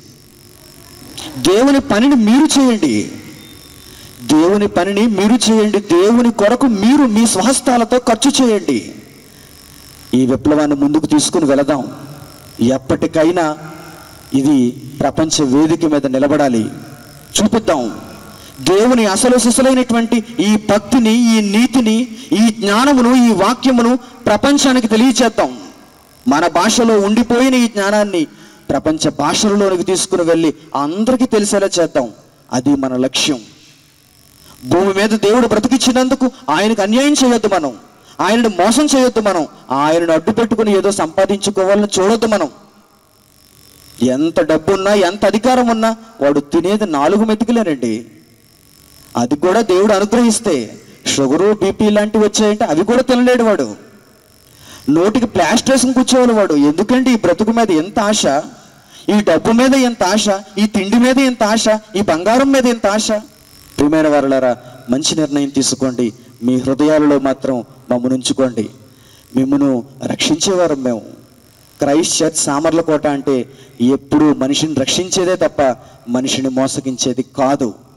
దేవుని పనిని మీరు చేయండి, దేవుని పనిని మీరు చేయండి. దేవుని కొరకు మీరు మీ స్వహస్తాలతో ఖర్చు చేయండి. ఈ విప్లవాన్ని ముందుకు తీసుకుని వెళదాం. ఎప్పటికైనా ఇది ప్రపంచ వేదిక మీద నిలబడాలి. చూపిద్దాం దేవుని అసలు సిసలైనటువంటి ఈ భక్తిని, ఈ నీతిని, ఈ జ్ఞానమును, ఈ వాక్యమును ప్రపంచానికి తెలియచేద్దాం. మన భాషలో ఉండిపోయిన ఈ జ్ఞానాన్ని ప్రపంచ భాషలలోనికి తీసుకుని వెళ్ళి అందరికీ తెలిసేలా చేద్దాం. అది మన లక్ష్యం. భూమి మీద దేవుడు బ్రతికిచ్చినందుకు ఆయనకు అన్యాయం చేయొద్దు మనం, ఆయనను మోసం చేయొద్దు మనం, ఆయనను అడ్డు పెట్టుకుని ఏదో సంపాదించుకోవాలని చూడొద్దు మనం. ఎంత డబ్బున్నా ఎంత అధికారం ఉన్నా వాడు తినేది 4 మెతుకులేనండి. అది కూడా దేవుడు అనుగ్రహిస్తే. షుగరు బీపీ లాంటివి వచ్చాయంటే అవి కూడా తినలేడు వాడు. నోటికి ప్లాస్టర్ వేసుకుని కూర్చోవాలి వాడు. ఎందుకంటే ఈ బ్రతుకు మీద ఎంత ఆశ, ఈ డబ్బు మీద ఎంత ఆశ, ఈ తిండి మీద ఎంత ఆశ, ఈ బంగారం మీద ఎంత ఆశ. ప్రియమైన వారులారా, మంచి నిర్ణయం తీసుకోండి. మీ హృదయాలలో మాత్రం మమ్మల్ని ఉంచుకోండి. మిమ్మను రక్షించేవారు మేము. క్రైస్ట్ చర్చ్ సామర్లకోట అంటే ఎప్పుడూ మనిషిని రక్షించేదే తప్ప మనిషిని మోసగించేది కాదు.